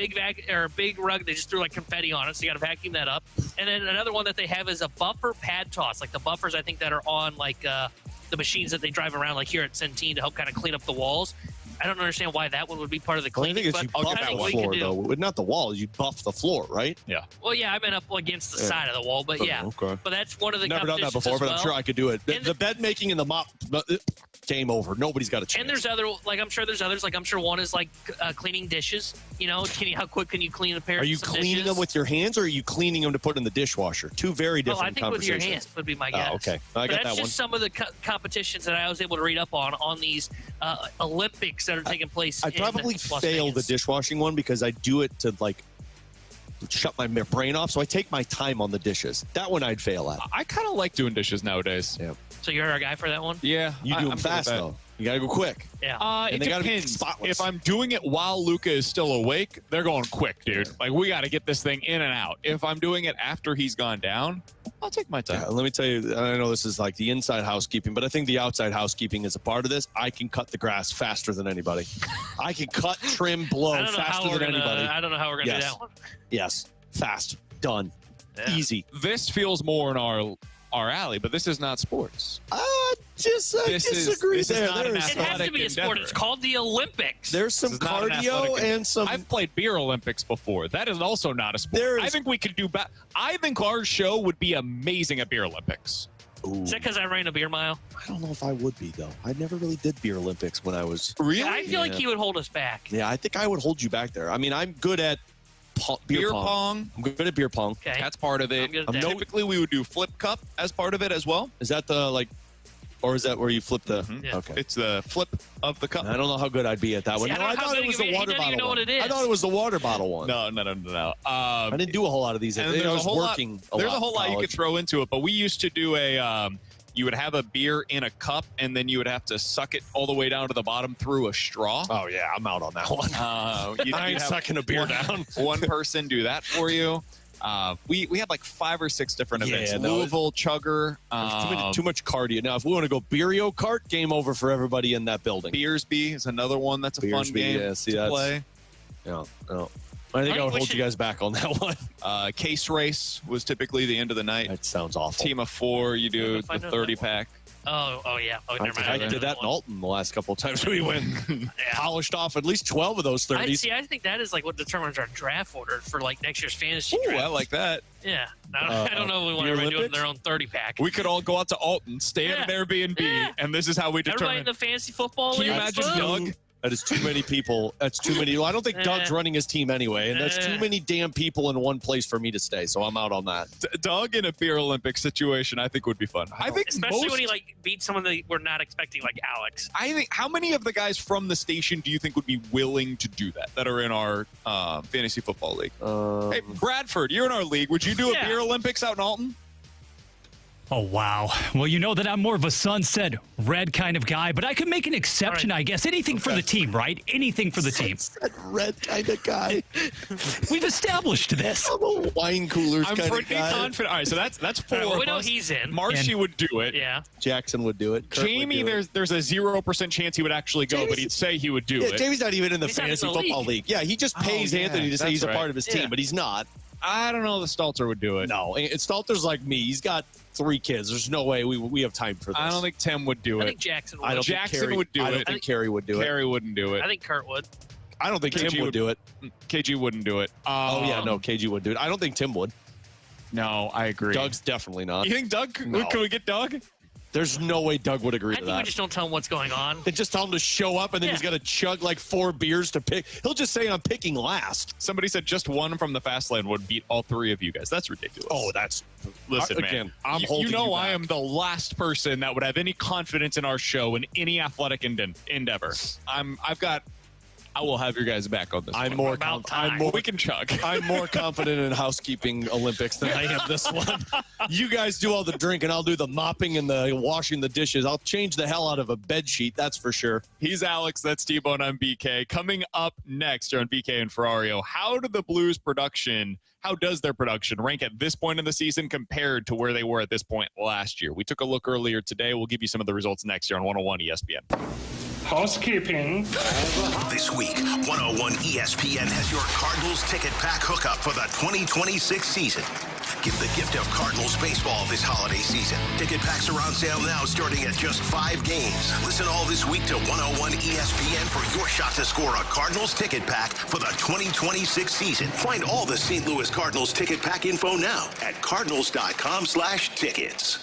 big rug. They just threw like confetti on it, so you got to vacuum that up. And then another one that they have is a buffer pad toss, like the buffers I think that are on like the machines that they drive around like here at Centene to help kind of clean up the walls. I don't understand why that one would be part of the Well, I cleaning. think it's you buff the floor, though. Not the wall. You buff the floor, right? Yeah. Well, yeah, I meant up against the side of the wall, but yeah. Okay. But that's one of the Never done that before, but I'm sure I could do it. The bed making and the mop, game over. Nobody's got a chance. And there's other, like I'm sure there's others. Like I'm sure one is like cleaning dishes. You know, how quick can you clean a pair? Are you cleaning them with your hands, or are you cleaning them to put in the dishwasher? Two very different I think conversations. with your hands would be my guess. Oh, okay. I got that that's one. just some of the competitions that I was able to read up on these Olympics that are taking place. I probably Las fail Vegas. the dishwashing one because I do it to like shut my brain off. So I take my time on the dishes. That one I'd fail at. I kind of like doing dishes nowadays. Yeah. So you're our guy for that one? Yeah. You do them I'm fast good with though. You gotta go quick. Yeah. It they gotta be depends. spotless. If I'm doing it while Luca is still awake, they're going quick, dude. Like, we got to get this thing in and out. If I'm doing it after he's gone down, I'll take my time. Yeah, let me tell you, I know this is like the inside housekeeping, but I think the outside housekeeping is a part of this. I can cut the grass faster than anybody. I can cut, trim, blow faster than anybody. I don't know how we're going to do that one. Yes. Fast. Done. Easy. This feels more in our alley, but this is not sports. I disagree this there. Is not an It has athletic to be a sport. endeavor. It's called the Olympics. There's some This is not an cardio athletic and some. I've played beer Olympics before. That is also not a sport. I think we could do better. I think our show would be amazing at beer Olympics. Ooh. Is that because I ran a beer mile? I don't know if I would be, though. I never really did beer Olympics when I was. Really? Yeah, I feel like he would hold us back. Yeah, I think I would hold you back there. I mean, I'm good at beer pong. I'm good at beer pong. Okay. That's part of it. I'm good at that. Typically, we would do flip cup as part of it as well. Is that the, like, or is that where you flip the. Yeah. Okay. It's the flip of the cup. I don't know how good I'd be at that one. I No, don't I know how thought it big was of the it- water he doesn't bottle even know one. what it is. I thought it was the water bottle one. No. I didn't do a whole lot of these. And I there's was a whole working lot, There's a whole in lot you college. could throw into it, but we used to do a. You would have a beer in a cup, and then you would have to suck it all the way down to the bottom through a straw. Oh, yeah, I'm out on that one. You'd I ain't have sucking a beer down. One person do that for you. We had like 5 or 6 different events. Yeah, no, Louisville Chugger. Too much cardio. Now, if we want to go Beerio Kart, game over for everybody in that building. Beersby is another one that's a fun Beersby, game yeah, see, to that's- play. No. I think I would hold you guys back on that one. Case race was typically the end of the night. That sounds awful. Team of 4, you do if I the know that 30 one. pack. Oh yeah. Oh, never mind. I did that in Alton the last couple of times we went. Polished off at least 12 of those 30s. I think that is like what determines our draft order for like next year's fantasy Ooh, draft. I like that. Yeah. I don't know if we want Beer everybody doing Olympics? their own 30-pack. We could all go out to Alton, stay at an Airbnb, Yeah. and this is how we Everybody determine. in the fantasy football Can you league? imagine Boom. Doug That is too many people. That's too many. Well, I don't think Doug's running his team anyway, and that's too many damn people in one place for me to stay. So I'm out on that. Doug in a beer Olympics situation, I think would be fun. I think especially when he beat someone that we're not expecting, like Alex. I think how many of the guys from the station do you think would be willing to do that are in our fantasy football league? Hey, Bradford, you're in our league. Would you do a beer Olympics out in Alton? Oh, wow. Well, you know that I'm more of a sunset red kind of guy, but I could make an exception, I guess. Anything for the team, right? Anything for the team. Sunset red kind of guy. We've established this. I'm a wine coolers I'm kind of pretty guy. confident. All right, so that's four. We know he's in. Marshy would do it. Yeah. Jackson would do it. Kurt Jamie, would do there's a 0% chance he would actually go, but he'd say he would do it. Jamie's not even in the He's not in fantasy the football league. Yeah, he just pays Anthony to say he's a part of his team, but he's not. I don't know if the Stalter would do it. No, Stalter's like me. He's got 3 kids. There's no way we have time for this. I don't think Tim would do it. I think Jackson would. I don't Jackson think Carey would do it. I don't think Carey would do it. Carey wouldn't do it. I think Kurt would. I don't think KG Tim would do it. KG wouldn't do it. KG would do it. I don't think Tim would. No, I agree. Doug's definitely not. You think Doug? No. Can we get Doug? There's no way Doug would agree I to think we that. just don't tell him what's going on. They just tell him to show up, and then he's got to chug like 4 beers to pick. He'll just say, I'm picking last. Somebody said just one from the fast lane would beat all 3 of you guys. That's ridiculous. Oh, that's... Listen, again, man. I'm holding you know you I back. am the last person that would have any confidence in our show in any athletic endeavor. I will have your guys back on this. I'm one. more We can chug. I'm more confident in housekeeping Olympics than I am this one. You guys do all the drinking. I'll do the mopping and the washing the dishes. I'll change the hell out of a bed sheet. That's for sure. He's Alex. That's T-Bone. I'm BK. Coming up next here on BK and Ferrario, how does their production rank at this point in the season compared to where they were at this point last year? We took a look earlier today. We'll give you some of the results next year on 101 ESPN. Housekeeping. This week, 101 ESPN has your Cardinals ticket pack hookup for the 2026 season. Give the gift of Cardinals baseball this holiday season. Ticket packs are on sale now, starting at just 5 games. Listen all this week to 101 ESPN for your shot to score a Cardinals ticket pack for the 2026 season. Find all the St. Louis Cardinals ticket pack info now at cardinals.com/tickets.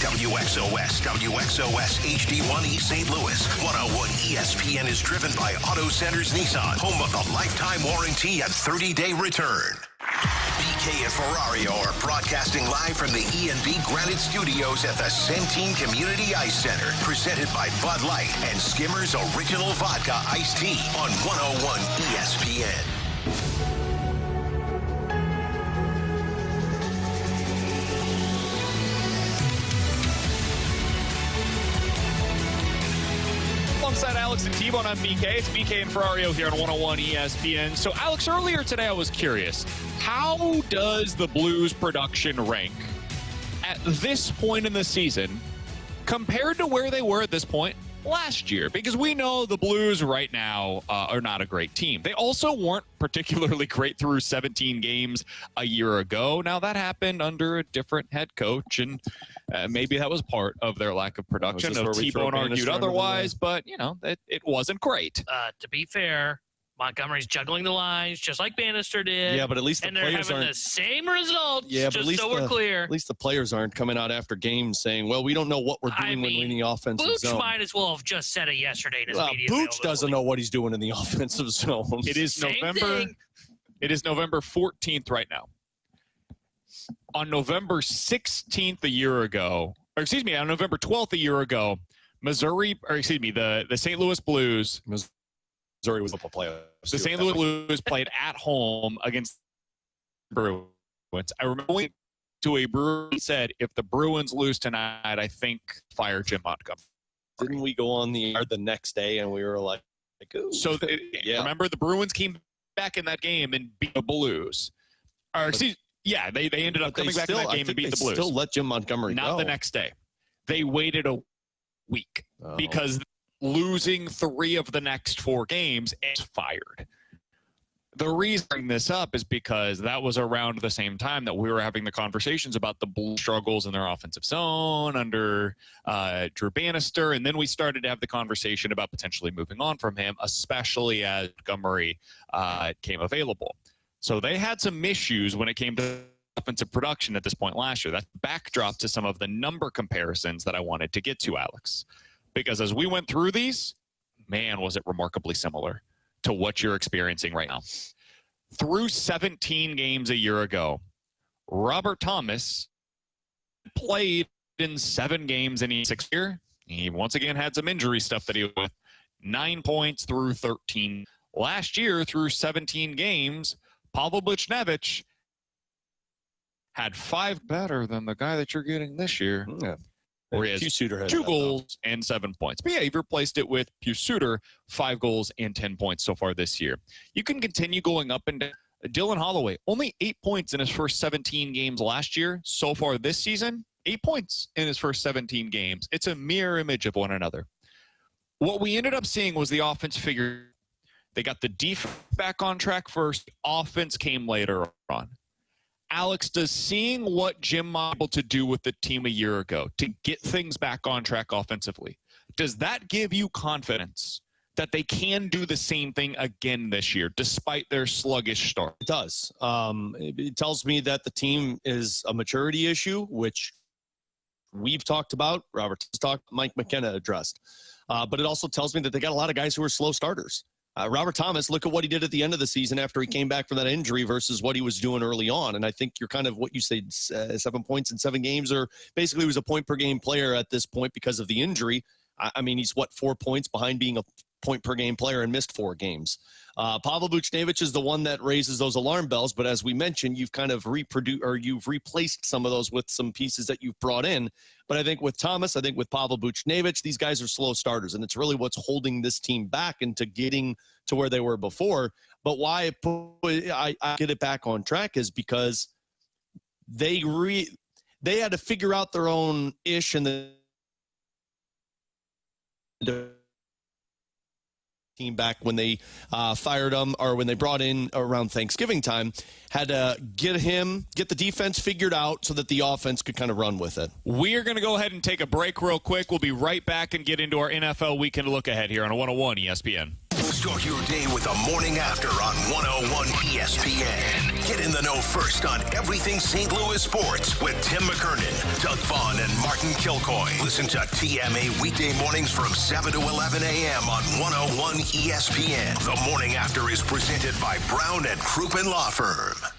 WXOS, WXOS HD1 East St. Louis. 101 ESPN is driven by Auto Centers Nissan, home of the lifetime warranty and 30-day return. BK and Ferrario are broadcasting live from the E&B Granite Studios at the Centene Community Ice Center, presented by Bud Light and Skimmer's Original Vodka Iced Tea on 101 ESPN. Alongside Alex and T-Bone, I'm BK. It's BK and Ferrario here on 101 ESPN. So, Alex, earlier today I was curious, how does the Blues production rank at this point in the season compared to where they were at this point last year? Because we know the Blues right now are not a great team. They also weren't particularly great through 17 games a year ago. Now, that happened under a different head coach, and maybe that was part of their lack of production. T-Bone argued otherwise, but, you know, it wasn't great. To be fair, Montgomery's juggling the lines just like Bannister did. Yeah, but at least the and they're players having aren't the same results. Yeah, but just at least so we're clear. At least the players aren't coming out after games saying, "Well, we don't know what we're doing when we're in the offensive Booch zone." might as well have just said it yesterday in his media. Booch doesn't know what he's doing in the offensive zone. It is It is November 14th right now. On November 16th a year ago, or excuse me, on November 12th a year ago, the St. Louis Blues. Missouri was up a playoff. The St. Louis Blues played at home against the Bruins. I remember going to a Brewer said, if the Bruins lose tonight, I think fire Jim Montgomery. Didn't we go on the air the next day and we were like ooh. So, remember the Bruins came back in that game and beat the Blues. They ended up coming back in that game and beat the Blues. Still let Jim Montgomery go. Not the next day. They waited a week because losing 3 of the next 4 games is fired. The reason I bring this up is because that was around the same time that we were having the conversations about the Blues struggles in their offensive zone under Drew Bannister, and then we started to have the conversation about potentially moving on from him, especially as Montgomery came available. So they had some issues when it came to offensive production at this point last year. That's backdrop to some of the number comparisons that I wanted to get to, Alex. Because as we went through these, man, was it remarkably similar to what you're experiencing right now. Through 17 games a year ago, Robert Thomas played in 7 games in his 6th year. He once again had some injury stuff that he was with. 9 points through 13. Last year, through 17 games, Pavel Buchnevich had 5 better than the guy that you're getting this year. Yeah. Where he has 2 goals and 7 points. But yeah, you've replaced it with Suter, 5 goals and 10 points so far this year. You can continue going up and down. Dylan Holloway, only 8 points in his first 17 games last year. So far this season, 8 points in his first 17 games. It's a mirror image of one another. What we ended up seeing was the offense figure. They got the defense back on track first. Offense came later on. Alex, does seeing what Jim was able to do with the team a year ago to get things back on track offensively, does that give you confidence that they can do the same thing again this year, despite their sluggish start? It does. It tells me that the team is a maturity issue, which we've talked about. Robert's talked, Mike McKenna addressed. But it also tells me that they got a lot of guys who are slow starters. Robert Thomas, look at what he did at the end of the season after he came back from that injury versus what he was doing early on. And I think you're kind of what you said, 7 points in 7 games, or basically he was a point per game player at this point because of the injury. I mean, he's 4 points behind being a point per game player and missed 4 games. Pavel Buchnevich is the one that raises those alarm bells. But as we mentioned, you've kind of you've replaced some of those with some pieces that you've brought in. But I think with Thomas, I think with Pavel Buchnevich, these guys are slow starters, and it's really what's holding this team back into getting to where they were before. But why I get it back on track is because they had to figure out their own ish and the team back when they fired him, or when they brought in around Thanksgiving time, had to get the defense figured out so that the offense could kind of run with it. We are going to go ahead and take a break real quick. We'll be right back and get into our NFL weekend look ahead here on 101 ESPN. Start your day with the morning after on 101 ESPN. Get in the know first on everything St. Louis sports with Tim McKernan, Doug Vaughn, and Martin Kilcoy. Listen to TMA weekday mornings from 7 to 11 a.m. on 101 ESPN. The morning after is presented by Brown and Crouppen Law Firm.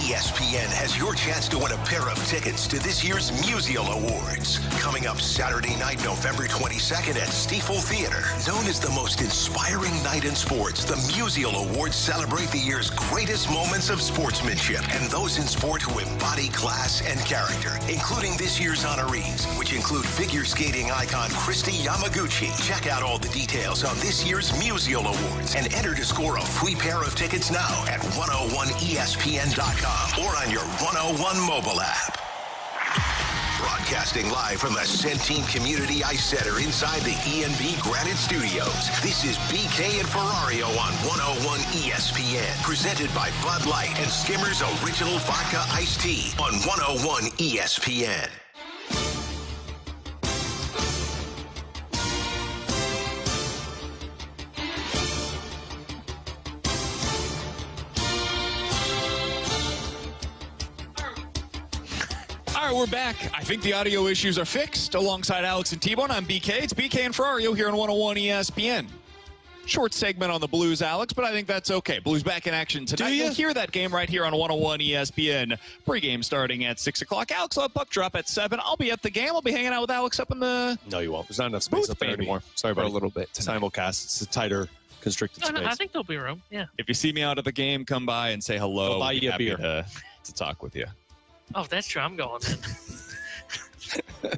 ESPN has your chance to win a pair of tickets to this year's Musial Awards. Coming up Saturday night, November 22nd at Stiefel Theater. Known as the most inspiring night in sports, the Musial Awards celebrate the year's greatest moments of sportsmanship and those in sport who embody class and character, including this year's honorees, which include figure skating icon Christy Yamaguchi. Check out all the details on this year's Musial Awards and enter to score a free pair of tickets now at 101ESPN.com. or on your 101 mobile app. Broadcasting live from the Centene Community Ice Center inside the E&B Granite Studios. This is BK and Ferrario on 101 ESPN. Presented by Bud Light and Skimmers Original Vodka Iced Tea on 101 ESPN. All right, we're back. I think the audio issues are fixed. Alongside Alex and T-Bone, I'm BK. It's BK and Ferrario here on 101 ESPN. Short segment on the Blues, Alex, but I think that's okay. Blues back in action tonight. You'll hear that game right here on 101 ESPN. Pre-game starting at 6 o'clock. Alex will have puck drop at 7. I'll be at the game. I'll be hanging out with Alex up in the... No, you won't. There's not enough space up there anymore. Sorry about a little bit. Simulcast. It's a tighter, constricted space. No, I think there'll be room. Yeah. If you see me out at the game, come by and say hello. I'll buy you a beer. To talk with you. Oh, that's true. I'm going then.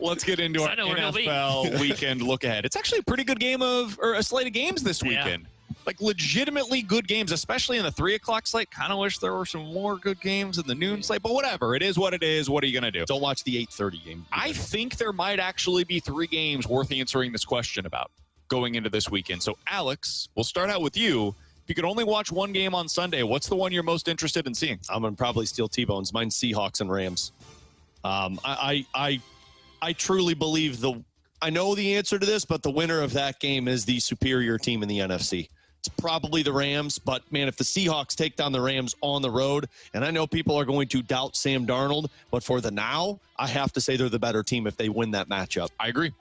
Let's get into our NFL weekend look ahead. It's actually a pretty good a slate of games this weekend. Like legitimately good games, especially in the 3 o'clock slate. Kind of wish there were some more good games in the noon slate, but whatever. It is what it is. What are you going to do? Don't watch the 8:30 game. I think there might actually be 3 games worth answering this question about going into this weekend. So, Alex, we'll start out with you. If you could only watch one game on Sunday, what's the one you're most interested in seeing? I'm going to probably steal T-Bones. Mine's Seahawks and Rams. I truly believe I know the answer to this, but the winner of that game is the superior team in the NFC. It's probably the Rams, but, man, if the Seahawks take down the Rams on the road, and I know people are going to doubt Sam Darnold, but for the now, I have to say they're the better team if they win that matchup. I agree.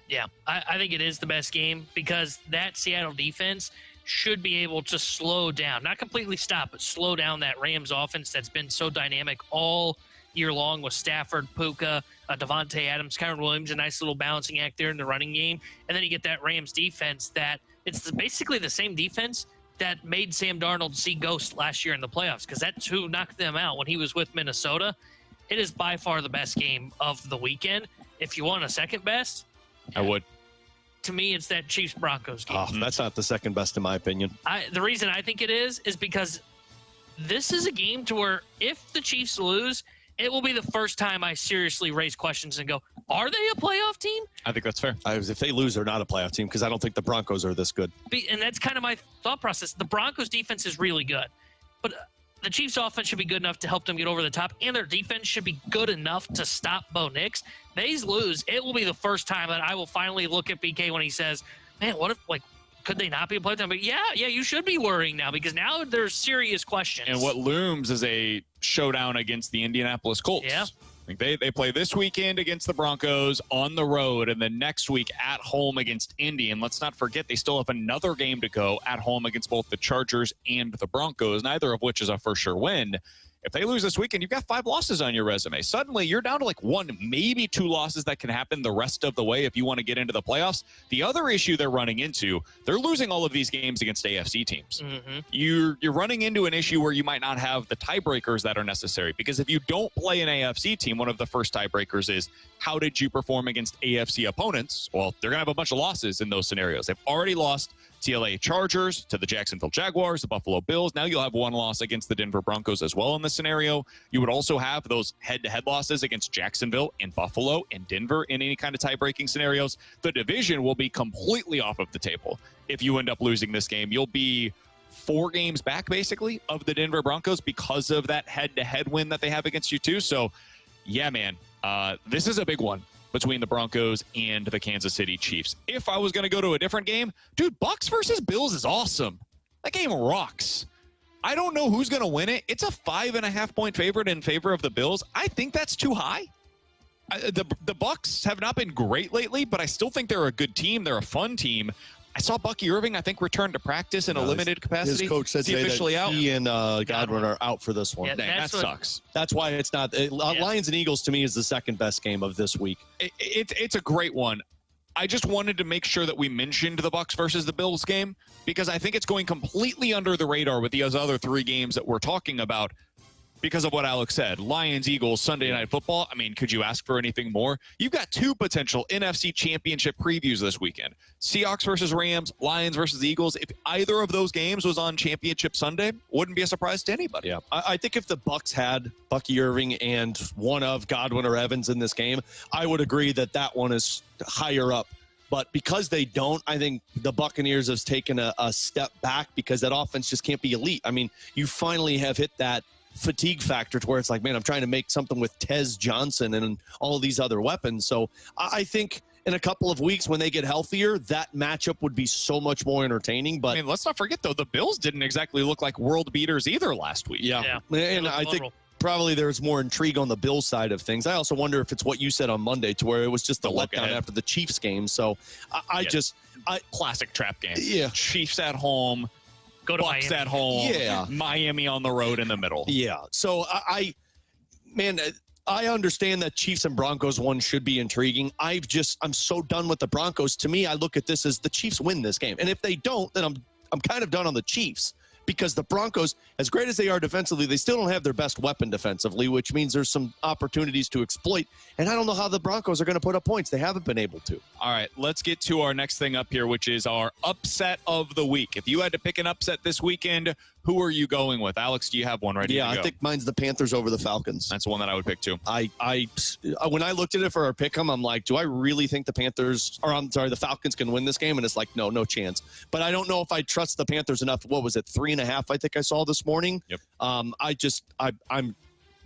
Yeah, I think it is the best game because that Seattle defense should be able to slow down, not completely stop, but slow down that Rams offense that's been so dynamic all year long with Stafford, Puka, Devontae Adams, Kyron Williams, a nice little balancing act there in the running game. And then you get that Rams defense that it's basically the same defense that made Sam Darnold see ghosts last year in the playoffs because that's who knocked them out when he was with Minnesota. It is by far the best game of the weekend. If you want a second best, I would. To me, it's that Chiefs-Broncos game. Oh, that's not the second best in my opinion. The reason I think it is because this is a game to where if the Chiefs lose, it will be the first time I seriously raise questions and go, are they a playoff team? I think that's fair. If they lose, they're not a playoff team because I don't think the Broncos are this good. And that's kind of my thought process. The Broncos defense is really good, but the Chiefs offense should be good enough to help them get over the top, and their defense should be good enough to stop Bo Nix. They lose, it will be the first time that I will finally look at BK when he says, man, what if, could they not be a playoff team? But yeah, you should be worrying now because now there's serious questions. And what looms is a showdown against the Indianapolis Colts. Yeah. I think they play this weekend against the Broncos on the road, and then next week at home against Indy. And let's not forget, they still have another game to go at home against both the Chargers and the Broncos, neither of which is a for sure win. If they lose this weekend, you've got 5 losses on your resume. Suddenly, you're down to 1, maybe 2 losses that can happen the rest of the way if you want to get into the playoffs. The other issue they're running into, they're losing all of these games against AFC teams. Mm-hmm. You're running into an issue where you might not have the tiebreakers that are necessary. Because if you don't play an AFC team, one of the first tiebreakers is, how did you perform against AFC opponents? Well, they're going to have a bunch of losses in those scenarios. They've already lost to LA Chargers, to the Jacksonville Jaguars, the Buffalo Bills. Now you'll have 1 loss against the Denver Broncos as well in this scenario. You would also have those head-to-head losses against Jacksonville and Buffalo and Denver in any kind of tie-breaking scenarios. The division will be completely off of the table. If you end up losing this game, you'll be 4 games back, basically, of the Denver Broncos because of that head-to-head win that they have against you, too. So, yeah, man, this is a big one between the Broncos and the Kansas City Chiefs. If I was going to go to a different game, dude, Bucs versus Bills is awesome. That game rocks. I don't know who's going to win it. It's a 5.5-point favorite in favor of the Bills. I think that's too high. The Bucs have not been great lately, but I still think they're a good team. They're a fun team. I saw Bucky Irving, I think, return to practice in a limited capacity. His coach said today officially that out? he and Godwin are out for this one. Yeah, that sucks. That's why it's not. Lions and Eagles, to me, is the second best game of this week. It's a great one. I just wanted to make sure that we mentioned the Bucs versus the Bills game because I think it's going completely under the radar with these other 3 games that we're talking about because of what Alex said. Lions, Eagles, Sunday Night Football. I mean, could you ask for anything more? You've got 2 potential NFC championship previews this weekend. Seahawks versus Rams, Lions versus Eagles. If either of those games was on Championship Sunday, wouldn't be a surprise to anybody. Yeah, I think if the Bucs had Bucky Irving and one of Godwin or Evans in this game, I would agree that one is higher up. But because they don't, I think the Buccaneers have taken a step back because that offense just can't be elite. I mean, you finally have hit that fatigue factor to where it's like, man, I'm trying to make something with Tez Johnson and all of these other weapons. So I think in a couple of weeks when they get healthier, that matchup would be so much more entertaining. But I mean, let's not forget, though, the Bills didn't exactly look like world beaters either last week. Yeah. And I think probably there's more intrigue on the Bills side of things. I also wonder if it's what you said on Monday to where it was just a letdown after the Chiefs game. So I classic trap game. Yeah. Chiefs at home. Go to Bucs Miami. at home. Yeah. Miami on the road in the middle. Yeah. So I understand that Chiefs and Broncos one should be intriguing. I'm so done with the Broncos. To me, I look at this as the Chiefs win this game. And if they don't, then I'm kind of done on the Chiefs. because the Broncos, as great as they are defensively, they still don't have their best weapon defensively, which means there's some opportunities to exploit. And I don't know how the Broncos are going to put up points. They haven't been able to. All right, let's get to our next thing up here, which is our upset of the week. If you had to pick an upset this weekend, who are you going with? Alex, do you have one ready to go? Yeah, I think mine's the Panthers over the Falcons. That's the one that I would pick too. When I looked at it for our pick 'em, I'm like, do I really think the Falcons can win this game? And it's like, no chance. But I don't know if I trust the Panthers enough. What was it, 3.5? I think I saw this morning. Yep. I'm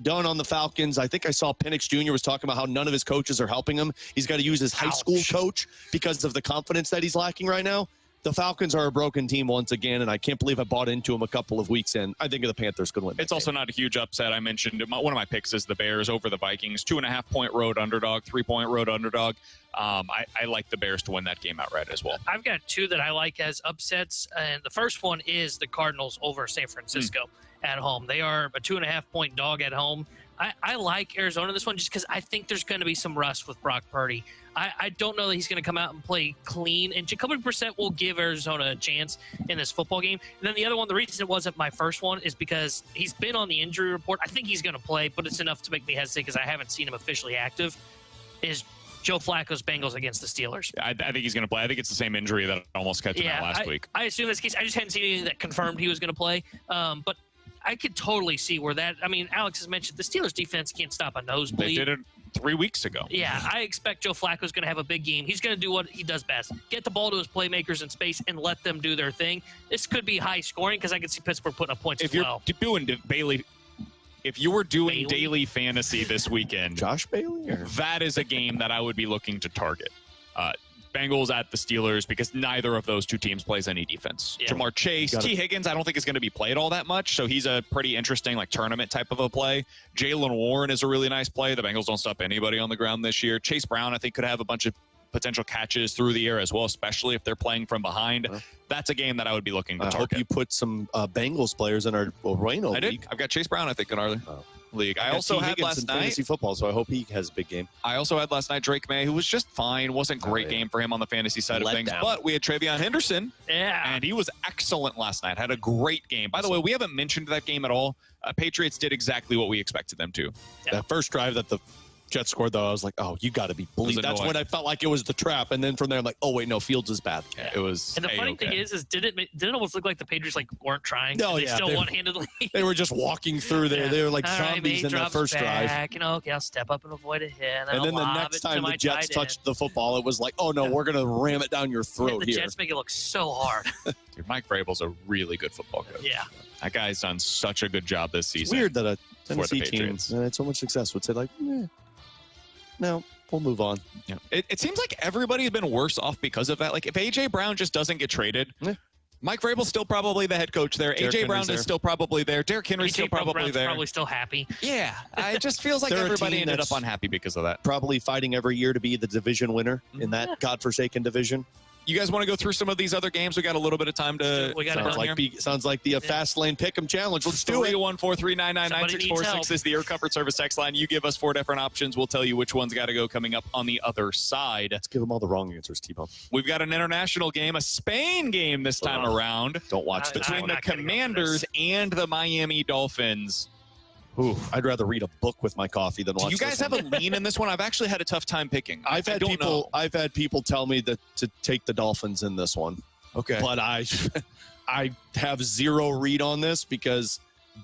done on the Falcons. I think I saw Penix Jr. was talking about how none of his coaches are helping him. He's got to use his high school coach because of the confidence that he's lacking right now. The Falcons are a broken team once again, and I can't believe I bought into them a couple of weeks in. I think the Panthers could win. It's also not a huge upset. I mentioned one of my picks is the Bears over the Vikings. 2.5-point road underdog, 3-point road underdog. I like the Bears to win that game outright as well. I've got two that I like as upsets, and the first one is the Cardinals over San Francisco at home. They are a 2.5-point dog at home. I like Arizona in this one just because I think there's going to be some rust with Brock Purdy. I don't know that he's going to come out and play clean, and Jacoby Brissett will give Arizona a chance in this football game. And then the other one, the reason it wasn't my first one is because he's been on the injury report. I think he's going to play, but it's enough to make me hesitate because I haven't seen him officially active, is Joe Flacco's Bengals against the Steelers. I think he's going to play. I think it's the same injury that almost kept him out last week. I assume that's the case. I just hadn't seen anything that confirmed he was going to play. But I could totally see where that – I mean, Alex has mentioned the Steelers defense can't stop a nosebleed. They did it 3 weeks ago. Yeah, I expect Joe Flacco's going to have a big game. He's going to do what he does best, get the ball to his playmakers in space and let them do their thing. This could be high scoring because I could see Pittsburgh putting up points as well. If you were doing daily fantasy this weekend, Josh Bailey, that is a game that I would be looking to target. Bengals at the Steelers because neither of those two teams plays any defense. Yeah. Jamar Chase, T. Higgins, I don't think is going to be played all that much, so he's a pretty interesting tournament type of a play. Jaylen Warren is a really nice play. The Bengals don't stop anybody on the ground this year. Chase Brown, I think, could have a bunch of potential catches through the air as well, especially if they're playing from behind. That's a game that I would be looking to target. I hope you put some Bengals players in our Rhino league. I've got Chase Brown, I think, in our league. I also had last night fantasy football, so I hope he has a big game. I also had last night Drake May, who was just fine. Wasn't great game for him on the fantasy side of things, but we had Travion Henderson, and he was excellent last night. Had a great game. By the way, we haven't mentioned that game at all. Patriots did exactly what we expected them to. That first drive that the Jets scored, though, I was like, oh, you got to be believed. That's when I felt like it was the trap. And then from there, I'm like, oh, wait, no, Fields is bad. Yeah. It was. And the funny thing is did it almost look like the Patriots weren't trying? No, they still one-handedly. They were just walking through there. They were like zombies in that first drive. Okay, I'll step up and avoid a hit. And then the next time the Jets touched the football, it was like, oh, no, we're going to ram it down your throat here. The Jets make it look so hard. Dude, Mike Vrabel's a really good football coach. Yeah. That guy's done such a good job this season. It's weird that a Tennessee team had so much success would say, no, we'll move on. Yeah. It seems like everybody's been worse off because of that. Like, if A.J. Brown just doesn't get traded, Mike Vrabel's still probably the head coach there. A.J. Brown is still probably there. Derrick Henry's still probably there. Probably still happy. Yeah. It just feels like everybody ended up unhappy because of that. Probably fighting every year to be the division winner in that godforsaken division. You guys want to go through some of these other games? We got a little bit of time to. Sounds like the Fast Lane Pick'em Challenge. Let's do it. 314-399-9646 is the Air Comfort Service text line. You give us 4 different options. We'll tell you which one's got to go coming up on the other side. Let's give them all the wrong answers, T-Bone. We've got an international game, a Spain game this time around. Don't watch between the Commanders and the Miami Dolphins. Ooh, I'd rather read a book with my coffee than watch. Do you guys have a lean in this one? I've actually had a tough time picking. I've had people tell me that to take the Dolphins in this one. Okay, but I have zero read on this because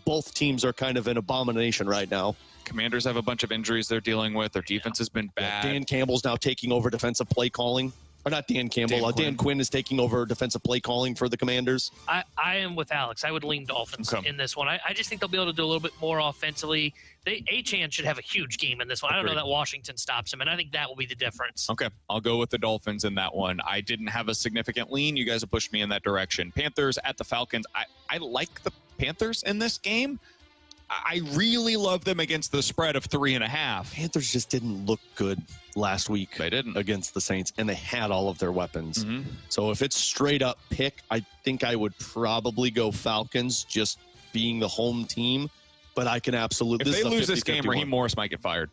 both teams are kind of an abomination right now. Commanders have a bunch of injuries they're dealing with. Their defense has been bad. Dan Campbell's now taking over defensive play calling. Or not Dan Campbell. Dan Quinn is taking over defensive play calling for the Commanders. I am with Alex. I would lean Dolphins in this one. I just think they'll be able to do a little bit more offensively. Achane should have a huge game in this one. I don't know that Washington stops him, and I think that will be the difference. Okay, I'll go with the Dolphins in that one. I didn't have a significant lean. You guys have pushed me in that direction. Panthers at the Falcons. I like the Panthers in this game. I really love them against the spread of 3.5. Panthers just didn't look good last week. They didn't. Against the Saints, and they had all of their weapons. So if it's straight up pick, I think I would probably go Falcons, just being the home team. But I can absolutely. If they lose this game, Raheem Morris might get fired.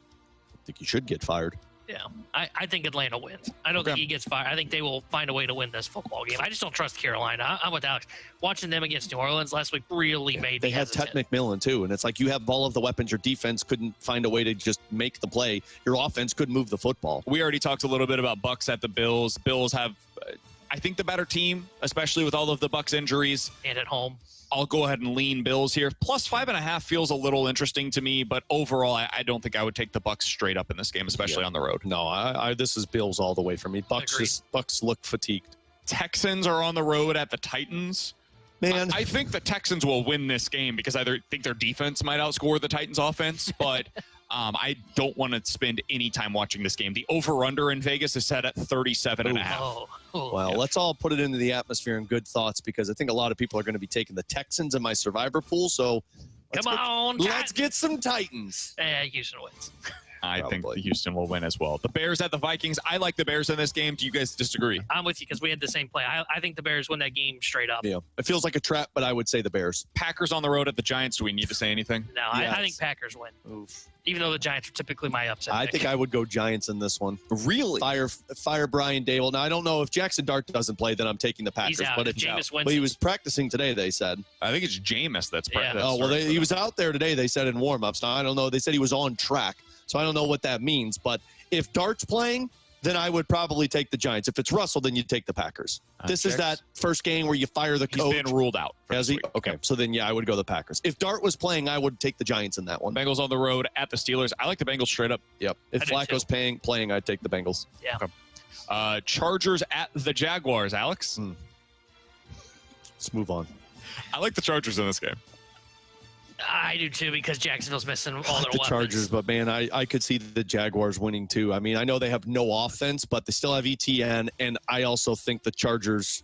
I think he should get fired. Yeah, I think Atlanta wins. I don't think he gets fired. I think they will find a way to win this football game. I just don't trust Carolina. I'm with Alex. Watching them against New Orleans last week really made me hesitant. They had Ted McMillan, too, and it's like you have all of the weapons. Your defense couldn't find a way to just make the play. Your offense couldn't move the football. We already talked a little bit about Bucs at the Bills. Bills have, I think, the better team, especially with all of the Bucs injuries. And at home. I'll go ahead and lean Bills here. Plus 5.5 feels a little interesting to me, but overall, I don't think I would take the Bucs straight up in this game, especially on the road. No, this is Bills all the way for me. Bucs look fatigued. Texans are on the road at the Titans. Man, I think the Texans will win this game because I think their defense might outscore the Titans' offense, but I don't want to spend any time watching this game. The over-under in Vegas is set at 37.5. Well, let's all put it into the atmosphere and good thoughts because I think a lot of people are going to be taking the Texans in my survivor pool. So let's get some Titans. Houston wins. I think Houston will win as well. The Bears at the Vikings. I like the Bears in this game. Do you guys disagree? I'm with you because we had the same play. I think the Bears win that game straight up. Yeah, it feels like a trap, but I would say the Bears. Packers on the road at the Giants. Do we need to say anything? No, I think Packers win. Oof. Even though the Giants are typically my upset I pick. think I would go Giants in this one. Really? Fire Brian Dable. Now, I don't know if Jackson Dart doesn't play, then I'm taking the Packers. He's out. But he was practicing today, they said. I think it's Jameis that's practicing. Oh, well, he was out there today, they said, in warm-ups. Now, I don't know. They said he was on track, so I don't know what that means. But if Dart's playing, then I would probably take the Giants. If it's Russell, then you take the Packers. This is that first game where you fire the coach. He's been ruled out. Has he? Okay, so then, I would go the Packers. If Dart was playing, I would take the Giants in that one. Bengals on the road at the Steelers. I like the Bengals straight up. Yep. If Flacco's playing, I'd take the Bengals. Yeah. Okay. Chargers at the Jaguars, Alex. Let's move on. I like the Chargers in this game. I do too because Jacksonville's missing all their weapons. Chargers, but man, I could see the Jaguars winning too. I mean, I know they have no offense, but they still have ETN, and I also think the Chargers,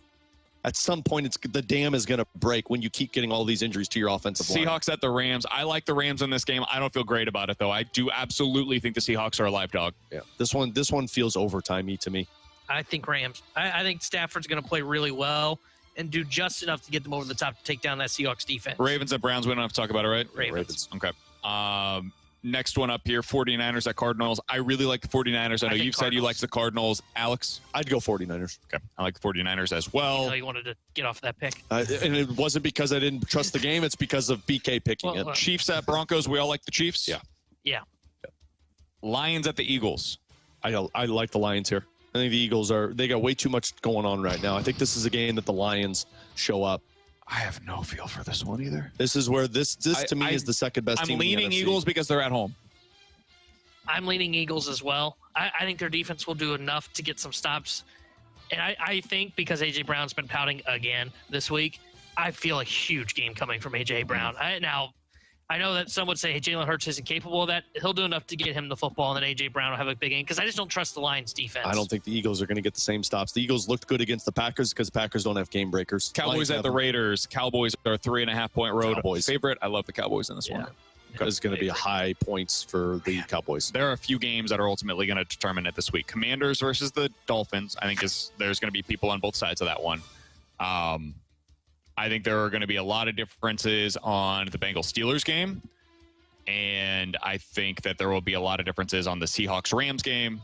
at some point, the dam is going to break when you keep getting all these injuries to your offensive line. Seahawks at the Rams. I like the Rams in this game. I don't feel great about it though. I do absolutely think the Seahawks are a live dog. Yeah, this one feels overtimey to me. I think Rams. I think Stafford's going to play really well and do just enough to get them over the top to take down that Seahawks defense. Ravens at Browns. We don't have to talk about it, right? Ravens. Okay. Next one up here, 49ers at Cardinals. I really like the 49ers. I know you've said you like the Cardinals. Alex? I'd go 49ers. Okay. I like the 49ers as well. You know you wanted to get off that pick. And it wasn't because I didn't trust the game. It's because of BK picking it. Chiefs at Broncos. We all like the Chiefs? Yeah. Lions at the Eagles. I like the Lions here. I think the Eagles they got way too much going on right now. I think this is a game that the Lions show up. I have no feel for this one either. This is where this to me is the second best team. I'm leaning Eagles because they're at home. I'm leaning Eagles as well. I think their defense will do enough to get some stops. And I think because A.J. Brown's been pouting again this week, I feel a huge game coming from A.J. Brown. I know that some would say, hey, Jalen Hurts isn't capable of that. He'll do enough to get him the football, and then A.J. Brown will have a big game because I just don't trust the Lions' defense. I don't think the Eagles are going to get the same stops. The Eagles looked good against the Packers because the Packers don't have game breakers. Cowboys at the Raiders. Cowboys are 3.5-point road favorite. I love the Cowboys in this one. It's going to be high points for the Cowboys. There are a few games that are ultimately going to determine it this week. Commanders versus the Dolphins. I think there's going to be people on both sides of that one. I think there are going to be a lot of differences on the Bengals-Steelers game. And I think that there will be a lot of differences on the Seahawks-Rams game.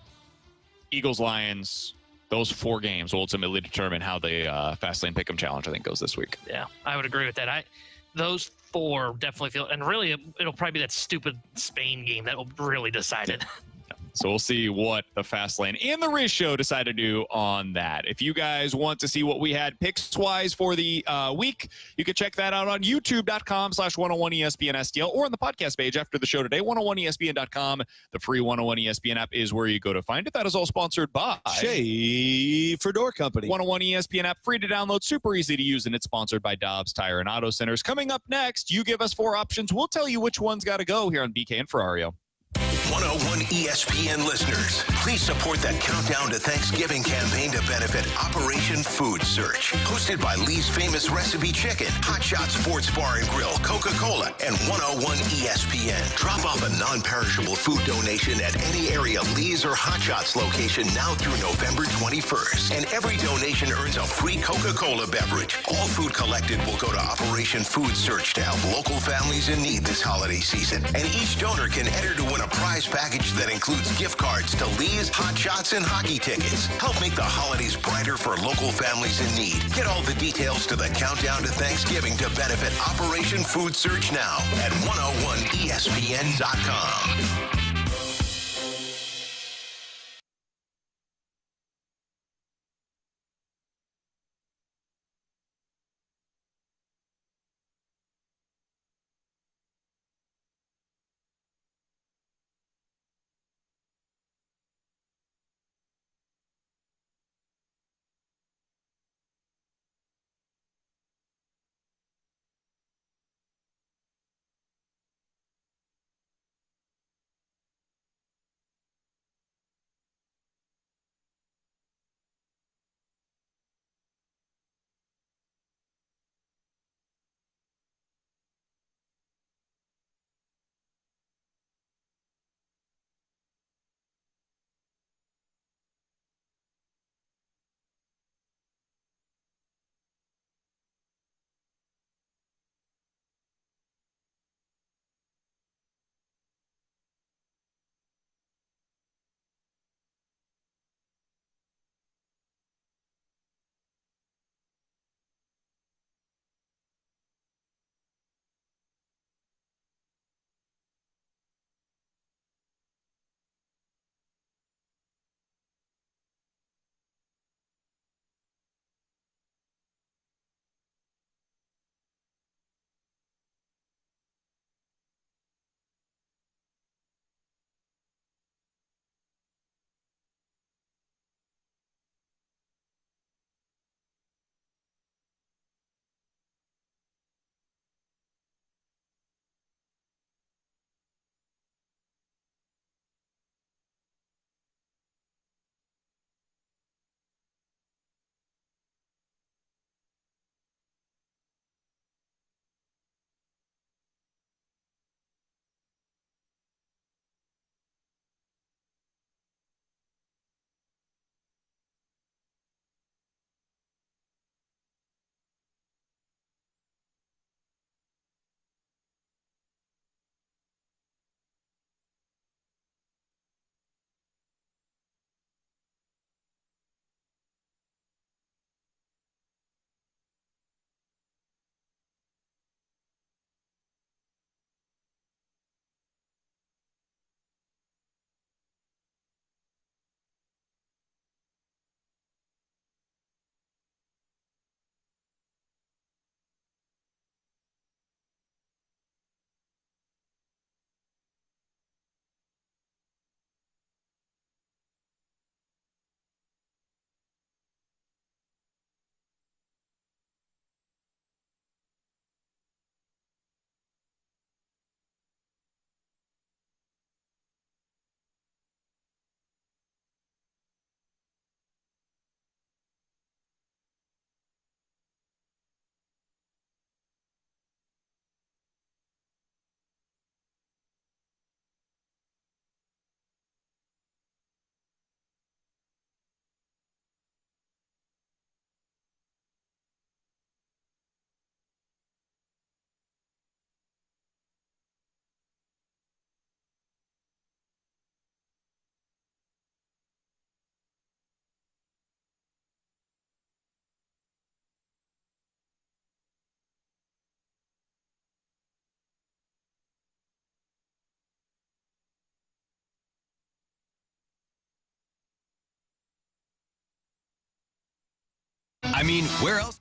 Eagles-Lions, those 4 games will ultimately determine how the Fastlane Pick'em Challenge, I think, goes this week. Yeah, I would agree with that. Those 4 definitely feel, and really it'll probably be that stupid Spain game that will really decide it. So we'll see what the Fastlane and the Riz Show decide to do on that. If you guys want to see what we had picks-wise for the week, you can check that out on youtube.com/101ESPN STL or on the podcast page after the show today, 101ESPN.com. The free 101 ESPN app is where you go to find it. That is all sponsored by Schaefer Door Company. 101 ESPN app, free to download, super easy to use, and it's sponsored by Dobbs Tire and Auto Centers. Coming up next, you give us 4 options. We'll tell you which one's got to go here on BK and Ferrario. 101 ESPN listeners, please support that Countdown to Thanksgiving campaign to benefit Operation Food Search. Hosted by Lee's Famous Recipe Chicken, Hot Shot Sports Bar and Grill, Coca-Cola, and 101 ESPN. Drop off a non-perishable food donation at any area Lee's or Hot Shots location now through November 21st. And every donation earns a free Coca-Cola beverage. All food collected will go to Operation Food Search to help local families in need this holiday season. And each donor can enter to win a prize prize package that includes gift cards to Lee's, Hot Shots, and hockey tickets. Help make the holidays brighter for local families in need. Get all the details to the countdown to Thanksgiving to benefit Operation Food Search now at 101ESPN.com. I mean, where else?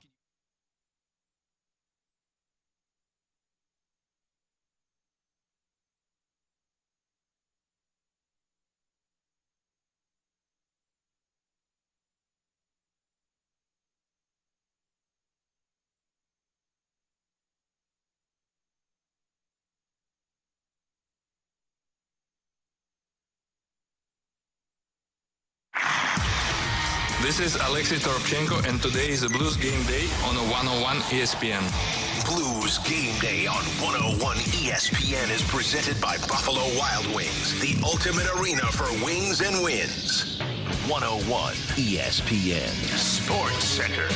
This is Alexei Toropchenko, and today is a Blues Game Day on a 101 ESPN. Blues Game Day on 101 ESPN is presented by Buffalo Wild Wings, the ultimate arena for wings and wins. 101 ESPN Sports Center.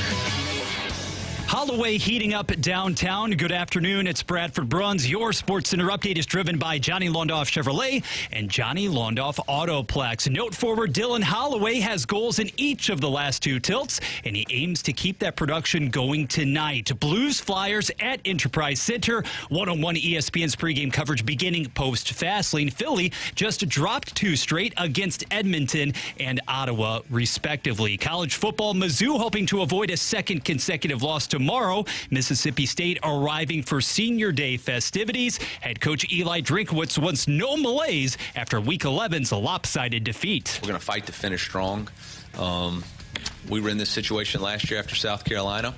Holloway heating up downtown. Good afternoon. It's Bradford Bruns. Your Sports Center update is driven by Johnny Londoff Chevrolet and Johnny Londoff Autoplex. Note forward Dylan Holloway has goals in each of the last 2 tilts, and he aims to keep that production going tonight. Blues Flyers at Enterprise Center. 101 ESPN's pregame coverage beginning post Fastlane. Philly just dropped 2 straight against Edmonton and Ottawa, respectively. College football, Mizzou hoping to avoid a second consecutive loss tomorrow. Mississippi State arriving for Senior Day festivities. Head coach Eli Drinkowitz wants no malaise after Week 11's lopsided defeat. We're going to fight to finish strong. We were in this situation last year after South Carolina,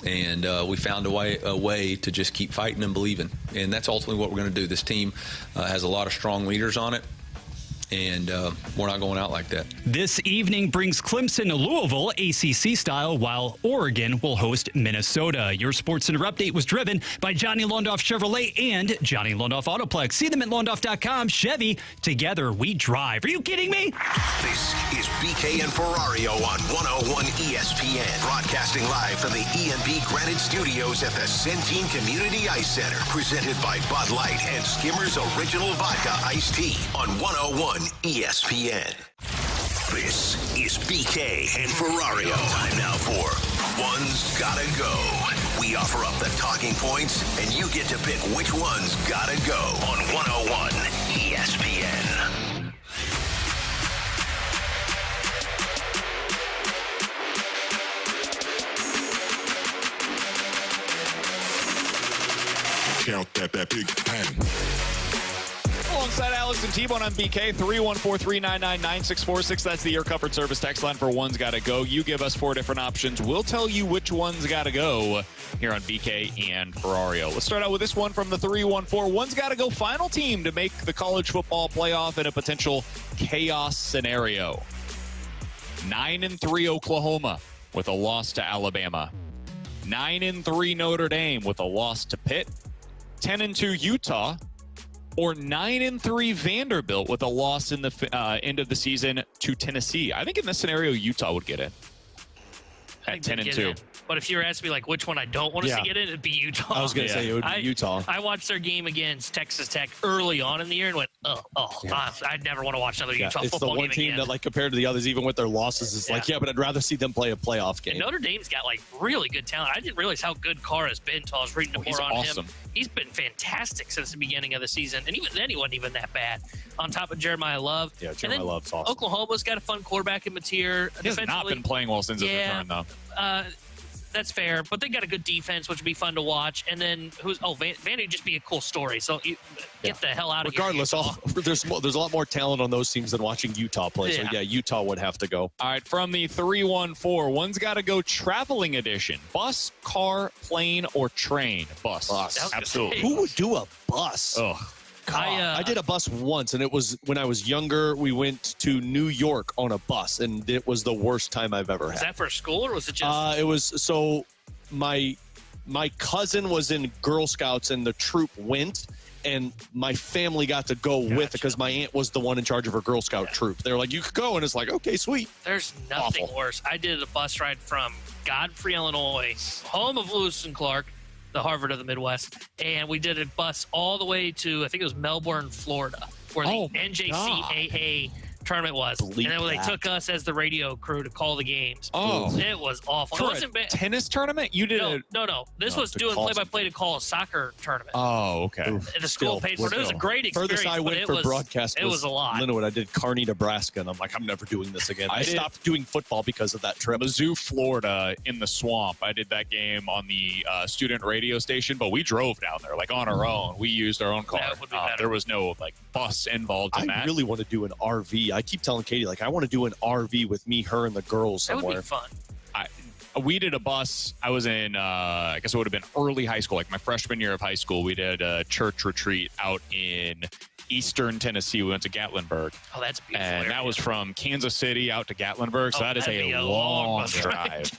and we found a way to just keep fighting and believing. And that's ultimately what we're going to do. This team has a lot of strong leaders on it, and we're not going out like that. This evening brings Clemson to Louisville, ACC style, while Oregon will host Minnesota. Your Sports Center update was driven by Johnny Londoff Chevrolet and Johnny Londoff Autoplex. See them at Londoff.com. Chevy, together we drive. Are you kidding me? This is BK and Ferrario on 101 ESPN. Broadcasting live from the EMB Granite Studios at the Centene Community Ice Center. Presented by Bud Light and Skimmer's Original Vodka Iced Tea on 101 ESPN. This is BK and Ferrario. Time now for One's Gotta Go. We offer up the talking points, and you get to pick which one's gotta go on 101 ESPN. Count that big pen. Alongside Alex and T-Bone on BK, 314-399-9646. That's the Air Comfort Service text line for One's Gotta Go. You give us 4 different options. We'll tell you which one's gotta go here on BK and Ferrario. Let's start out with this one from the 314. One's gotta go final team to make the college football playoff in a potential chaos scenario. 9-3 Oklahoma with a loss to Alabama. 9-3 Notre Dame with a loss to Pitt. 10-2 Utah. Or 9-3 Vanderbilt with a loss in the end of the season to Tennessee. I think in this scenario, Utah would get in at 10-2. But if you were asking me like which one I don't want to see get in, it'd be Utah. I was going to say it would be Utah. I watched their game against Texas Tech early on in the year and went, I'd never want to watch another Utah it's football game the one team again. that, like, compared to the others, even with their losses, is like, but I'd rather see them play a playoff game. And Notre Dame's got like really good talent. I didn't realize how good Carr has been until I was reading more on him. He's been fantastic since the beginning of the season, and even then he wasn't even that bad. On top of Jeremiah Love. Yeah, Jeremiah Love's awesome. Oklahoma's got a fun quarterback in Mateer. He has not been playing well since his return, though. That's fair, but they got a good defense, which would be fun to watch. And then Vandy would just be a cool story. So get the hell out of here. Regardless, there's a lot more talent on those teams than watching Utah play. So Utah would have to go. All right, from the 314, one's got to go traveling edition: bus, car, plane, or train. Bus. Absolutely. Who would do a bus? Ugh. I did a bus once, and it was when I was younger. We went to New York on a bus, and it was the worst time I've ever had. Was that for school, or was it just? It was so my cousin was in Girl Scouts, and the troop went, and my family got to go with it because my aunt was the one in charge of her Girl Scout troop. They were like, "You could go," and it's like, "Okay, sweet." There's nothing worse. I did a bus ride from Godfrey, Illinois, home of Lewis and Clark, the Harvard of the Midwest, and we did a bus all the way to, I think it was Melbourne, Florida, where the NJCAA tournament was. And then they took us as the radio crew to call the games. It was awful. For it wasn't bad. Tennis tournament? You did No. This was doing play-by-play to call a soccer tournament. Oh, okay. And the school paid for it. It was a great experience. Furthest I went for broadcast was a lot. Linwood. I did Kearney, Nebraska, and I'm like, I'm never doing this again. I stopped doing football because of that trip. Mizzou, Florida, in the swamp. I did that game on the student radio station, but we drove down there, like, on our own. We used our own car. That would be better. There was no, like, bus involved in that. I really want to do an RV. I keep telling Katie, like, I want to do an RV with me, her, and the girls somewhere. That would be fun. We did a bus. I was in, I guess it would have been early high school, like my freshman year of high school. We did a church retreat out in eastern Tennessee. We went to Gatlinburg. Oh, that's beautiful. And that was from Kansas City out to Gatlinburg. So that is a long drive.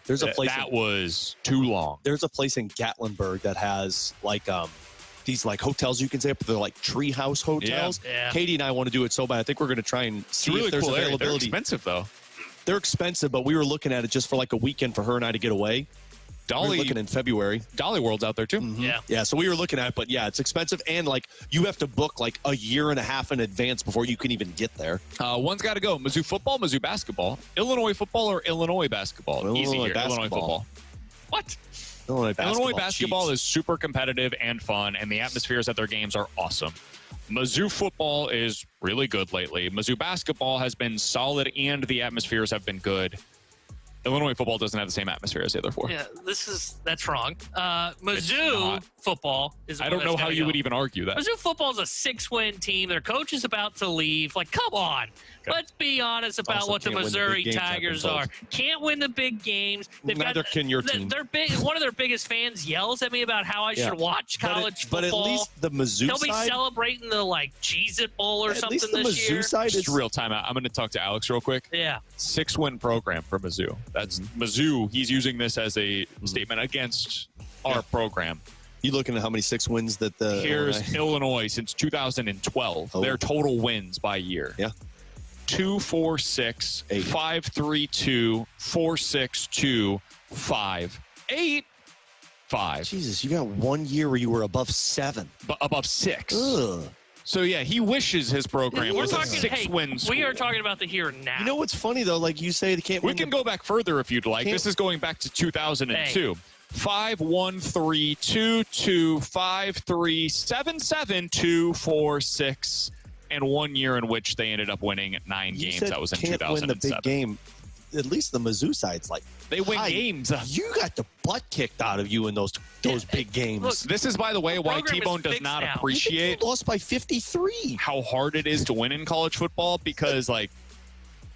There's a place that was too long. There's a place in Gatlinburg that has like these like hotels you can stay up. They're like treehouse hotels. Yeah. Katie and I want to do it so bad. I think we're going to try and see really if there's cool availability. They're expensive though. They're expensive, but we were looking at it just for like a weekend for her and I to get away. We were looking in February. Dolly World's out there too. Yeah. Yeah, so we were looking at it, but yeah, it's expensive. And like you have to book like a year and a half in advance before you can even get there. One's got to go. Mizzou football, Mizzou basketball. Illinois football or Illinois basketball? Easy here. Illinois football. What? Illinois basketball is super competitive and fun, and the atmospheres at their games are awesome. Mizzou football is really good lately. Mizzou basketball has been solid, and the atmospheres have been good. Illinois football doesn't have the same atmosphere as the other four. Yeah, that's wrong. Mizzou football is. I don't know how you would even argue that. Mizzou football is a 6-win team. Their coach is about to leave. Like, come on. Okay. Let's be honest about also what the Missouri Tigers are. Can't win the big games. Neither can your team. They're big. One of their biggest fans yells at me about how I should watch college football. But at least the Mizzou He'll side. be celebrating the Cheez-It Bowl or something this year. At least the Mizzou side is real timeout. I'm going to talk to Alex real quick. Yeah. 6-win program for Mizzou. That's Mizzou. He's using this as a statement against our program. You looking at how many 6 wins that the Here's Illinois since 2012. Their total wins by year. Yeah. 2-4-6, 5-3-2, 4-6-2, 5-8, 5. Jesus, you got 1 year where you were above 7. Above 6. Ugh. So, yeah, he wishes his program was a 6-win school. We are talking about the here and now. You know what's funny, though? Like you say, they can't We can go back further if you'd like. This is going back to 2002. 5-1-3-2-2, 5-3-7-7, 2-4-6, and 1 year in which they ended up winning 9 games. That was in 2007. Win the big game. At least the Mizzou side's like they win games. You got the butt kicked out of you in those big games. Look, this is, by the way, why T-Bone does not appreciate you lost by 53. How hard it is to win in college football because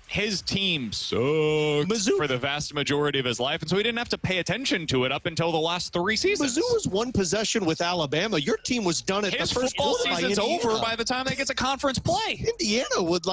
his team sucked for the vast majority of his life, and so he didn't have to pay attention to it up until the last 3 seasons. Mizzou was 1 possession with Alabama. Your team was done at his the first football quarter. Season's over by the time they get to conference play. Indiana would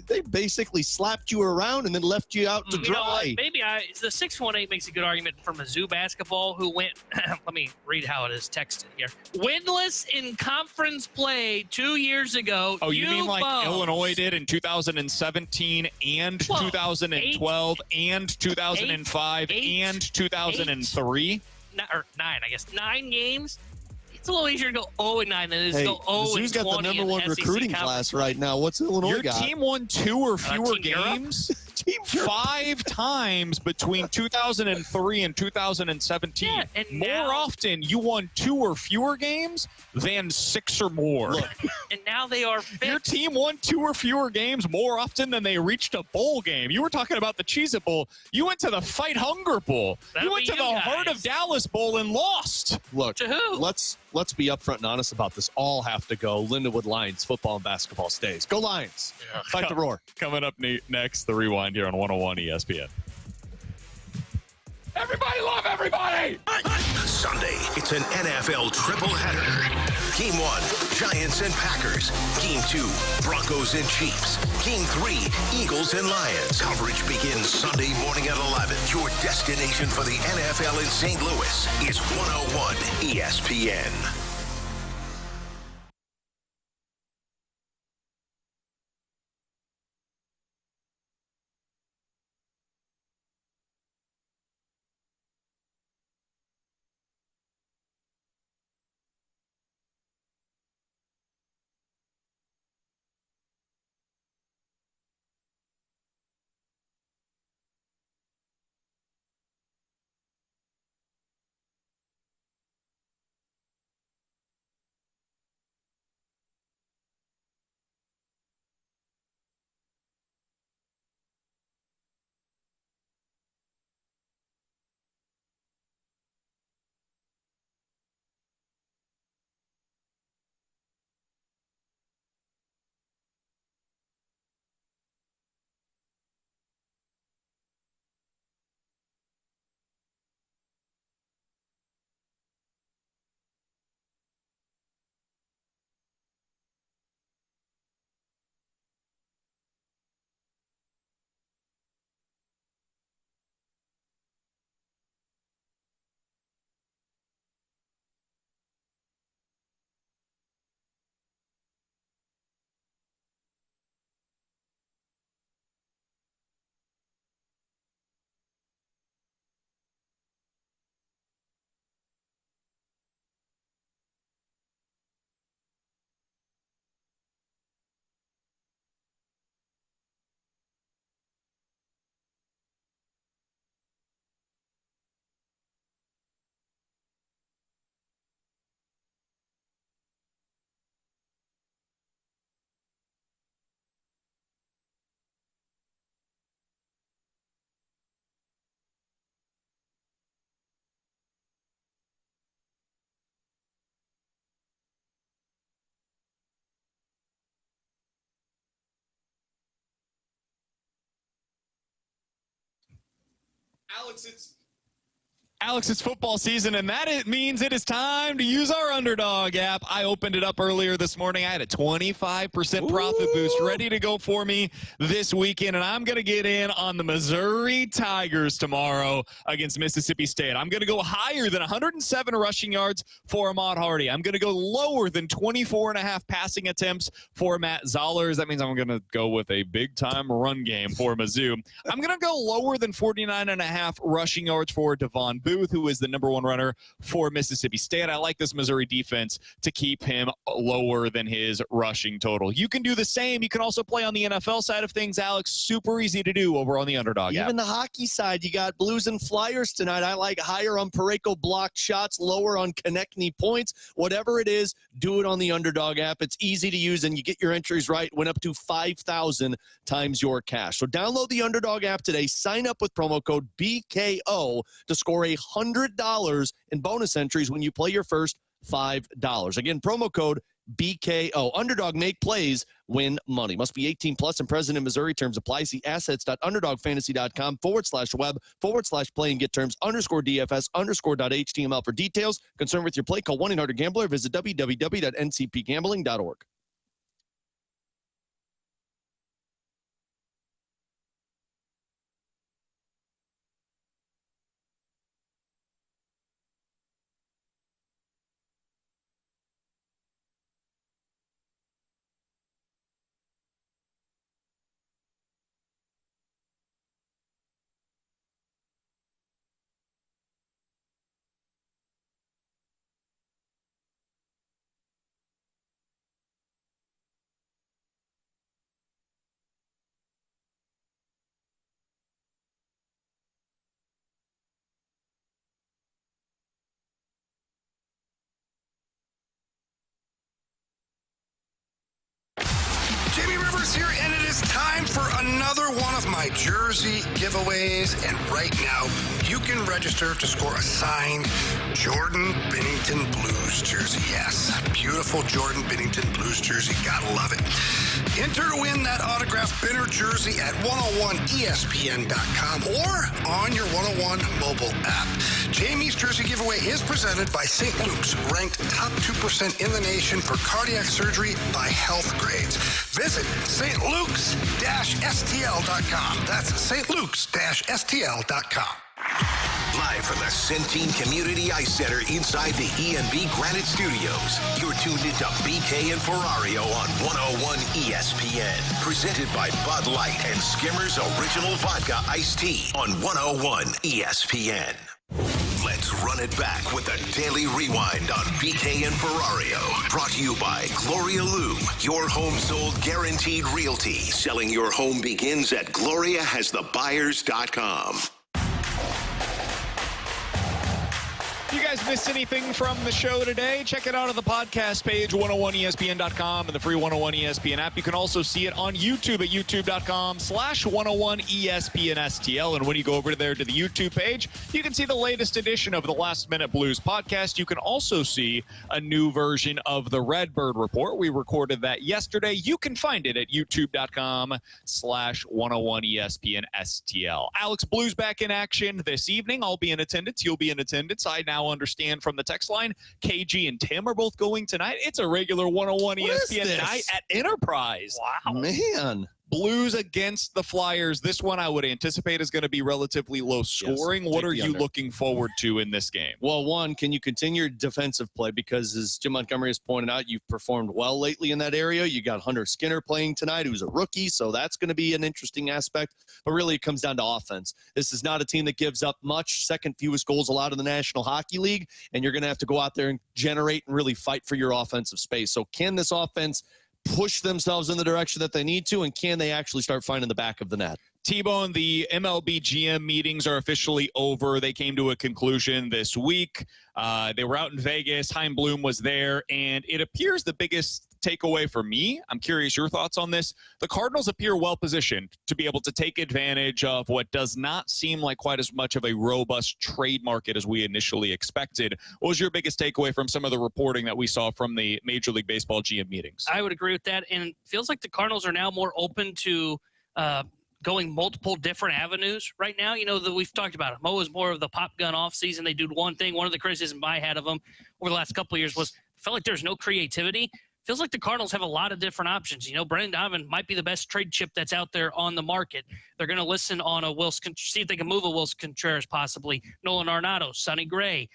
they basically slapped you around and then left you out to dry. Maybe the 618 makes a good argument for Mizzou basketball, who went. Let me read how it is texted here. Winless in conference play 2 years ago. Oh, you mean like Illinois did in 2017 and 2012 and 2005 and 2003? 9, I guess. 9 games. It's a little easier to go 0-9 than it is to go 0-20. Mizzou's got the number 1 recruiting class right now. What's Illinois got? Your team won 2 or fewer games 5 times between 2003 and 2017. Yeah, and more often, you won 2 or fewer games than 6 or more. Look, and now they are fifth. Your team won 2 or fewer games more often than they reached a bowl game. You were talking about the Cheez-It Bowl. You went to the Fight Hunger Bowl. You went to the Heart of Dallas Bowl and lost. Look, to who? Let's be upfront and honest about this. All have to go. Lindenwood Lions football and basketball stays. Go Lions. Yeah. Fight the roar. Coming up next, the Rewind here on 101 ESPN. Everybody love everybody! Sunday, it's an NFL triple-header. Game 1, Giants and Packers. Game 2, Broncos and Chiefs. Game 3, Eagles and Lions. Coverage begins Sunday morning at 11. Your destination for the NFL in St. Louis is 101 ESPN. Alex, it's football season, and it means it is time to use our Underdog app. I opened it up earlier this morning. I had a 25% profit boost ready to go for me this weekend, and I'm going to get in on the Missouri Tigers tomorrow against Mississippi State. I'm going to go higher than 107 rushing yards for Ahmad Hardy. I'm going to go lower than 24.5 passing attempts for Matt Zollers. That means I'm going to go with a big-time run game for Mizzou. I'm going to go lower than 49.5 rushing yards for Devon Booth, who is the number one runner for Mississippi State. I like this Missouri defense to keep him lower than his rushing total. You can do the same. You can also play on the NFL side of things, Alex. Super easy to do over on the Underdog app. Even the hockey side, you got Blues and Flyers tonight. I like higher on Parayko blocked shots, lower on Konechny points. Whatever it is, do it on the Underdog app. It's easy to use, and you get your entries right. Went up to 5,000 times your cash. So download the Underdog app today. Sign up with promo code BKO to score $100 in bonus entries when you play your first $5. Again, promo code BKO. Underdog, make plays, win money. Must be 18 plus and present in Missouri. Terms apply. See assets.underdogfantasy.com/web/play and get terms _DFS_.html for details. Concerned with your play, call 1-800-GAMBLER. Visit www.ncpgambling.org. Jamie Rivers here, and it is time for another one of my jersey giveaways. And right now, you can register to score a signed Jordan Binnington Blues jersey. Yes, beautiful Jordan Binnington Blues jersey. Gotta love it. Enter to win that autographed Binner jersey at 101ESPN.com or on your 101 mobile app. Jamie's jersey giveaway is presented by St. Luke's, ranked top 2% in the nation for cardiac surgery by Health Grades. Visit stlukes-stl.com. That's stlukes-stl.com. Live from the Centene Community Ice Center inside the E&B Granite Studios, you're tuned into BK and Ferrario on 101 ESPN. Presented by Bud Light and Skimmer's Original Vodka Iced Tea on 101 ESPN. Let's run it back with a daily rewind on BK and Ferrario. Brought to you by Gloria Lou, your home sold guaranteed realty. Selling your home begins at GloriaHasTheBuyers.com. If you guys missed anything from the show today, check it out on the podcast page, 101ESPN.com, and the free 101 ESPN app. You can also see it on YouTube at youtube.com/101ESPNSTL. And when you go over there to the YouTube page, you can see the latest edition of the Last Minute Blues podcast. You can also see a new version of the Redbird Report. We recorded that yesterday. You can find it at youtube.com/101ESPNSTL. Alex, Blues back in action this evening. I'll be in attendance. You'll be in attendance. I now understand from the text line, KG and Tim are both going tonight. It's a regular 101 ESPN night at Enterprise. Wow. Man. Blues against the Flyers. This one I would anticipate is going to be relatively low scoring. Yes, what are you under. looking forward to in this game? Well, one, can you continue your defensive play? Because as Jim Montgomery has pointed out, you've performed well lately in that area. You got Hunter Skinner playing tonight, who's a rookie, so that's going to be an interesting aspect. But really, it comes down to offense. This is not a team that gives up much. Second fewest goals allowed in the National Hockey League, and you're going to have to go out there and generate and really fight for your offensive space. So can this offense push themselves in the direction that they need to, and can they actually start finding the back of the net? T-Bone, the MLB GM meetings are officially over. They came to a conclusion this week. They were out in Vegas. Chaim Bloom was there, and it appears the biggest takeaway for me, I'm curious your thoughts on this, the Cardinals appear well-positioned to be able to take advantage of what does not seem like quite as much of a robust trade market as we initially expected. What was your biggest takeaway from some of the reporting that we saw from the Major League Baseball GM meetings? I would agree with that, and it feels like the Cardinals are now more open to going multiple different avenues right now. That we've talked about it. Mo is more of the pop gun off season. They do one thing. One of the criticisms I had of them over the last couple of years was felt like there's no creativity. Feels like the Cardinals have a lot of different options. Brendan Donovan might be the best trade chip that's out there on the market. They're going to listen on a see if they can move a Wilson Contreras, possibly Nolan Arenado, Sonny Gray.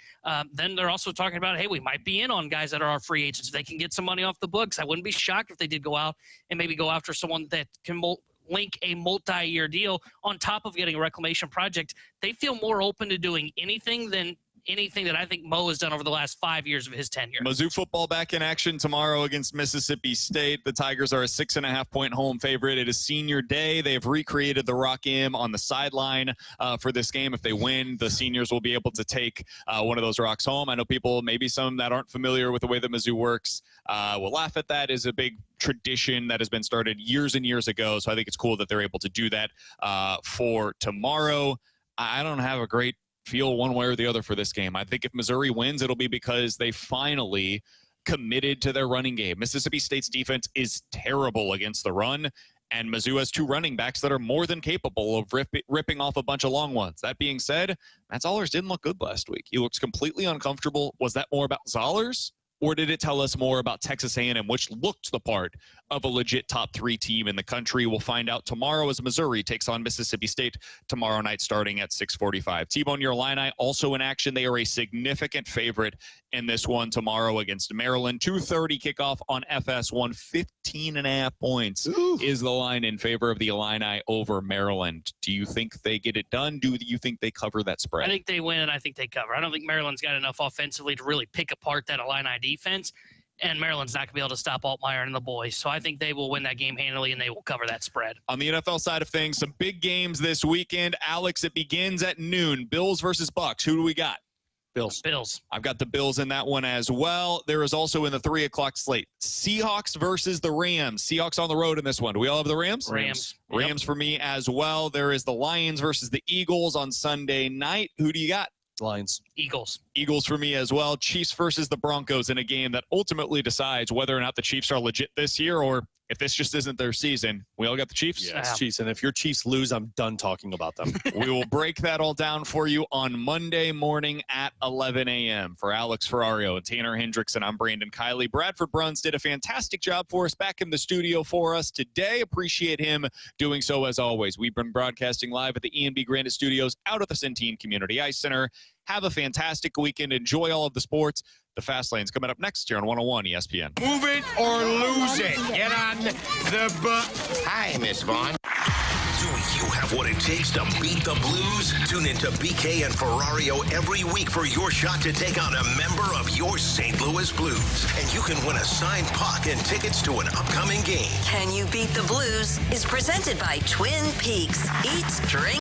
Then they're also talking about, hey, we might be in on guys that are our free agents. If they can get some money off the books, I wouldn't be shocked if they did go out and maybe go after someone that can link a multi-year deal on top of getting a reclamation project. They feel more open to doing anything than anything that I think Mo has done over the last 5 years of his tenure. Mizzou football back in action tomorrow against Mississippi State. The Tigers are a 6.5-point home favorite. It is senior day. They have recreated the Rock M on the sideline for this game. If they win, the seniors will be able to take one of those rocks home. I know people, maybe some that aren't familiar with the way that Mizzou works, will laugh at that. It's a big tradition that has been started years and years ago. So I think it's cool that they're able to do that for tomorrow. I don't have a great feel one way or the other for this game. I think if Missouri wins, it'll be because they finally committed to their running game. Mississippi State's defense is terrible against the run, and Mizzou has 2 running backs that are more than capable of ripping off a bunch of long ones. That being said, Matt Zollers didn't look good last week. He looks completely uncomfortable. Was that more about Zollers, or did it tell us more about Texas A&M, which looked the part of a legit top 3 team in the country? We'll find out tomorrow as Missouri takes on Mississippi State tomorrow night starting at 6:45. T-Bone, your Illini also in action. They are a significant favorite in this one tomorrow against Maryland. 2:30 kickoff on FS1. 15.5 points is the line in favor of the Illini over Maryland. Do you think they get it done? Do you think they cover that spread? I think they win, and I think they cover. I don't think Maryland's got enough offensively to really pick apart that Illini defense, and Maryland's not going to be able to stop Altmaier and the boys. So I think they will win that game handily, and they will cover that spread. On the NFL side of things, some big games this weekend. Alex, it begins at noon. Bills versus Bucks. Who do we got? Bills. I've got the Bills in that one as well. There is also in the 3 o'clock slate, Seahawks versus the Rams. Seahawks on the road in this one. Do we all have the Rams? Rams for me as well. There is the Lions versus the Eagles on Sunday night. Who do you got? Lions. Eagles for me as well. Chiefs versus the Broncos in a game that ultimately decides whether or not the Chiefs are legit this year, or if this just isn't their season. We all got the Chiefs? Yes, Chiefs. And if your Chiefs lose, I'm done talking about them. We will break that all down for you on Monday morning at 11 a.m. For Alex Ferrario and Tanner Hendrickson, I'm Brandon Kiley. Bradford Bruns did a fantastic job for us back in the studio for us today. Appreciate him doing so as always. We've been broadcasting live at the E&B Granite Studios out at the Centene Community Ice Center. Have a fantastic weekend. Enjoy all of the sports. The Fast Lane's coming up next here on 101 ESPN. Move it or lose it. Get on the bus. Hi, Miss Vaughn. Do you have what it takes to beat the Blues? Tune into BK and Ferrario every week for your shot to take on a member of your St. Louis Blues. And you can win a signed puck and tickets to an upcoming game. Can You Beat the Blues is presented by Twin Peaks. Eat, drink,